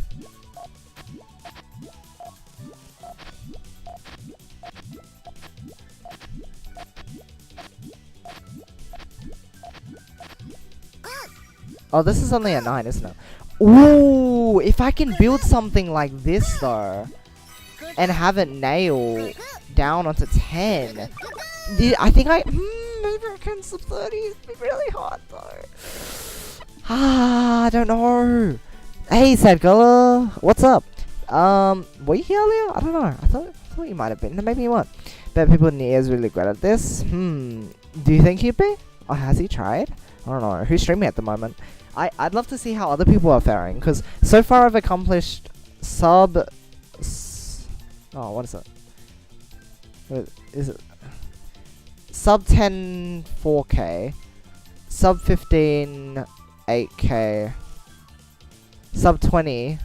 Oh, this is only a 9, isn't it? Ooh, if I can build something like this though, and have it nail down onto 10, I think maybe I can sub 30. It'd be really hard though. I don't know. Hey, sad girl, what's up? Were you here earlier? I don't know. I thought you might have been. No, maybe you weren't. Bet people in the air is really great at this. Do you think he'd be? Oh, has he tried? I don't know. Who's streaming at the moment? I'd love to see how other people are faring, because so far I've accomplished what is it? Is it sub 10 4K, sub 15 8K, sub 20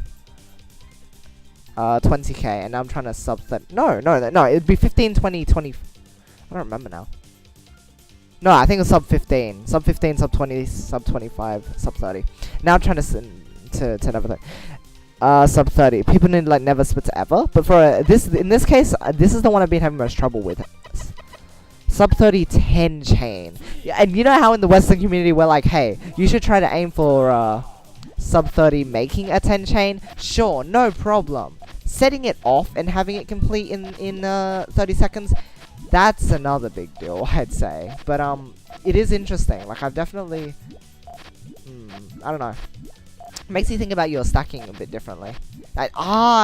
20K, and now I'm trying to sub 30. No, it'd be 15, 20, 20. I don't remember now. No, I think it was sub 15. Sub 15, sub 20, sub 25, sub 30. Now I'm trying to never think. Sub 30. People need like never split ever. But for in this case, this is the one I've been having most trouble with. Sub 30 10 chain. Yeah, and you know how in the Western community we're like, hey, you should try to aim for sub 30 making a 10 chain. Sure, no problem. Setting it off and having it complete in 30 seconds. That's another big deal, I'd say. But it is interesting. Like I've definitely, I don't know. Makes you think about your stacking a bit differently. I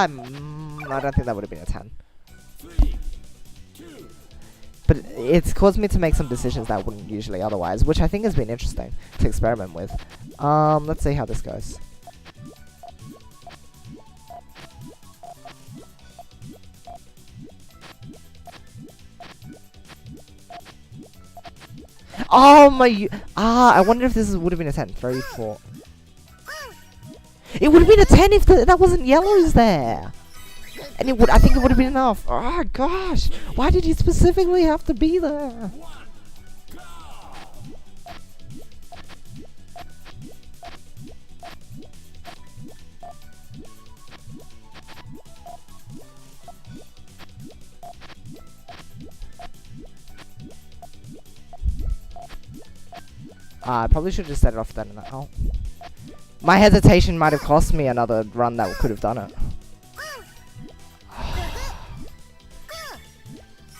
don't think that would have been a 10. 3, 2, But it's caused me to make some decisions that I wouldn't usually otherwise, which I think has been interesting to experiment with. Let's see how this goes. Oh my! I wonder if this would have been a 10. 3, 4. It would have been a 10 if that wasn't yellows there. And I think it would have been enough. Oh gosh! Why did you specifically have to be there? 1, go! I probably should have just set it off then. Oh. My hesitation might have cost me another run that could have done it.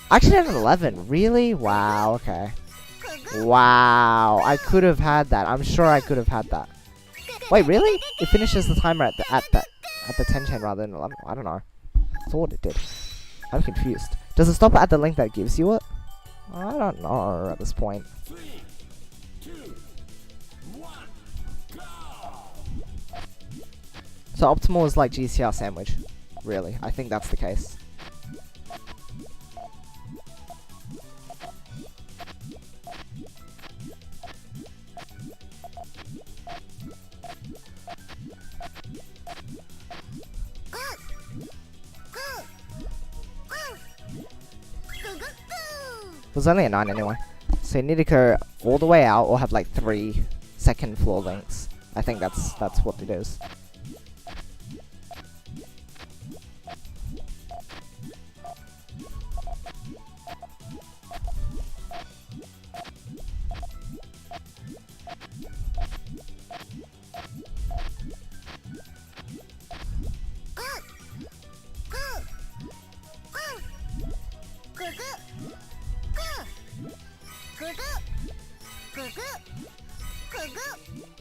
Actually, at an 11. Really? Wow, okay. Wow, I could have had that. I'm sure I could have had that. Wait, really? It finishes the timer at the 10 chain rather than 11. I don't know. I thought it did. I'm confused. Does it stop at the length that gives you it? I don't know at this point. 3, 2, 1, go! So optimal is like GCR sandwich. Really, I think that's the case. It was only a 9 anyway. So you need to go all the way out or have like 3 second floor lengths. I think that's what it is.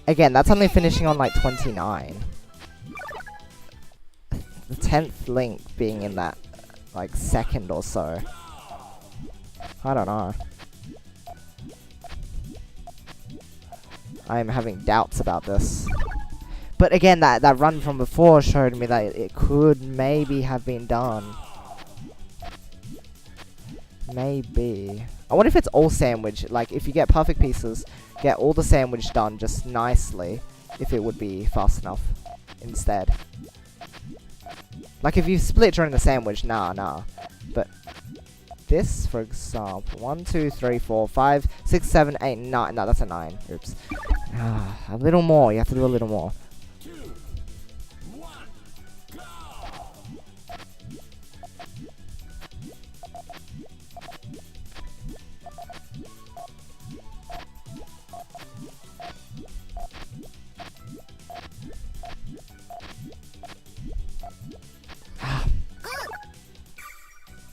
Again, that's only finishing on like 29. The 10th link being in that like second or so. I don't know. I'm having doubts about this. But again, that run from before showed me that it could maybe have been done. Maybe. I wonder if it's all sandwich. Like, if you get perfect pieces, get all the sandwich done just nicely, if it would be fast enough instead. Like, if you split during the sandwich, nah. But this, for example, 1, 2, 3, 4, 5, 6, 7, 8, 9. No, that's a 9. Oops. A little more. You have to do a little more. 2, 1, go!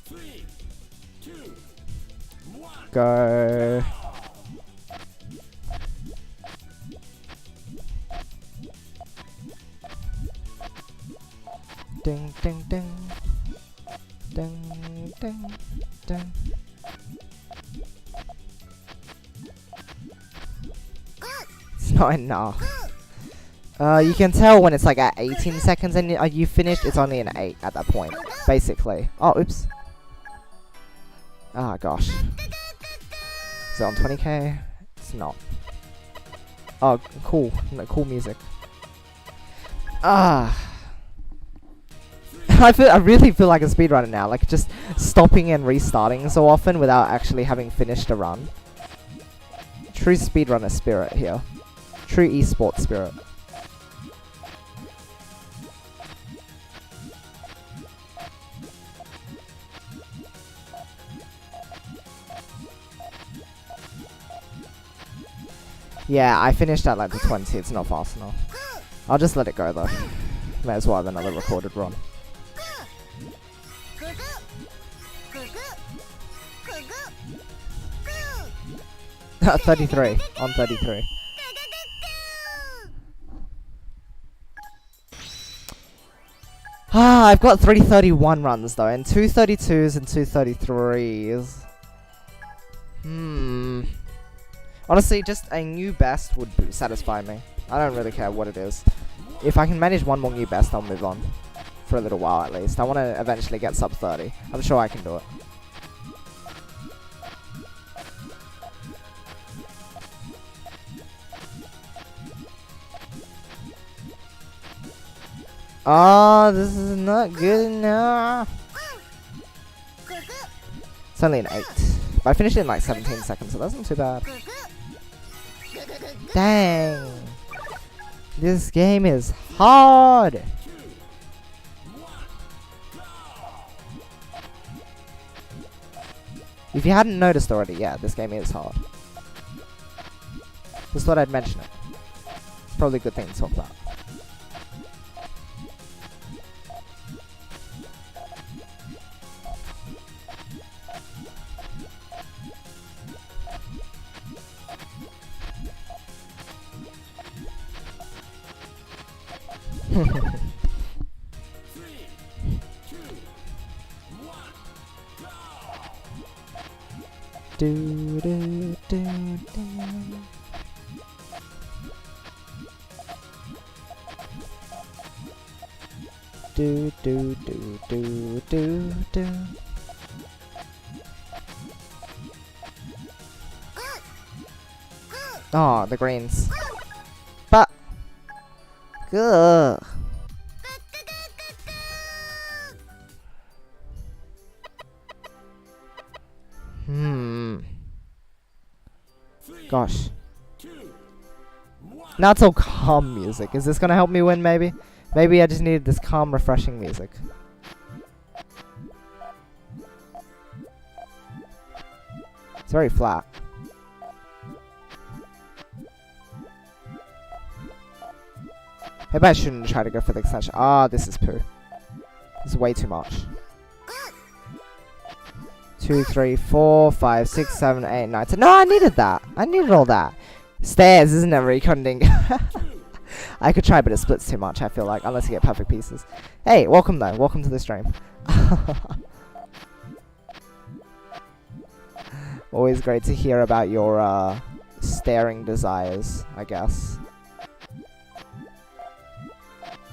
Three, two, one. Go. Ding, ding, ding. Ding, ding, ding. It's not enough. You can tell when it's like at 18 seconds and you finished, it's only an 8 at that point, basically. Oh, oops. Ah, gosh. Is it on 20k? It's not. Oh, cool. No, cool music. Ah. I really feel like a speedrunner now, like just stopping and restarting so often without actually having finished a run. True speedrunner spirit here. True esports spirit. Yeah, I finished at like the 20, it's not fast enough. I'll just let it go though. May as well have another recorded run. 33, on 33. Ah, I've got 331 runs though, and 232s and 233s. Honestly, just a new best would satisfy me. I don't really care what it is. If I can manage one more new best, I'll move on. For a little while at least. I want to eventually get sub 30. I'm sure I can do it. Oh, this is not good enough. It's only an 8. But I finished it in like 17 seconds, so that's not too bad. Dang. This game is hard. If you hadn't noticed already, yeah, this game is hard. Just thought I'd mention it. It's probably a good thing to talk about. Do, do, do, do. Do, do, do, do, do, do. Oh, the greens. But good. Gosh. Now it's all calm music. Is this gonna help me win, maybe? Maybe I just needed this calm, refreshing music. It's very flat. Maybe I shouldn't try to go for the extension. Ah, this is poo. This is way too much. 2, 3, 4, 5, 6, 7, 8, 9, 10. No, I needed that. I needed all that. Stairs, isn't it? Reconding. I could try, but it splits too much, I feel like, unless you get perfect pieces. Hey, welcome though. Welcome to the stream. Always great to hear about your staring desires, I guess.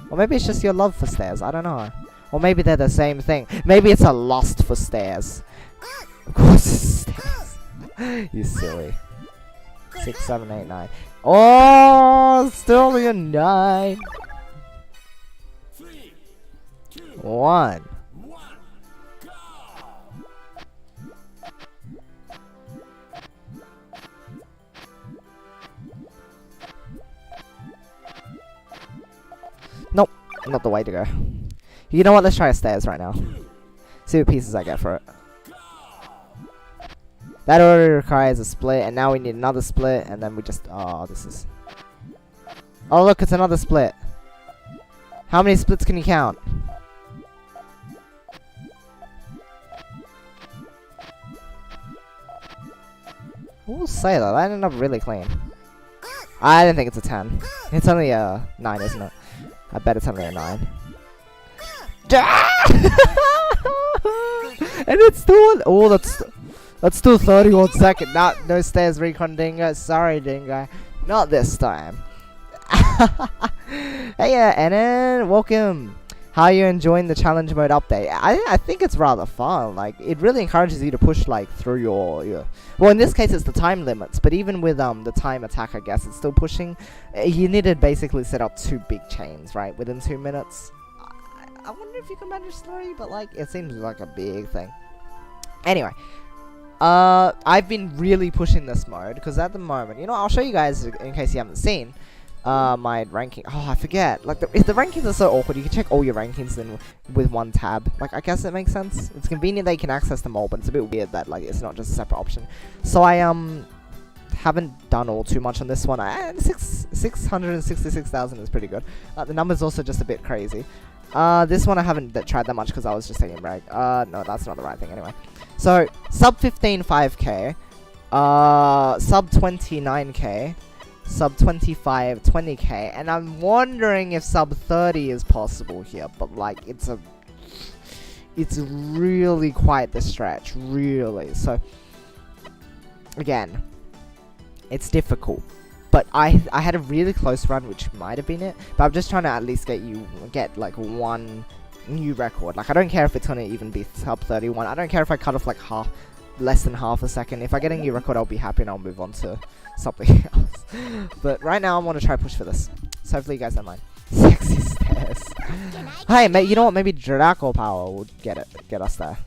Or maybe it's just your love for stairs. I don't know. Or maybe they're the same thing. Maybe it's a lust for stairs. Of course it's stairs. You silly. 6, 7, 8, 9. Oh, still a 9. 3, 2, 1. 1, go! Nope, not the way to go. You know what? Let's try stairs right now. See what pieces I get for it. That already requires a split, and now we need another split, and then we just... Oh, this is... Oh, look, it's another split. How many splits can you count? We'll say that. That ended up really clean. I didn't think it's a 10. It's only a 9, isn't it? I bet it's only a 9. And it's still... Oh, that's still 31 seconds. No stairs recon, Dingo. Sorry, Dingo. Not this time. Hey, Enan. Welcome. How are you enjoying the challenge mode update? I think it's rather fun. Like, it really encourages you to push, like, through your... Well, in this case, it's the time limits. But even with the time attack, I guess, it's still pushing. You need to basically set up 2 big chains, right? Within 2 minutes. I wonder if you can manage 3, but, like, it seems like a big thing. Anyway. I've been really pushing this mode, because at the moment, you know, I'll show you guys, in case you haven't seen, my ranking. Oh, I forget. Like, the rankings are so awkward. You can check all your rankings in with one tab. Like, I guess it makes sense. It's convenient that you can access them all, but it's a bit weird that, like, it's not just a separate option. So I, haven't done all too much on this one. 666,000 is pretty good. The number's also just a bit crazy. This one I haven't tried that much because I was just taking a break. No, that's not the right thing anyway. So, sub 15 5k, sub 29k, sub 25 20k, and I'm wondering if sub 30 is possible here, but like, it's really quite the stretch, really. So, again, it's difficult. But I had a really close run, which might have been it. But I'm just trying to at least get like one new record. Like, I don't care if it's gonna even be sub 31. I don't care if I cut off like less than half a second. If I get a new record, I'll be happy and I'll move on to something else. But right now, I want to try push for this. So hopefully you guys don't mind. Sexy stairs. Hey, mate, you know what? Maybe Draco Power will get us there.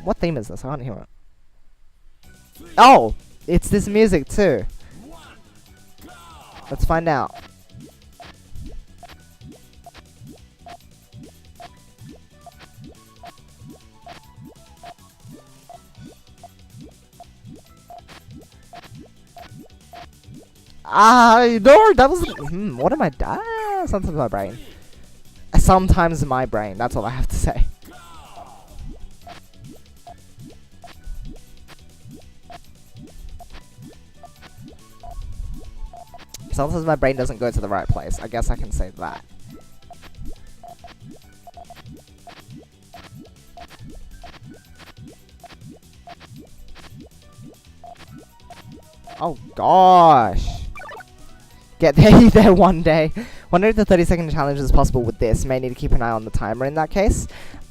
What theme is this? I can't hear it. Oh, it's this music too. Let's find out. No, that was. What am I? Sometimes my brain. Sometimes my brain. That's all I have to say. Sometimes my brain doesn't go to the right place. I guess I can say that. Oh gosh. Get there one day. Wonder if the 30-second challenge is possible with this. May need to keep an eye on the timer in that case.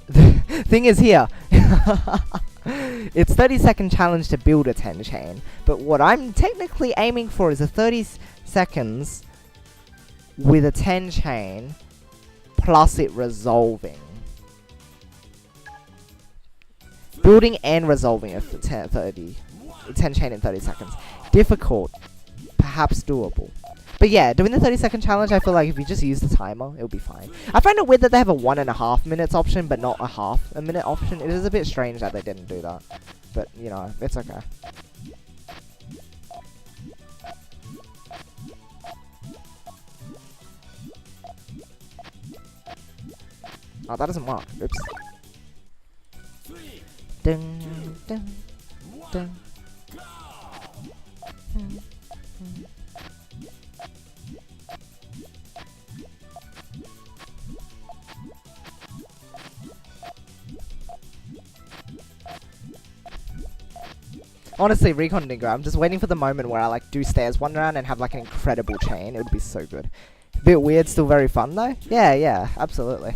The thing is here. It's 30-second challenge to build a 10 chain. But what I'm technically aiming for is a 30 seconds with a 10 chain plus it resolving. Building and resolving a 10 chain in 30 seconds. Difficult. Perhaps doable. But yeah, doing the 30-second challenge, I feel like if you just use the timer, it'll be fine. I find it weird that they have a 1.5 minutes option, but not a half a minute option. It is a bit strange that they didn't do that. But, you know, it's okay. Oh, that doesn't work. Oops. Ding, ding, ding. Honestly, Recon Dingo, I'm just waiting for the moment where I like do stairs one round and have like an incredible chain. It would be so good. A bit weird, still very fun though. Yeah, absolutely.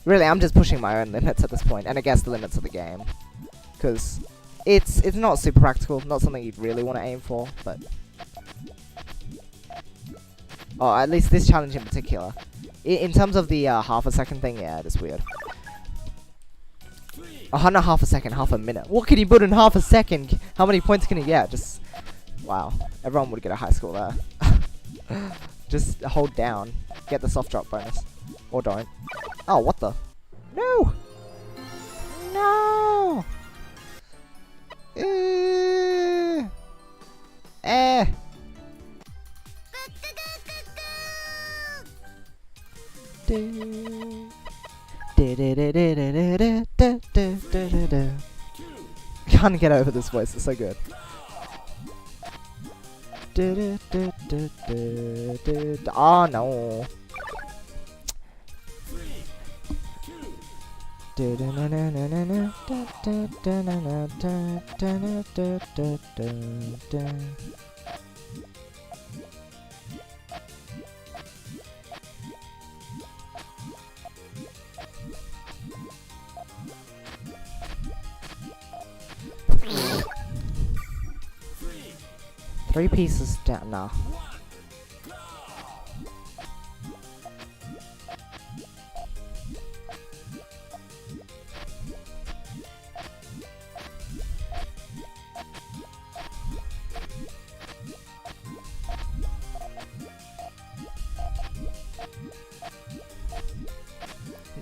Really, I'm just pushing my own limits at this point, and I guess the limits of the game, because it's not super practical, not something you'd really want to aim for, but oh, at least this challenge in particular. In terms of the half a second thing, yeah, it is weird. Oh, not half a second, half a minute. What can you build in half a second? How many points can you get? Just wow, everyone would get a high score there. Just hold down, get the soft drop bonus, or don't. Oh, what the? No! No! Can't get over this voice, it's so good. Oh no. Three pieces down now.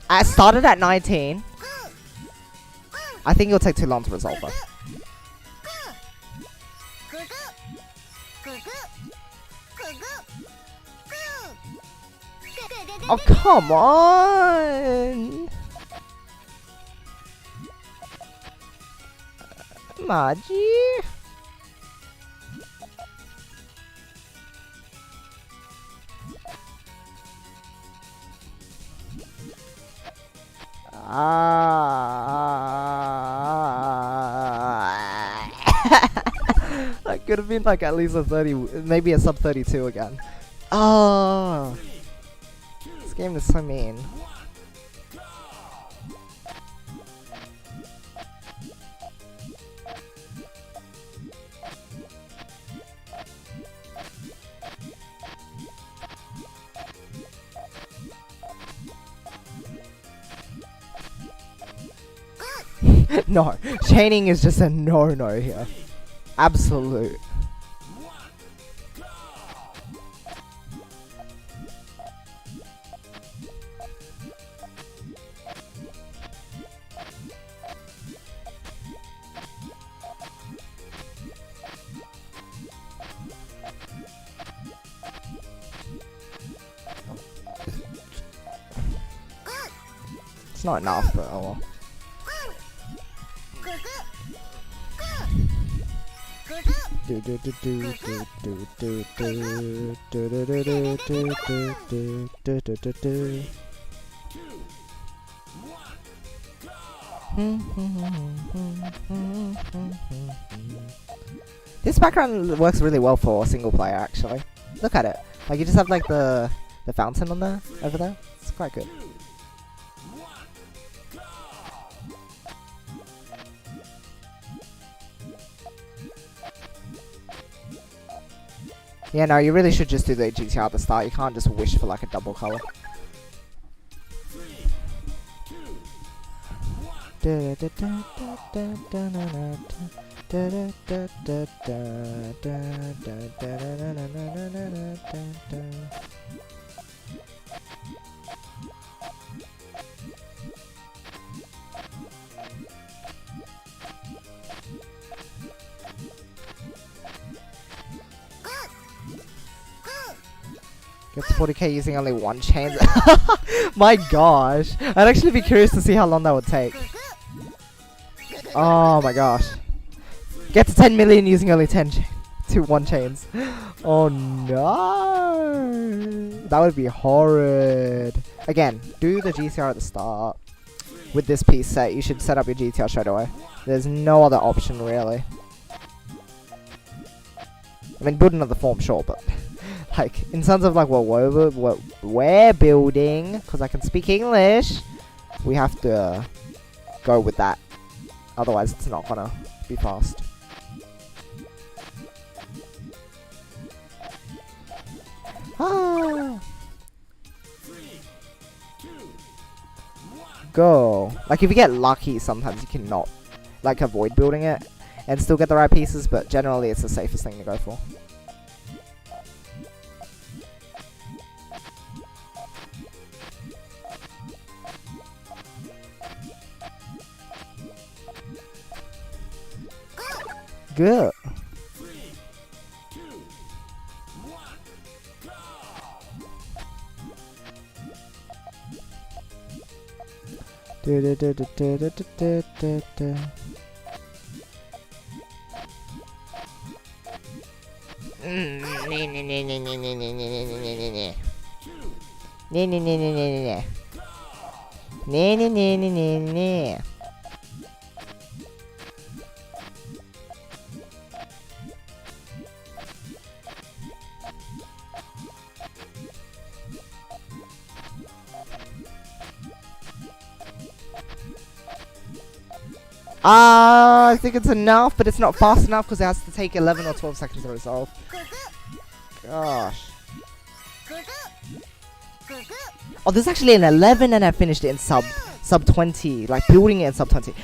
I started at 19. I think it'll take too long to resolve though. Oh, come on! Maji? That could have been like at least a 30, maybe a sub 32 again. Oh, this game is so mean. No, chaining is just a no-no here. Absolute. not enough, but oh well. This background works really well for single player, actually. Look at it. Like, you just have like the fountain on there, over there. It's quite good. Yeah, no, you really should just do the GTR at the start. You can't just wish for like a double color. Get to 40k using only one chain. My gosh. I'd actually be curious to see how long that would take. Oh my gosh. Get to 10 million using only 1 chains. Oh no. That would be horrid. Again, do the GTR at the start. With this piece set, you should set up your GTR straight away. There's no other option really. I mean, build another form, sure, but like in terms of like what we're building, because I can speak English, we have to go with that. Otherwise, it's not gonna be fast. Ah. Go. Like if you get lucky, sometimes you cannot like avoid building it and still get the right pieces, but generally it's the safest thing to go for. Good. I think it's enough, but it's not fast enough because it has to take 11 or 12 seconds to resolve. Gosh. Oh, there's actually an 11 and I finished it in sub 20. Like, building it in sub 20.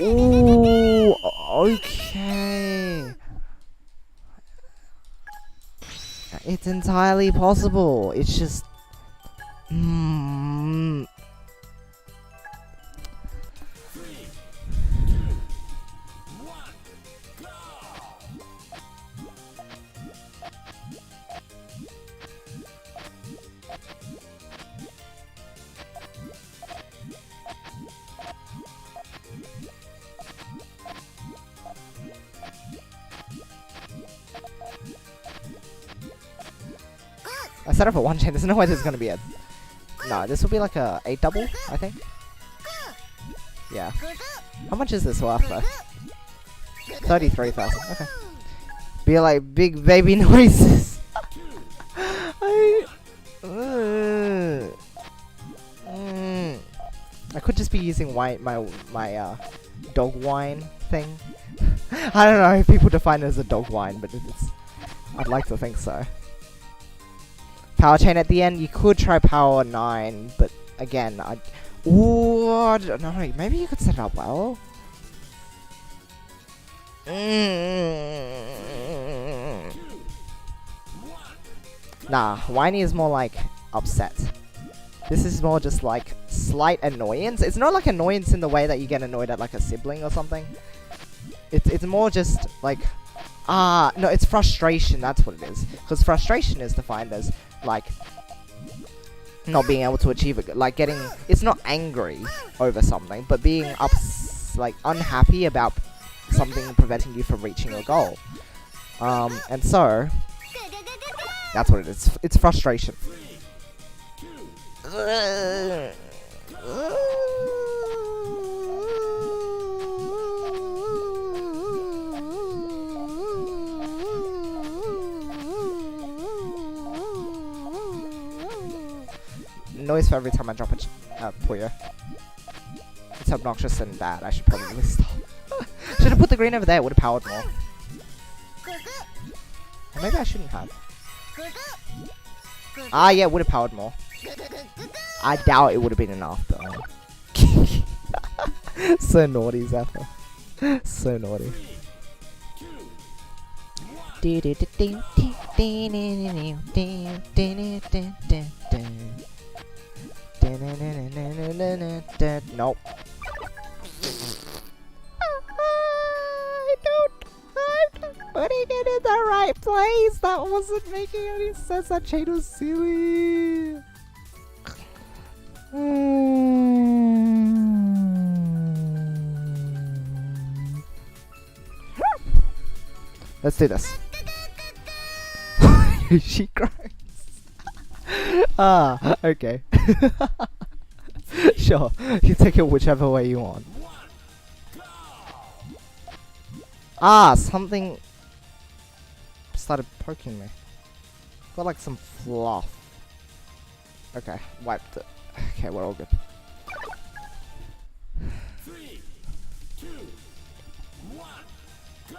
Ooh, okay. It's entirely possible. It's just... I set up a 1 chain. There's no way there's gonna be a... No, this will be like a 8 double, I think. Yeah. How much is this worth though? 33,000. Okay. Be like big baby noises. I could just be using my dog whine thing. I don't know if people define it as a dog whine, but it's... I'd like to think so. Power chain at the end, you could try power 9, but again, ooh, I don't know, maybe you could set it up well. Nah, whiny is more like upset. This is more just like slight annoyance. It's not like annoyance in the way that you get annoyed at like a sibling or something. It's more just like, no, it's frustration, that's what it is. Because frustration is defined as like, not being able to achieve it, like getting, it's not angry over something, but being like unhappy about something preventing you from reaching your goal. And so that's what it is. It's frustration. Noise for every time I drop a Puyo. It's obnoxious and bad. I should probably stop. Should have put the green over there. It would have powered more. Or maybe I shouldn't have. Ah, yeah, it would have powered more. I doubt it would have been enough though. So naughty, Zephyr. So naughty. Nope. I'm putting it in the right place. That wasn't making any sense. That chain was silly. Let's do this. She cries. Ah, okay. Sure, you take it whichever way you want. Ah, something started poking me. Got like some fluff. Okay, wiped it. Okay, we're all good. 3, 2, 1, go!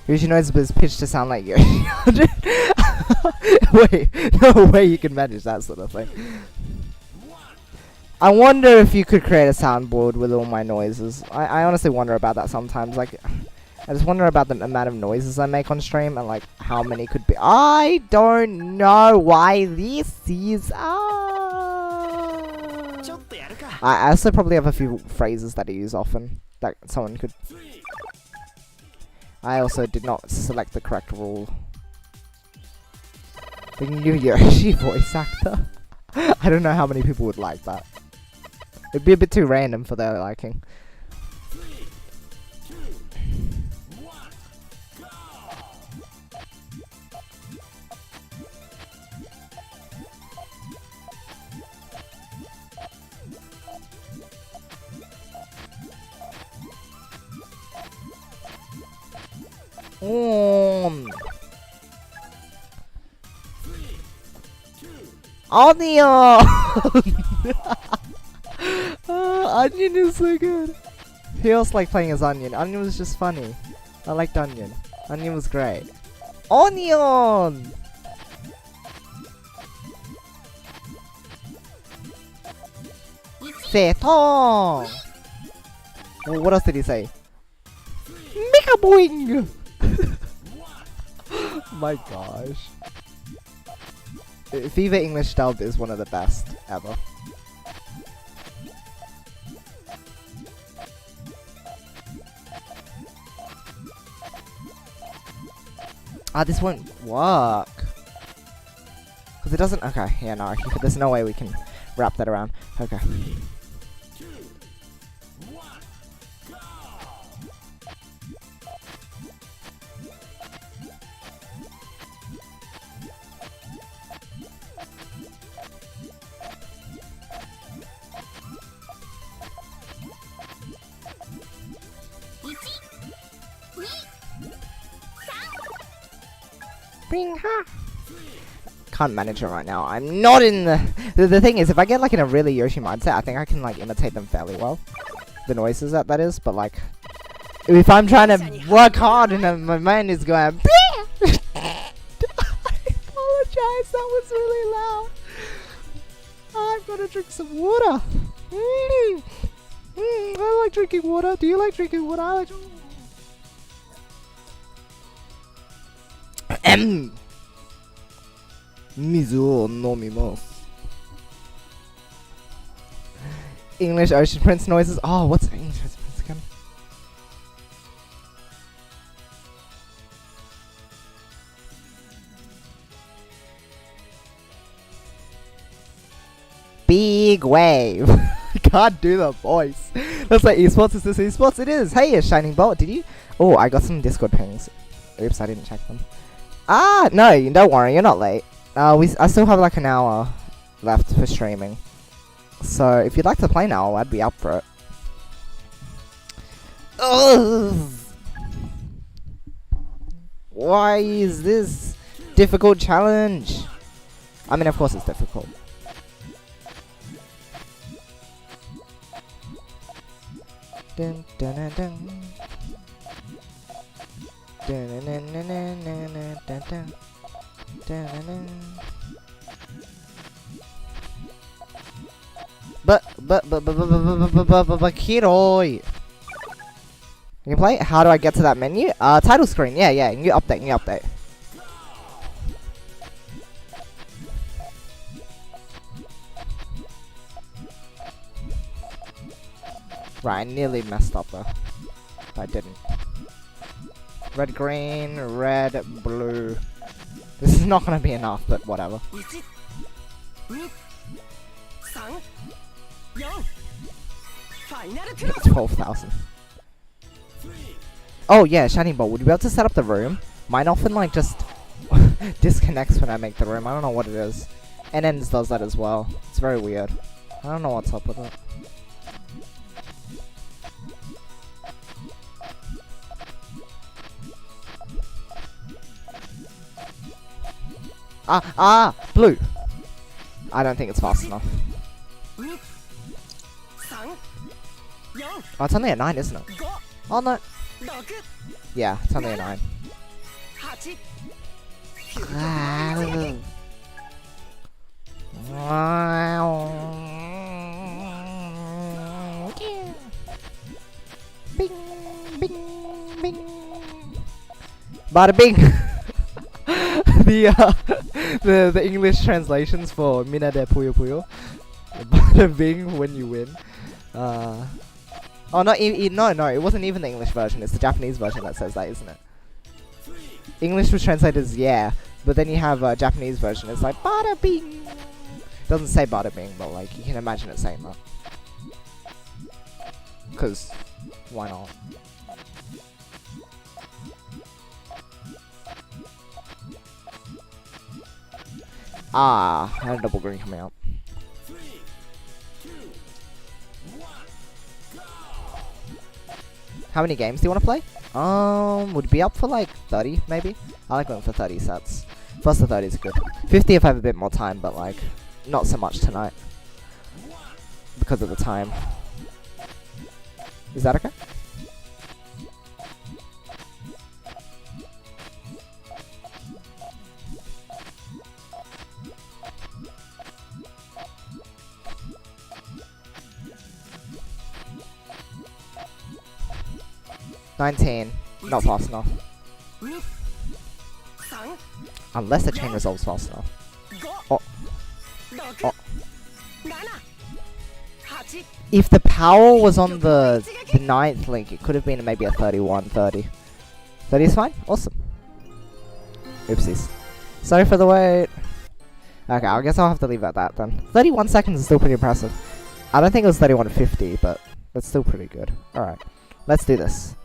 Yoshi knows his pitch to sound like Yoshi. Wait, no way you can manage that sort of thing. I wonder if you could create a soundboard with all my noises. I honestly wonder about that sometimes. Like, I just wonder about the amount of noises I make on stream and like how many could be. I don't know why this is. I also probably have a few phrases that I use often that someone could. I also did not select the correct rule. The new Yoshi voice actor. I don't know how many people would like that. It'd be a bit too random for their liking. 3, 2, 1, go! Onion! 3, 2, Onion is so good. He also liked playing as Onion. Onion was just funny. I liked Onion. Onion was great. Onion! Setong! Well, what else did he say? Mega boing! My gosh. Viva English dubbed is one of the best ever. Ah, this won't work. Because it doesn't. Okay, yeah, no. There's no way we can wrap that around. Okay. 2, 1, go! Bring her. Can't manage it right now. I'm not in the thing is, if I get like in a really Yoshi mindset, I think I can like imitate them fairly well. The noises that is, but like if I'm trying to work hard and my mind is going I apologize, that was really loud. I've got to drink some water. I like drinking water. Do you like drinking water? I like Mizu o nomimasu. English Ocean Prince noises. Oh, what's English Ocean Prince again? Big wave. Can't do the voice. That's like esports. Is this esports? It is. Hey, it's Shiningbolt. Did you? Oh, I got some Discord pings. Oops, I didn't check them. Ah, no, don't worry. You're not late. I still have like an hour left for streaming. So if you'd like to play now, I'd be up for it. Ugh. Why is this difficult challenge? I mean, of course it's difficult. Dun, dun, dun, dun. Dun, dun, dun, dun, dun, dun, dun, dun. Dun, dun, dun. But Kiroi. You can play? How do I get to that menu? Title screen. Yeah. New update. Right, I nearly messed up though. I didn't. Red, green, red, blue. This is not gonna be enough, but whatever. It's 12,000. Oh yeah, Shiningbolt, would you be able to set up the room? Mine often like just disconnects when I make the room. I don't know what it is. NN's does that as well. It's very weird. I don't know what's up with it. Blue. I don't think it's fast enough. Oh, it's only a 9, isn't it? Oh no. Yeah, it's only a 9. Bing, bing, bing. Bada bing. The English translations for Mina de Puyo Puyo. Bada bing when you win. Oh no, no, it wasn't even the English version. It's the Japanese version that says that, isn't it? English was translated as yeah, but then you have a Japanese version. It's like bada bing. It doesn't say bada bing, but like you can imagine it saying that. Cause why not? I had a double green coming out. 3, 2, 1, go! How many games do you want to play? Would be up for like 30 maybe? I like going for 30 sets. First to 30 is good. 50 if I have a bit more time, but like not so much tonight because of the time. Is that okay? $19. Not fast enough. Unless the chain resolves fast enough. Oh. Oh. If the power was on the 9th link, it could have been maybe a 31, 30. 30 is fine? Awesome. Oopsies. Sorry for the wait. Okay, I guess I'll have to leave it at that then. 31 seconds is still pretty impressive. I don't think it was 31.50, but that's still pretty good. Alright, let's do this.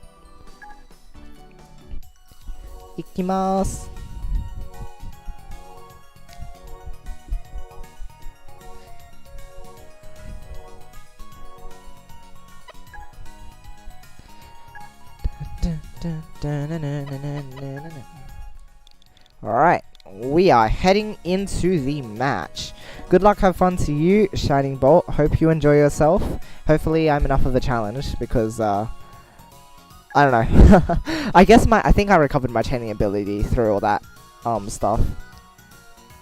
Ikimasu. Alright, we are heading into the match. Good luck, have fun to you, Shiningbolt. Hope you enjoy yourself. Hopefully I'm enough of a challenge because, I don't know. I think I recovered my chaining ability through all that, stuff.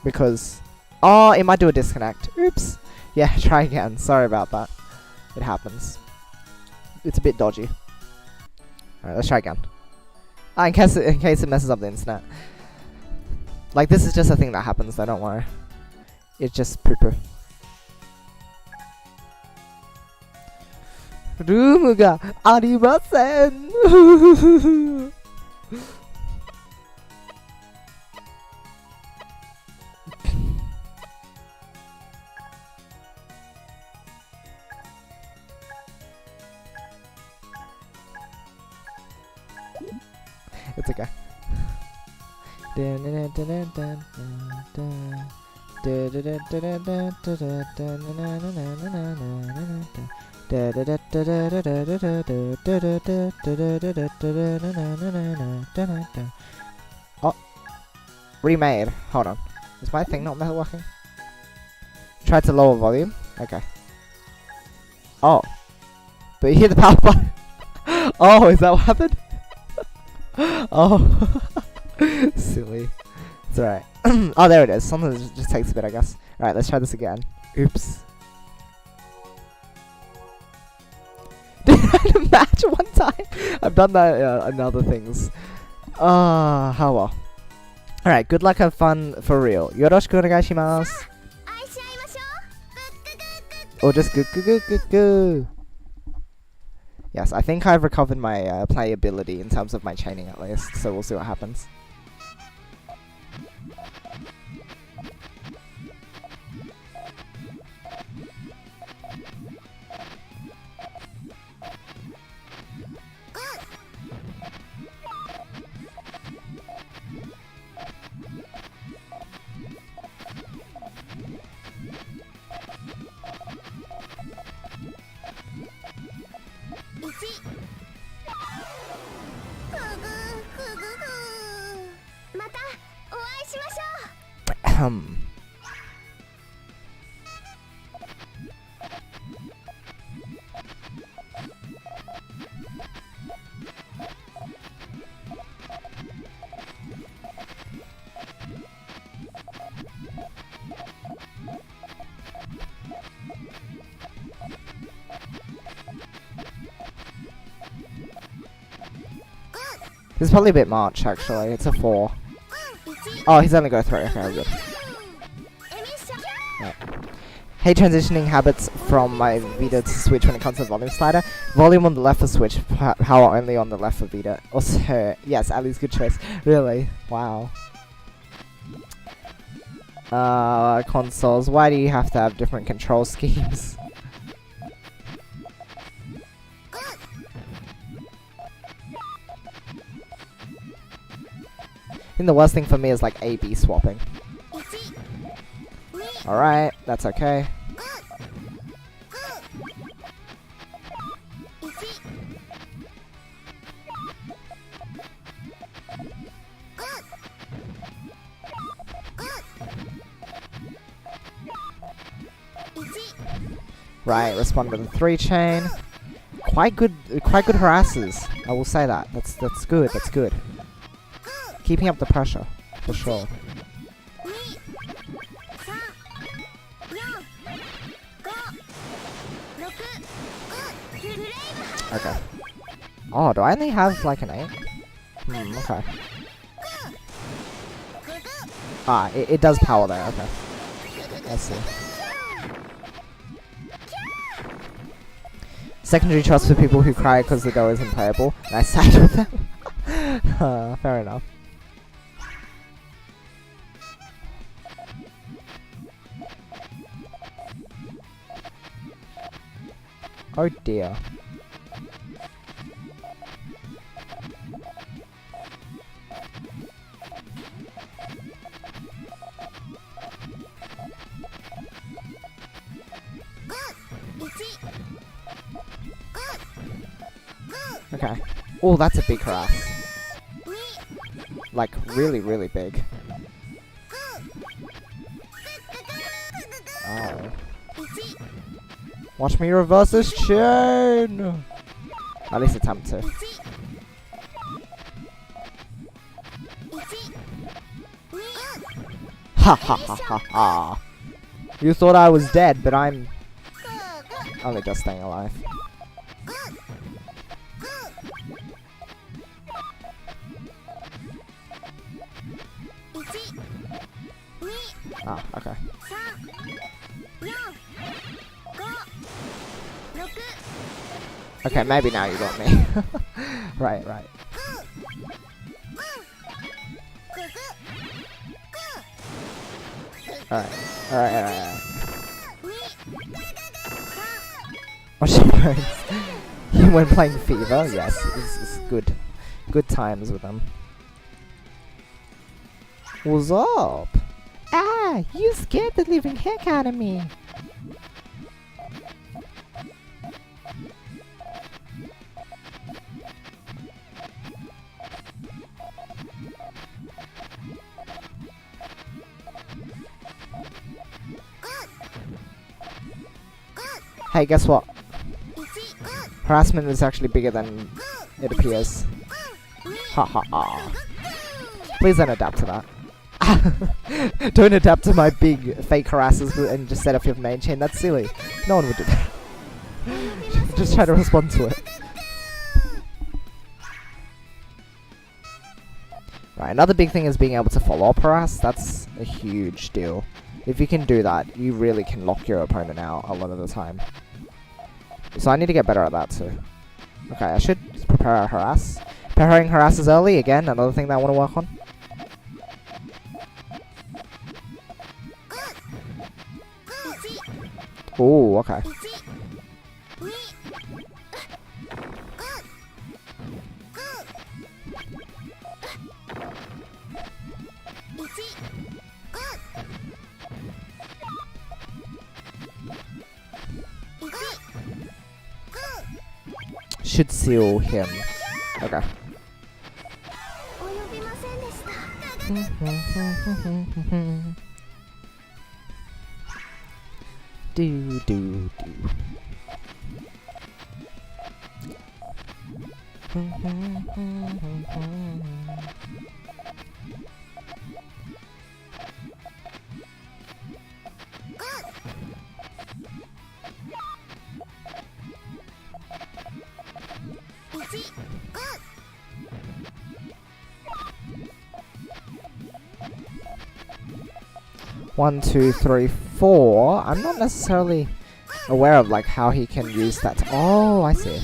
Because, oh, it might do a disconnect. Oops. Yeah, try again. Sorry about that. It happens. It's a bit dodgy. Alright, let's try again. In case it messes up the internet. Like, this is just a thing that happens, though, don't worry. It's just poo-poo. Room ga arimasen! It's okay. Oh, remade. Hold on. Is my thing not working? Try to lower volume. Okay. Oh, but you hear the power button. Oh, is that what happened? Oh, silly. It's alright. Oh, there it is. Sometimes it just takes a bit, I guess. Alright, let's try this again. Oops. Did I match one time? I've done that in other things. How well. Alright, good luck, have fun, for real. Yoroshiku onegaishimasu. Or just goo. Yes, I think I've recovered my playability in terms of my chaining at least, so we'll see what happens. This is probably a bit much, actually. It's a 4. Oh, he's only got 3. Okay, we're good. Right. Hey, transitioning habits from my Vita to Switch when it comes to the volume slider. Volume on the left for Switch, power only on the left for Vita. Also, yes, Ali's good choice. Really? Wow. Consoles. Why do you have to have different control schemes? I think the worst thing for me is like A-B swapping. Alright, that's okay. Right, respond with a 3 chain. Quite good harasses. I will say that. That's good. That's good. Keeping up the pressure, for sure. Okay. Oh, do I only have like an 8? Okay. Ah, it does power there, okay. Let's see. Secondary trust for people who cry because the go isn't playable. And I sat with them. Fair enough. Oh dear. Okay. Oh, that's a big harass. Like, really, really big. Oh. Watch me reverse this chain! At least attempt to. Ha ha ha ha ha! You thought I was dead, but I'm only just staying alive. Ah, okay. Okay, maybe now you got me. Right, right. Alright, alright, alright. What's your bones? You when playing FIFA? Yes, it's good. Good times with them. What's up? Ah, you scared the living heck out of me. Hey, guess what? Harassment is actually bigger than it appears. Ha ha ha. Please don't adapt to that. Don't adapt to my big fake harassers and just set up your main chain. That's silly. No one would do that. Just try to respond to it. Right, another big thing is being able to follow up harass. That's a huge deal. If you can do that, you really can lock your opponent out a lot of the time. So I need to get better at that too. Okay, I should prepare our harass. Preparing harasses early, again, another thing that I want to work on. Ooh, okay. Should seal him. Okay. Do do do. One, two, three, four. I'm not necessarily aware of like how he can use that. Oh, I see.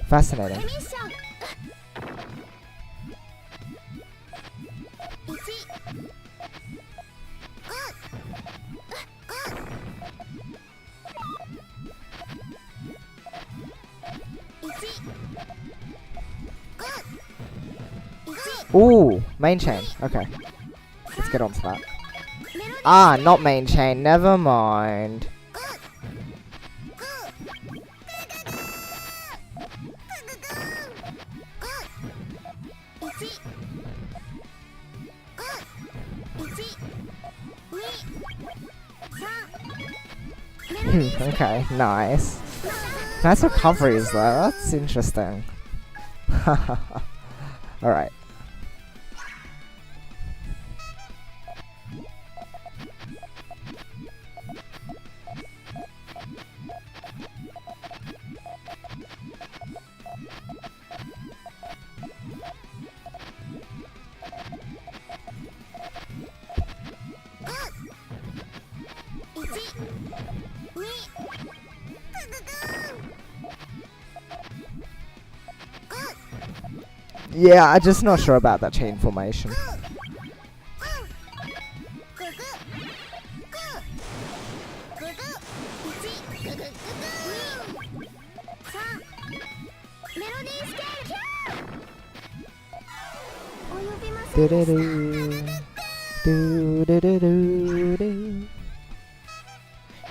Fascinating. Ooh, main chain. Okay. Let's get on to that. Ah, not main chain. Never mind. Okay, nice. Nice recoveries though. That's interesting. Alright. Yeah, I'm just not sure about that chain formation.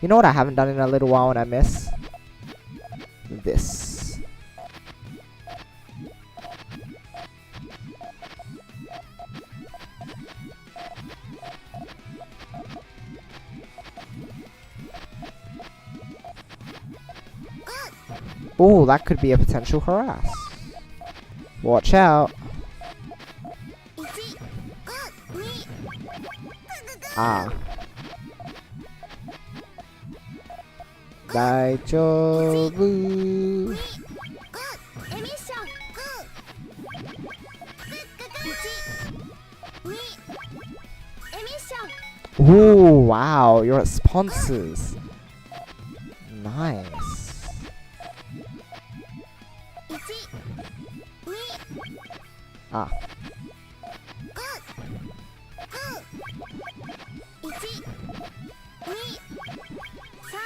You know what I haven't done in a little while and I miss? This. Oh, that could be a potential harass. Watch out. Ah. Daijoubu. Ooh, wow, you're at sponsors. Nice. Ah.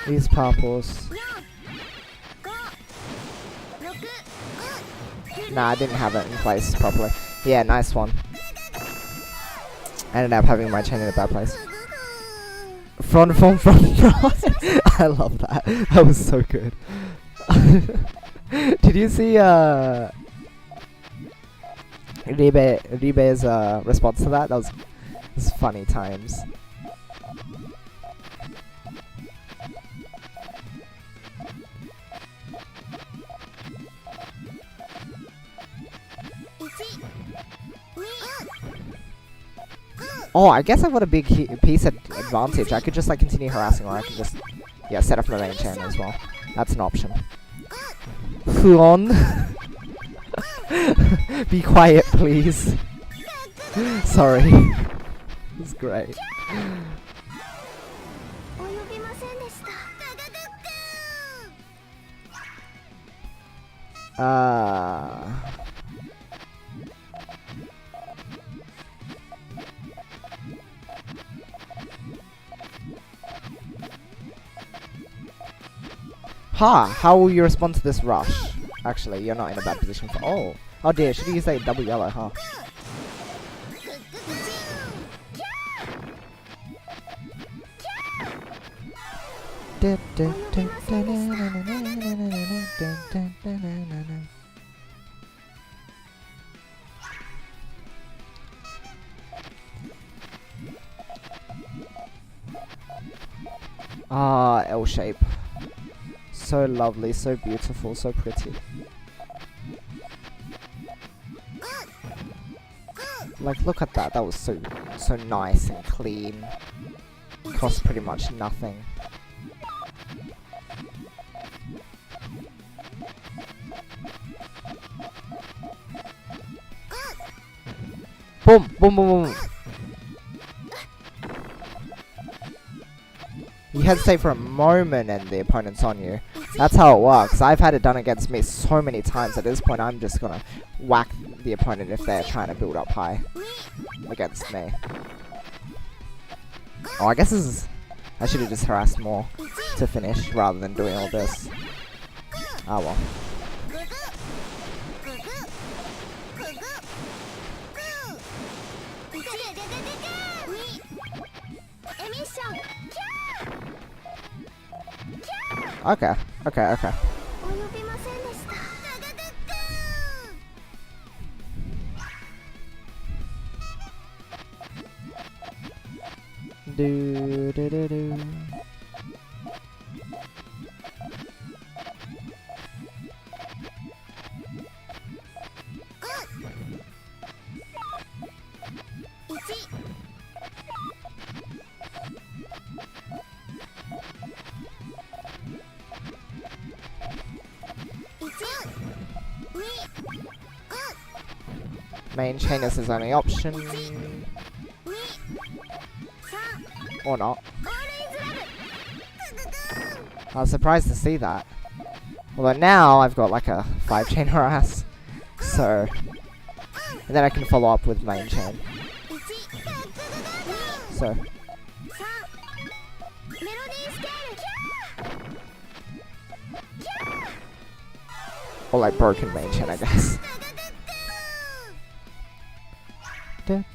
These purples. Nah, I didn't have it in place properly. Yeah, nice one. I ended up having my chain in a bad place. Front. I love that. That was so good. Did you see Ribe's response to that? That was funny times. Oh, I guess I've got a big piece of advantage. I could just like continue harassing, or I could just set up my main chain as well. That's an option. Huon. Be quiet, please. Sorry. It's great. How will you respond to this rush? Actually, you're not in a bad position for— Oh dear, should you use a double yellow, huh? Ah, L shape. So lovely, so beautiful, so pretty. Like, look at that. That was so nice and clean. Cost pretty much nothing. Boom, boom, boom, boom. You hesitate for a moment and the opponent's on you. That's how it works. I've had it done against me so many times. At this point, I'm just gonna whack the opponent if they're trying to build up high against me. Oh, I guess this is— I should have just harassed more to finish rather than doing all this. Ah, well. Okay. Do. Main chain is his only option. Or not. I was surprised to see that. Although now I've got like a 5-chain harass. So. And then I can follow up with main chain. So. Or like broken main chain, I guess. I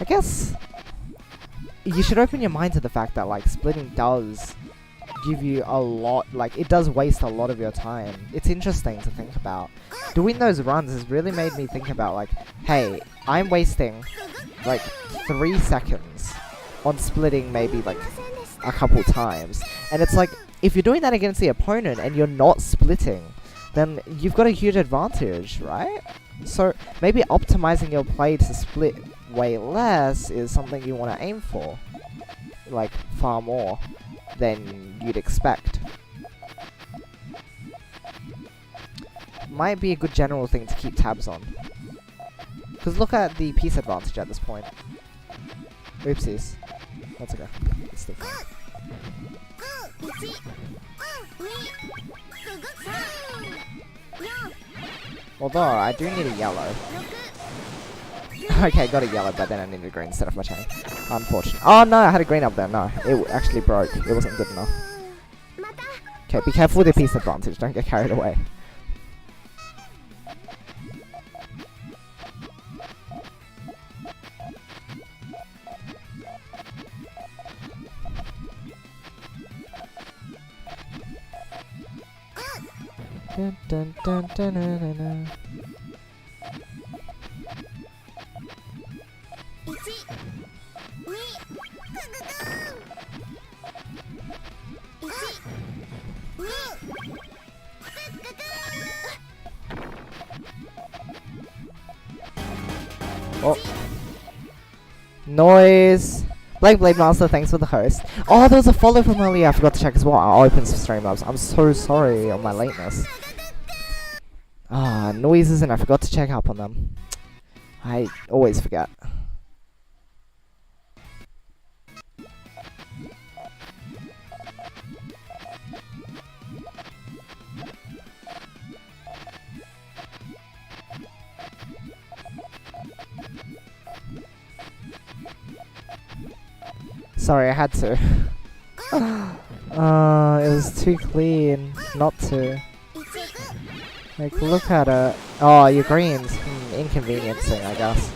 guess you should open your mind to the fact that like splitting does give you a lot, like it does waste a lot of your time. It's interesting to think about. Doing those runs has really made me think about like, hey, I'm wasting like 3 seconds on splitting maybe like a couple times. And it's like, if you're doing that against the opponent and you're not splitting, then you've got a huge advantage, right? So maybe optimizing your play to split way less is something you want to aim for. Like, far more. than you'd expect. Might be a good general thing to keep tabs on. Because look at the piece advantage at this point. Oopsies. Let's go. Let's stick on. Although, I do need a yellow. Okay, got a yellow, but then I needed a green instead of my chain. Unfortunate. Oh no, I had a green up there. No, it actually broke. It wasn't good enough. Okay, be careful with the piece advantage. Don't get carried away. Dun, dun, dun, dun, dun, dun, dun. Oh. Noise. Blade Master, thanks for the host. Oh, there was a follow from earlier. I forgot to check as well. I'll open some Streamlabs. I'm so sorry on my lateness. Ah, noises, and I forgot to check up on them. I always forget. Sorry, I had to. It was too clean not to. Like, look at it. Oh, your greens. Inconveniencing, I guess.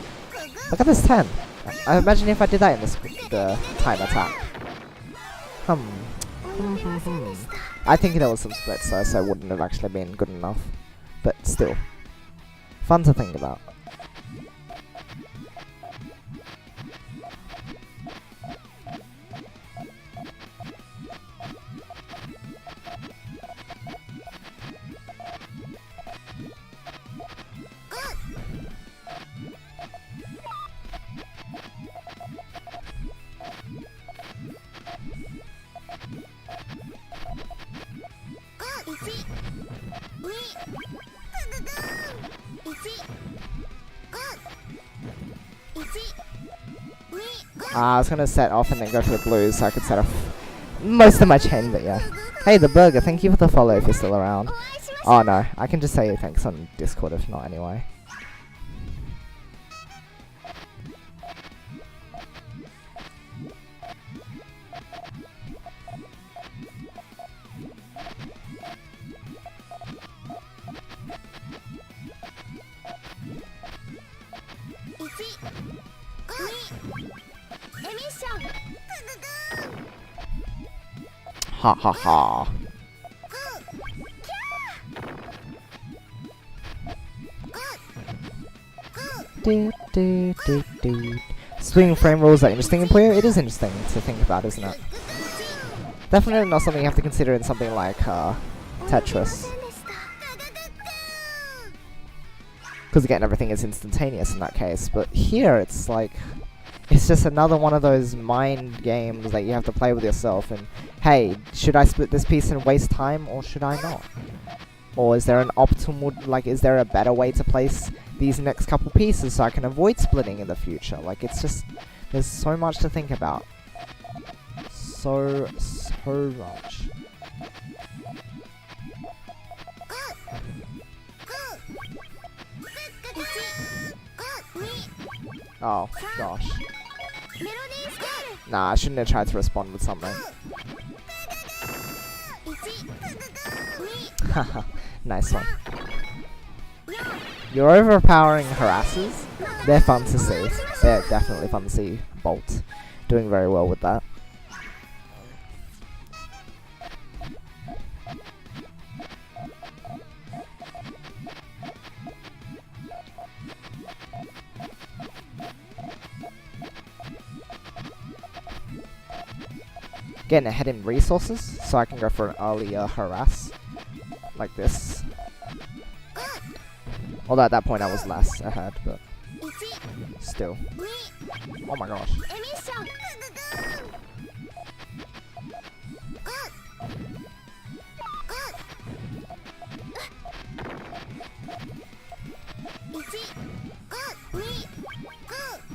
Look at this 10. I imagine if I did that in the time attack. I think there was some splits though, so it wouldn't have actually been good enough. But still. Fun to think about. I was gonna set off and then go for the blues so I could set off most of my chain, but yeah. Hey, the burger, thank you for the follow if you're still around. Oh no, I can just say thanks on Discord if not anyway. Ha ha ha. Swing frame rules are interesting in Puyo. It is interesting to think about, isn't it? Definitely not something you have to consider in something like Tetris. Because again, everything is instantaneous in that case. But here, it's like... It's just another one of those mind games that you have to play with yourself and, hey, should I split this piece and waste time or should I not? Or is there an optimal, like, is there a better way to place these next couple pieces so I can avoid splitting in the future? Like, it's just, there's so much to think about. So much. Oh, gosh. Nah, I shouldn't have tried to respond with something. Haha, nice one. Your overpowering harassers, they're fun to see. They're definitely fun to see. Bolt doing very well with that. Getting ahead in resources, so I can go for an earlier harass, like this. Although at that point I was less ahead, but still. Oh my gosh.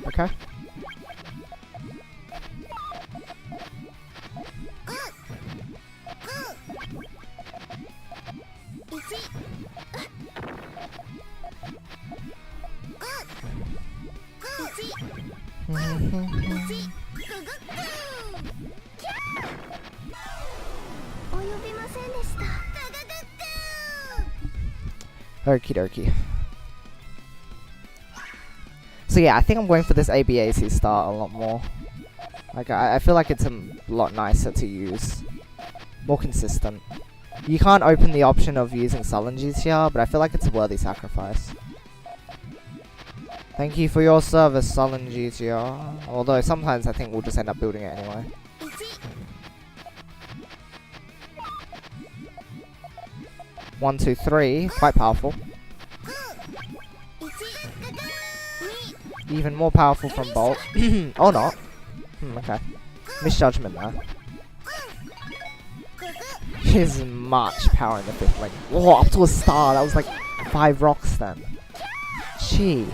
Okay. Okie dokie. So yeah, I think I'm going for this ABAC start a lot more. Like, I feel like it's a lot nicer to use. More consistent. You can't open the option of using sullen GTR, but I feel like it's a worthy sacrifice. Thank you for your service, sullen GTR. Although sometimes I think we'll just end up building it anyway. One, two, three. Quite powerful. Even more powerful from Bolt. Or not. Okay. Misjudgment there. There's much power in the fifth link. Whoa, up to a star. That was like 5 rocks then. Gee.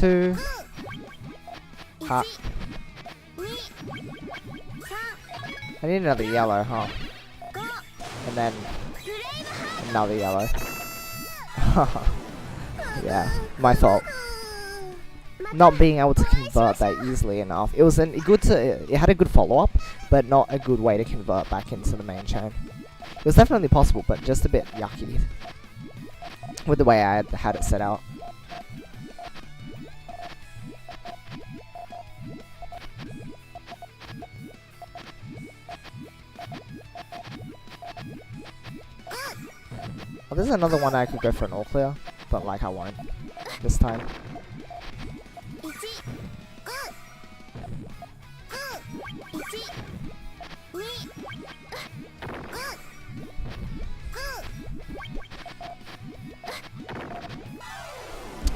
Two. Ha. I need another yellow, huh? And then another yellow. Yeah, my fault. Not being able to convert that easily enough. It was it had a good follow-up, but not a good way to convert back into the main chain. It was definitely possible, but just a bit yucky with the way I had it set out. Oh, there's another one I could go for an all clear, but like I won't this time.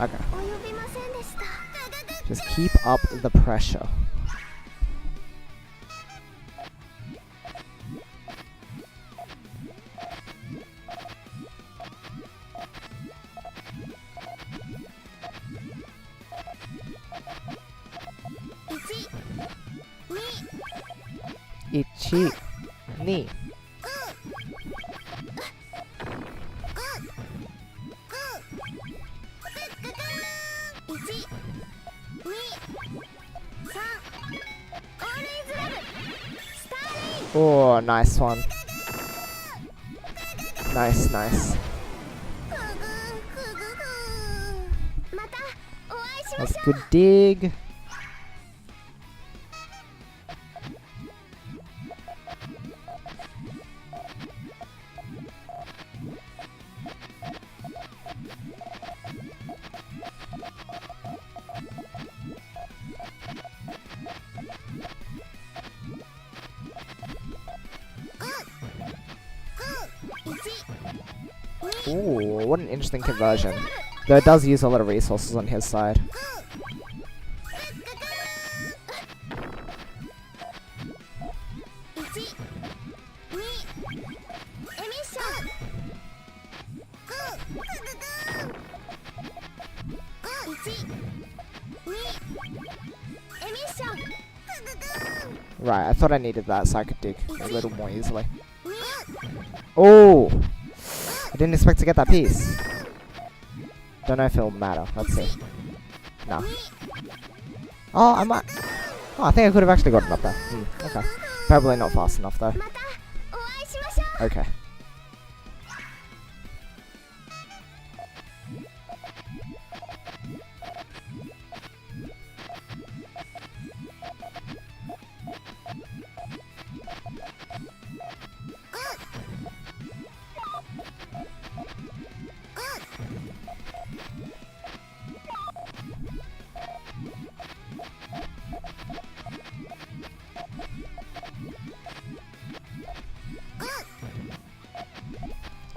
Okay. Just keep up the pressure. Ichi, ni. Oh, nice one. Nice, nice. That's a good dig. Ooh, what an interesting conversion. Though it does use a lot of resources on his side. Right, I thought I needed that so I could dig a little more easily. Oh! I didn't expect to get that piece. Don't know if it'll matter. Let's see. No. Oh, I might. Oh, I think I could have actually gotten up there. Okay. Probably not fast enough though. Okay.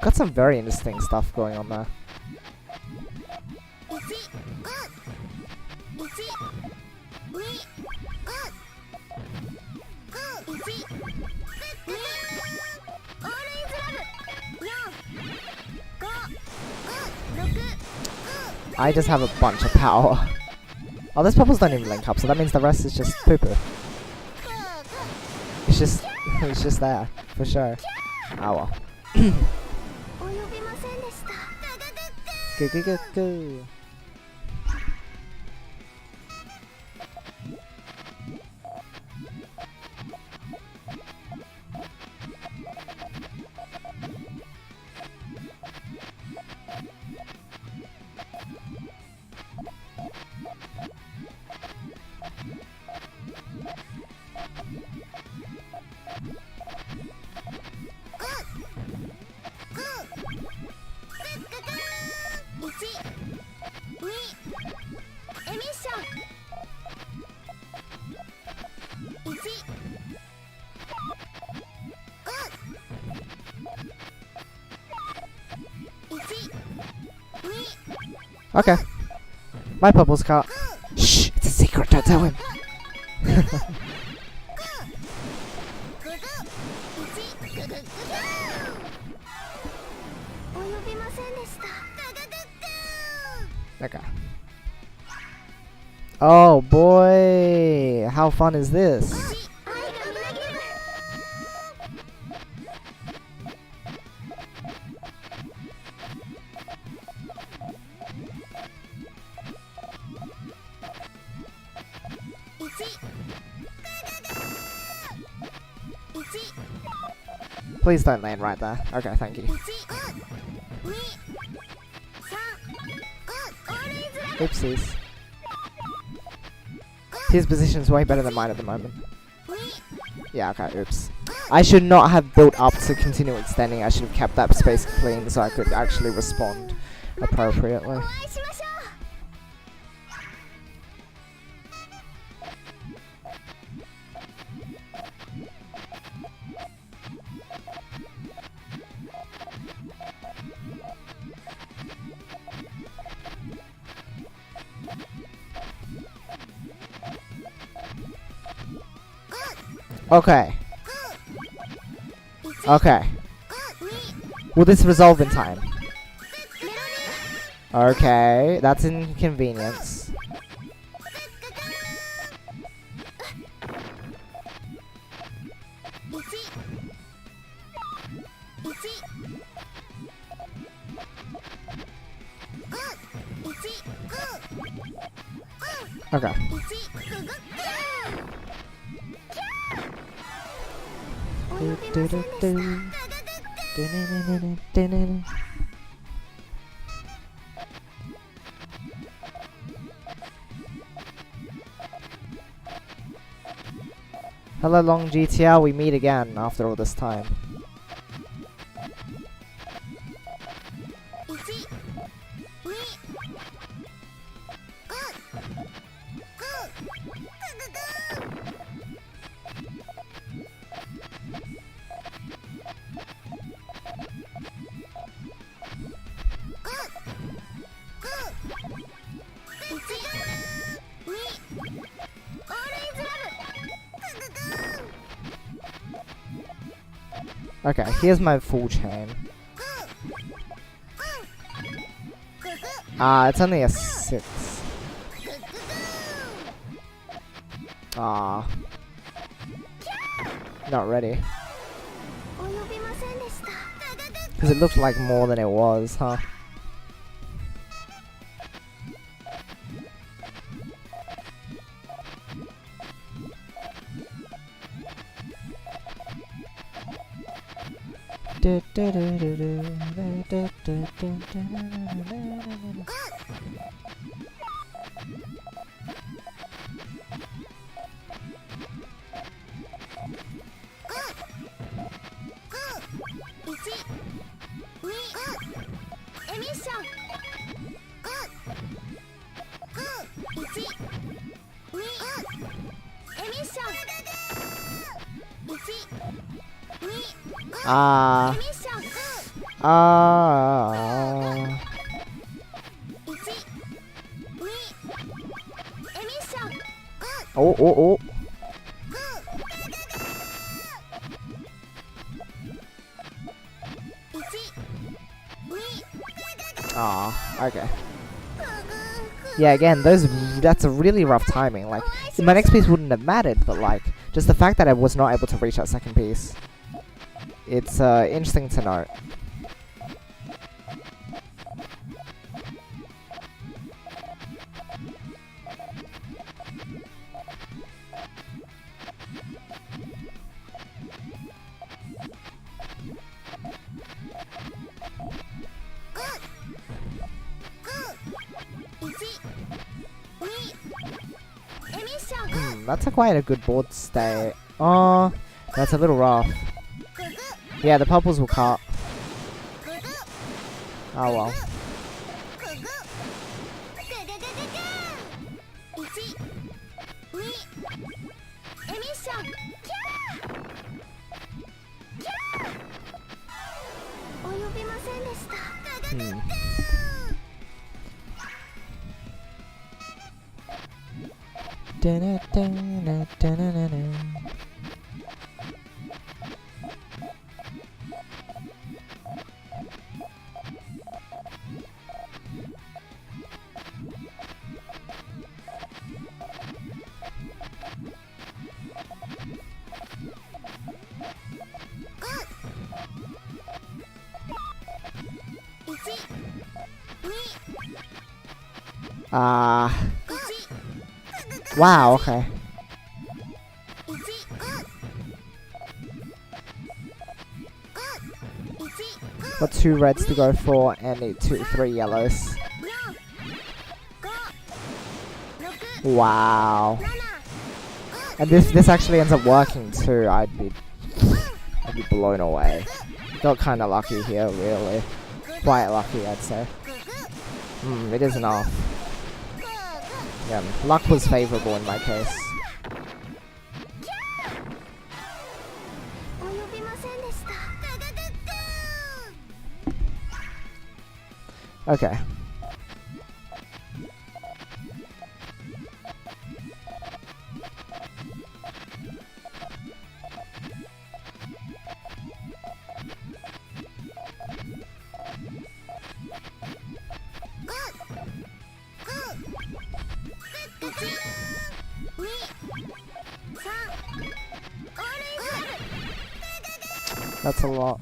Got some very interesting stuff going on there. I just have a bunch of power. Oh, those bubbles don't even link up, so that means the rest is just poo-poo. It's just there, for sure. Oh well. Go, go, go, go. Okay. My bubbles caught. Shh! It's a secret, don't tell him. Okay. Oh boy! How fun is this? Please don't land right there. Okay, thank you. Oopsies. His position's way better than mine at the moment. Yeah, okay, oops. I should not have built up to continue extending. I should have kept that space clean so I could actually respond appropriately. Okay. Okay. Will this resolve in time? Okay, that's an inconvenience. Okay. Hello, long GTR. We meet again after all this time. Okay, here's my full chain. It's only a 6. Not ready. Because it looked like more than it was, huh? Ah. Oh, oh, oh. Ah, okay. Yeah, again, that's a really rough timing. Like, my next piece wouldn't have mattered, but like, just the fact that I was not able to reach that second piece, it's interesting to note. That's quite a good board state. Oh, that's a little rough. Yeah, the purples will cut. Oh well. Hmm. Wow, okay. Got 2 reds to go for and need 3 yellows. Wow. And this actually ends up working too. I'd be blown away. Got kind of lucky here, really. Quite lucky, I'd say. It is enough. Yeah, luck was favorable in my case. Okay. That's a lot.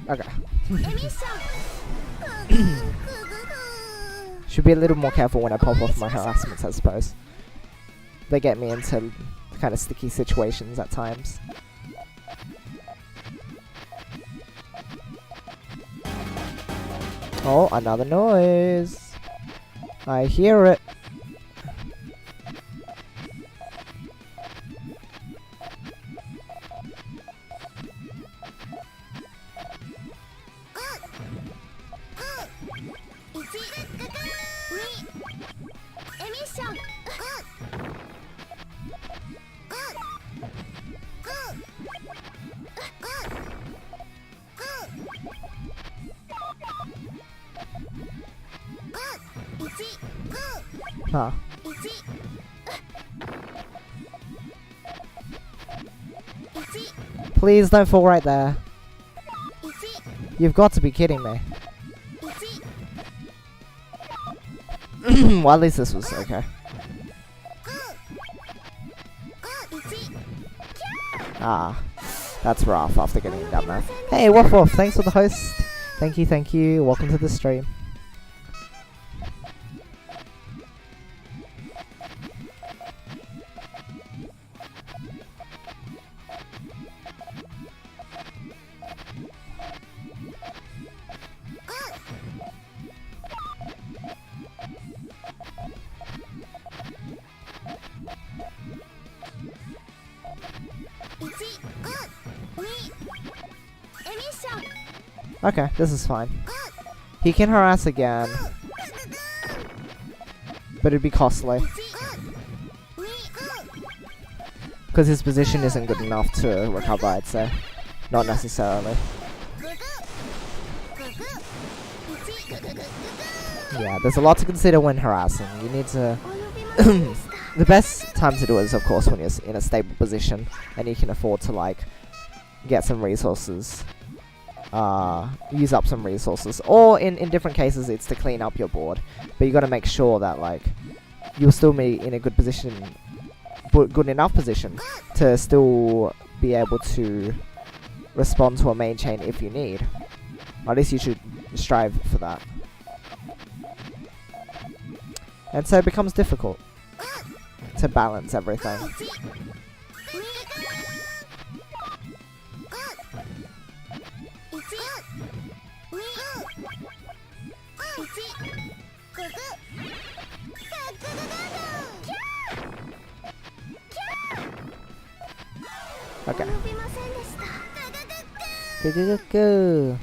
Okay. Should be a little more careful when I pop off my harassments, I suppose. They get me into kind of sticky situations at times. Oh, another noise. I hear it. Huh. Please don't fall right there. You've got to be kidding me. Well, at least this was okay. Ah, that's rough after getting it done there. Hey, Woof Woof, thanks for the host. Thank you, thank you. Welcome to the stream. Okay, this is fine. He can harass again, but it'd be costly. Because his position isn't good enough to recover, I'd say. Not necessarily. Yeah, there's a lot to consider when harassing. You need to... The best time to do it is, of course, when you're in a stable position and you can afford to, like, get some resources. Use up some resources. Or, in different cases, it's to clean up your board. But you gotta make sure that, like, you'll still be in a good position, good enough position, to still be able to respond to a main chain if you need. Or at least you should strive for that. And so it becomes difficult to balance everything. Okay. Go.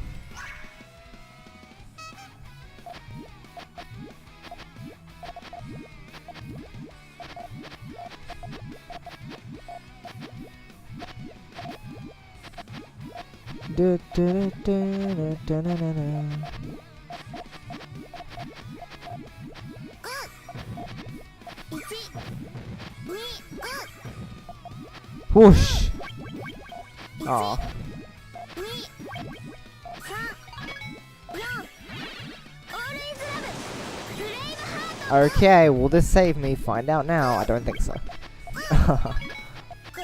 Whoosh! Aw. Okay, will this save me? Find out now. I don't think so.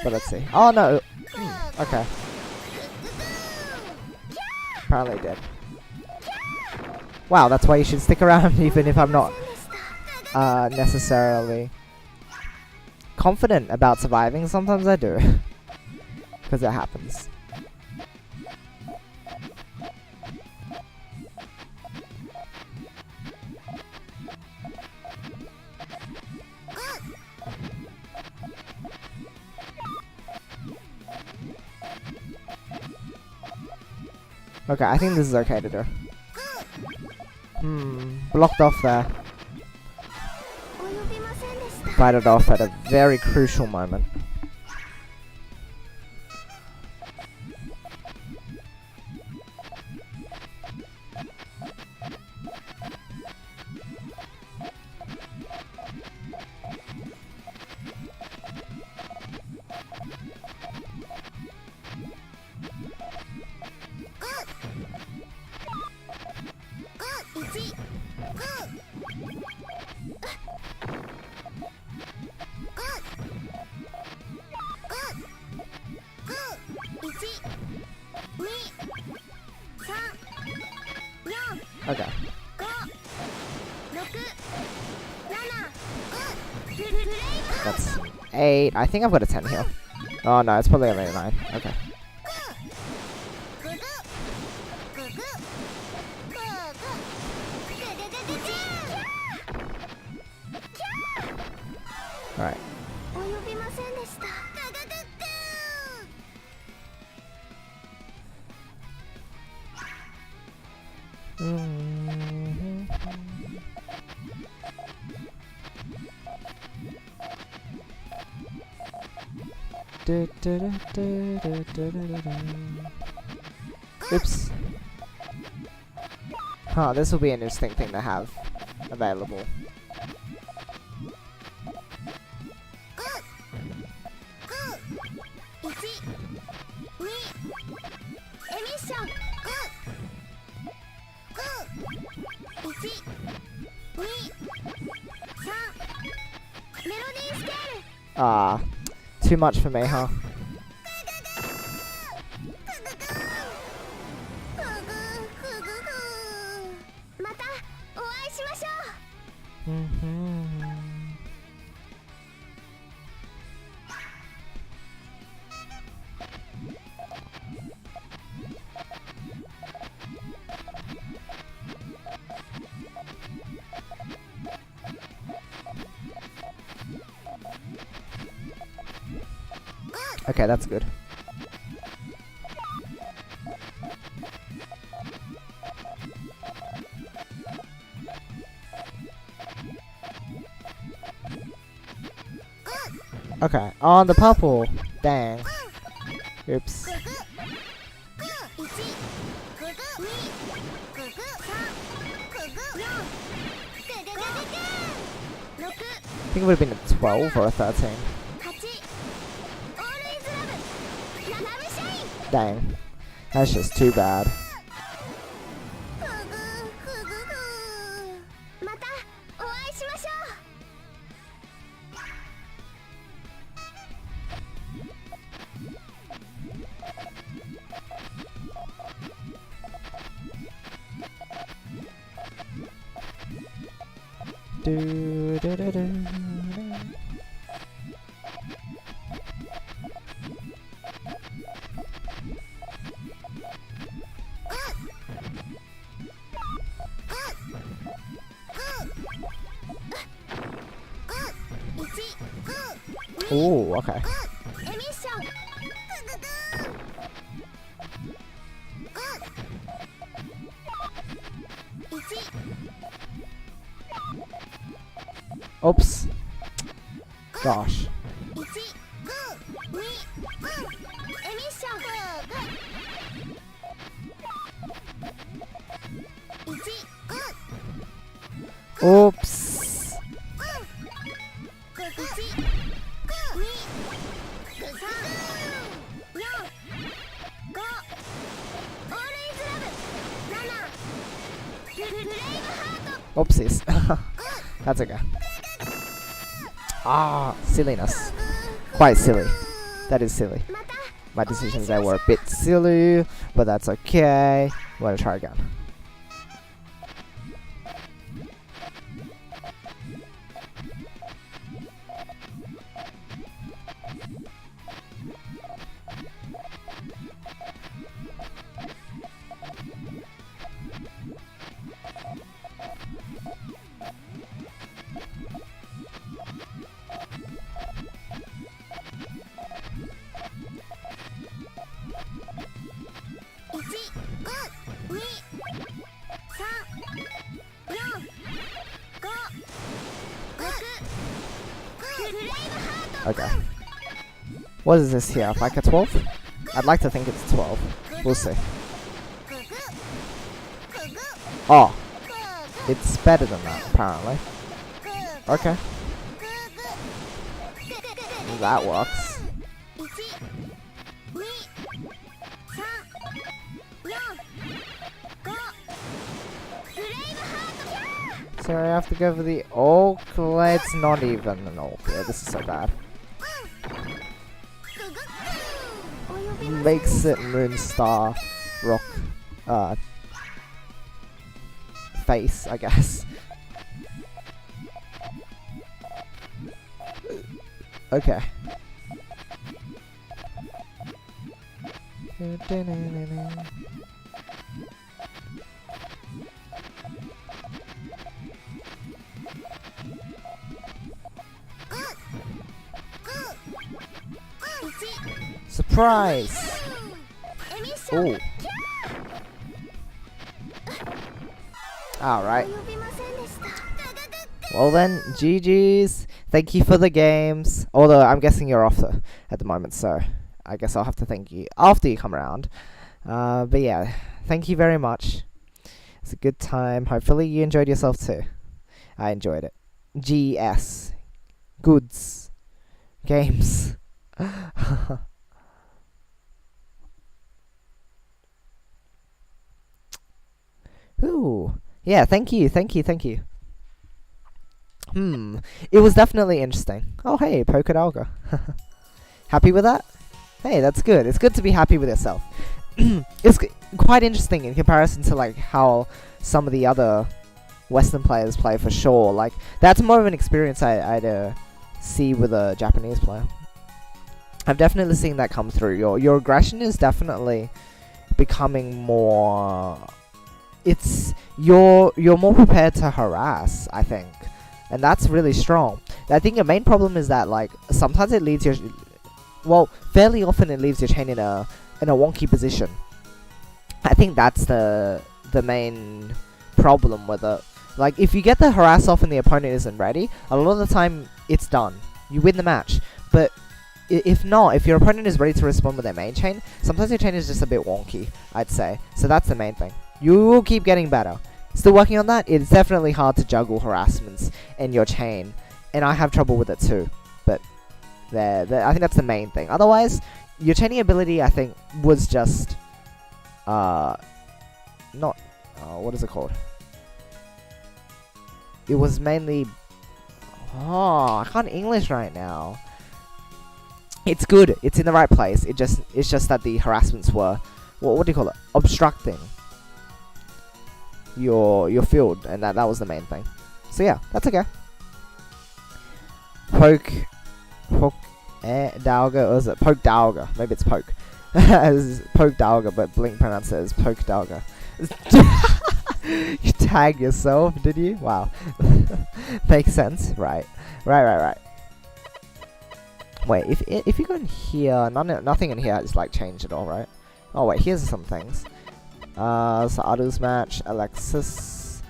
But let's see. Oh no! Okay. Apparently it did. Wow, that's why you should stick around even if I'm not necessarily confident about surviving. Sometimes I do. Because it happens. Okay, I think this is okay to do. Blocked off there. Fight it off at a very crucial moment. Okay. That's 8. I think I've got a 10 here. Oh no, it's probably only a 9. Okay. Alright. Oops. Huh, this will be an interesting thing to have available. Ah, too much for me, huh? Okay, that's good. Okay, on the purple. Dang. Oops. I think it would have been a 12 or a 13. Dang. That's just too bad. Do, do, do, do. Oh, okay. Oops. Gosh. Oops. Oopsies. That's okay. Ah, silliness. Quite silly. That is silly. My decisions there were a bit silly, but that's okay. I'm gonna try again. Okay. What is this here? Like a 12? I'd like to think it's 12. We'll see. Oh. It's better than that, apparently. Okay. That works. So I have to go for the oak. It's not even an oak. Yeah, this is so bad. Makes it Moonstar Rock face, I guess. Okay. Surprise! Oh. Alright. Well then, GG's. Thank you for the games. Although I'm guessing you're off at the moment, so I guess I'll have to thank you after you come around. But yeah, thank you very much. It's a good time. Hopefully you enjoyed yourself too. I enjoyed it. GS. Goods. Games. Ooh. Yeah, thank you. It was definitely interesting. Oh, hey, Pokedalga. Happy with that? Hey, that's good. It's good to be happy with yourself. It's quite interesting in comparison to like how some of the other Western players play, for sure. Like, that's more of an experience I'd see with a Japanese player. I've definitely seen that come through. Your aggression is definitely becoming more... You're more prepared to harass, I think. And that's really strong. I think your main problem is that, like, sometimes it leaves your... Well, fairly often it leaves your chain in a wonky position. I think that's the main problem with it. Like, if you get the harass off and the opponent isn't ready, a lot of the time it's done. You win the match. But if not, if your opponent is ready to respond with their main chain, sometimes your chain is just a bit wonky, I'd say. So that's the main thing. You will keep getting better. Still working on that. It's definitely hard to juggle harassments in your chain, and I have trouble with it too. But I think that's the main thing. Otherwise, your chaining ability, I think, was just not what is it called? It was mainly I can't English right now. It's good. It's in the right place. It's just that the harassments were what do you call it? Obstructing your field, and that was the main thing. So yeah, that's okay. Poke Dalga, or is it Poke Dalga? Maybe it's Poke. It's Poke Dalga, but Blink pronounced it as Poke Dalga. You tagged yourself, did you? Wow. Makes sense. Right. Wait, if you go in here, nothing in here has like changed at all, right? Oh wait, here's some things. So Adu's match, Alexis.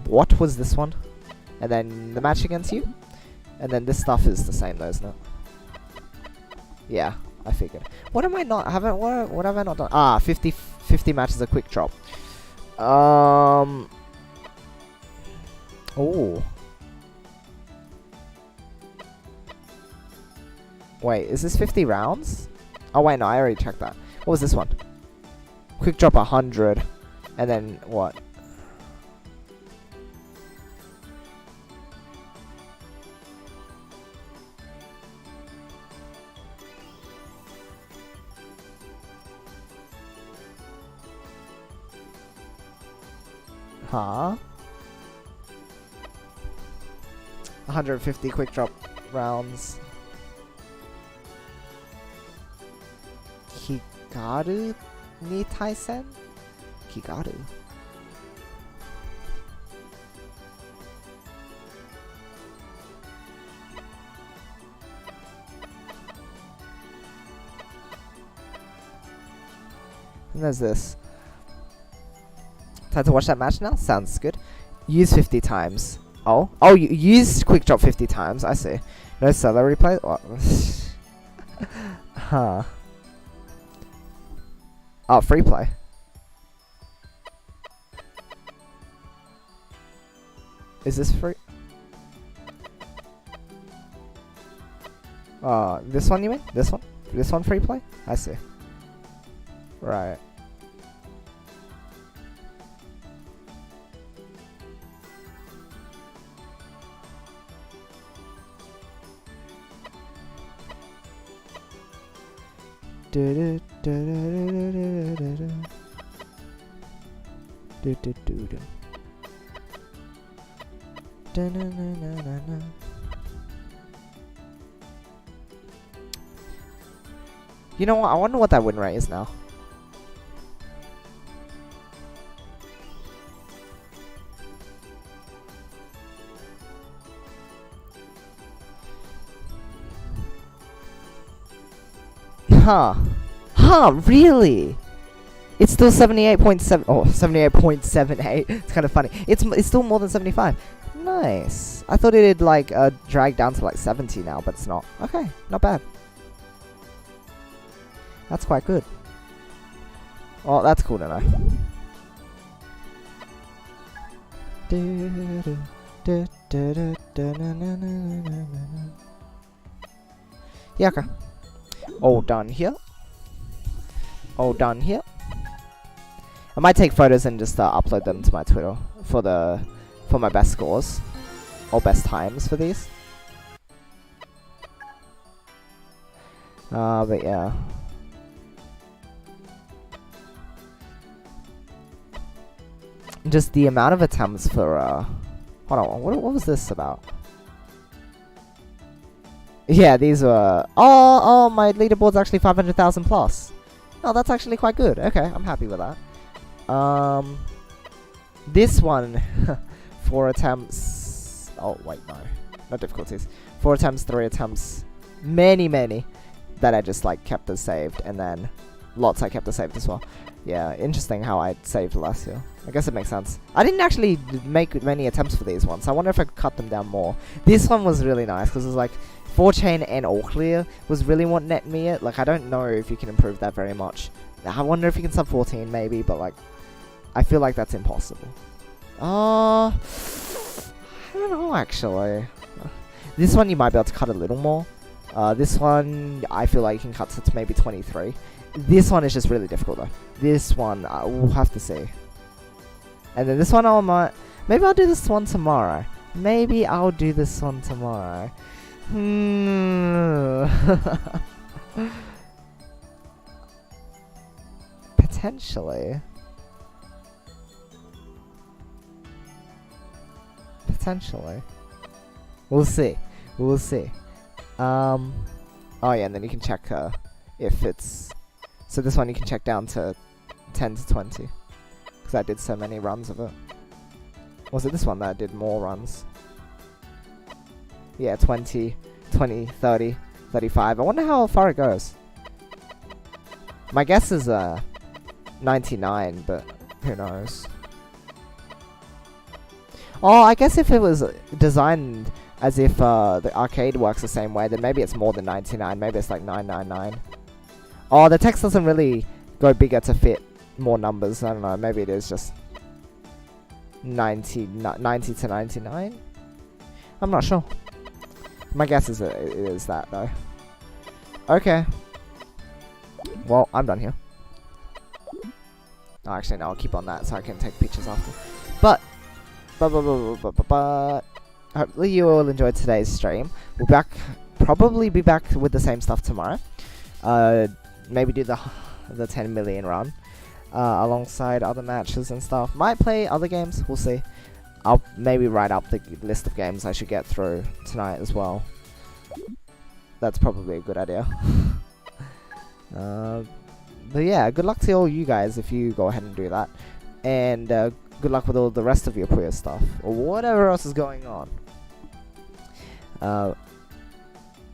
What was this one? And then the match against you? And then this stuff is the same though, isn't it? Yeah, I figured. What have I not done? Ah, 50 matches a quick drop. Oh. Wait, is this 50 rounds? Oh wait, no, I already checked that. What was this one? Quick drop 100. And then what? Huh? 150 quick drop rounds. Kigaru ni Taisen? Kigaru. And there's this. Time to watch that match now? Sounds good. Use 50 times. Oh, you used quick drop 50 times. I see. No solo replay? What? Huh. Oh, free play. Is this free? This one you mean? This one? This one free play? I see. Right. You know what? I wonder what that win rate is now. Huh, really? It's still 78.7. Oh, 78.78. It's kind of funny. It's still more than 75. Nice. I thought it'd like drag down to like 70 now, but it's not. Okay, not bad. That's quite good. Oh, that's cool to know. Yeah, okay. All done here. All done here. I might take photos and just upload them to my Twitter for my best scores or best times for these. But yeah. Just the amount of attempts for hold on, what was this about? Yeah, these were... Oh, my leaderboard's actually 500,000 plus. Oh, that's actually quite good. Okay, I'm happy with that. This one, 4 attempts... Oh, wait, no. No difficulties. 4 attempts, 3 attempts. Many that I just, like, kept as saved. And then lots I kept the saved as well. Yeah, interesting how I saved last year. I guess it makes sense. I didn't actually make many attempts for these ones. I wonder if I could cut them down more. This one was really nice because it was like 4 chain and all clear was really what net me it. Like, I don't know if you can improve that very much. I wonder if you can sub 14 maybe, but like, I feel like that's impossible. I don't know actually. This one you might be able to cut a little more. This one I feel like you can cut to maybe 23. This one is just really difficult though. This one we'll have to see. And then this one maybe I'll do this one tomorrow. Maybe I'll do this one tomorrow. Potentially. We'll see. We'll see. Oh yeah, and then you can check if it's... So this one you can check down to 10 to 20. Because I did so many runs of it. Or was it this one that I did more runs? Yeah, 20, 20, 30, 35. I wonder how far it goes. My guess is 99, but who knows. Oh, I guess if it was designed as if the arcade works the same way, then maybe it's more than 99. Maybe it's like 999. Oh, the text doesn't really go bigger to fit more numbers. I don't know. Maybe it is just 90 to 99. I'm not sure. My guess is it is that though. Okay. Well, I'm done here. Oh, actually, no, I'll keep on that so I can take pictures after. But hopefully you all enjoyed today's stream. We'll probably be back with the same stuff tomorrow. Maybe do the 10 million run alongside other matches and stuff. Might play other games. We'll see. I'll maybe write up the list of games I should get through tonight as well. That's probably a good idea. But yeah, good luck to all you guys if you go ahead and do that. And good luck with all the rest of your queer stuff. Or whatever else is going on. But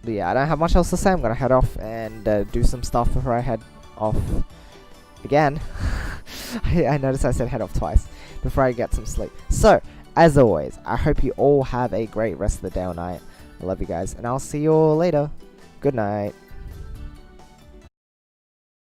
yeah, I don't have much else to say. I'm gonna head off and do some stuff before I head off again. I noticed I said head off twice. Before I get some sleep. So, as always, I hope you all have a great rest of the day or night. I love you guys, and I'll see you all later. Good night.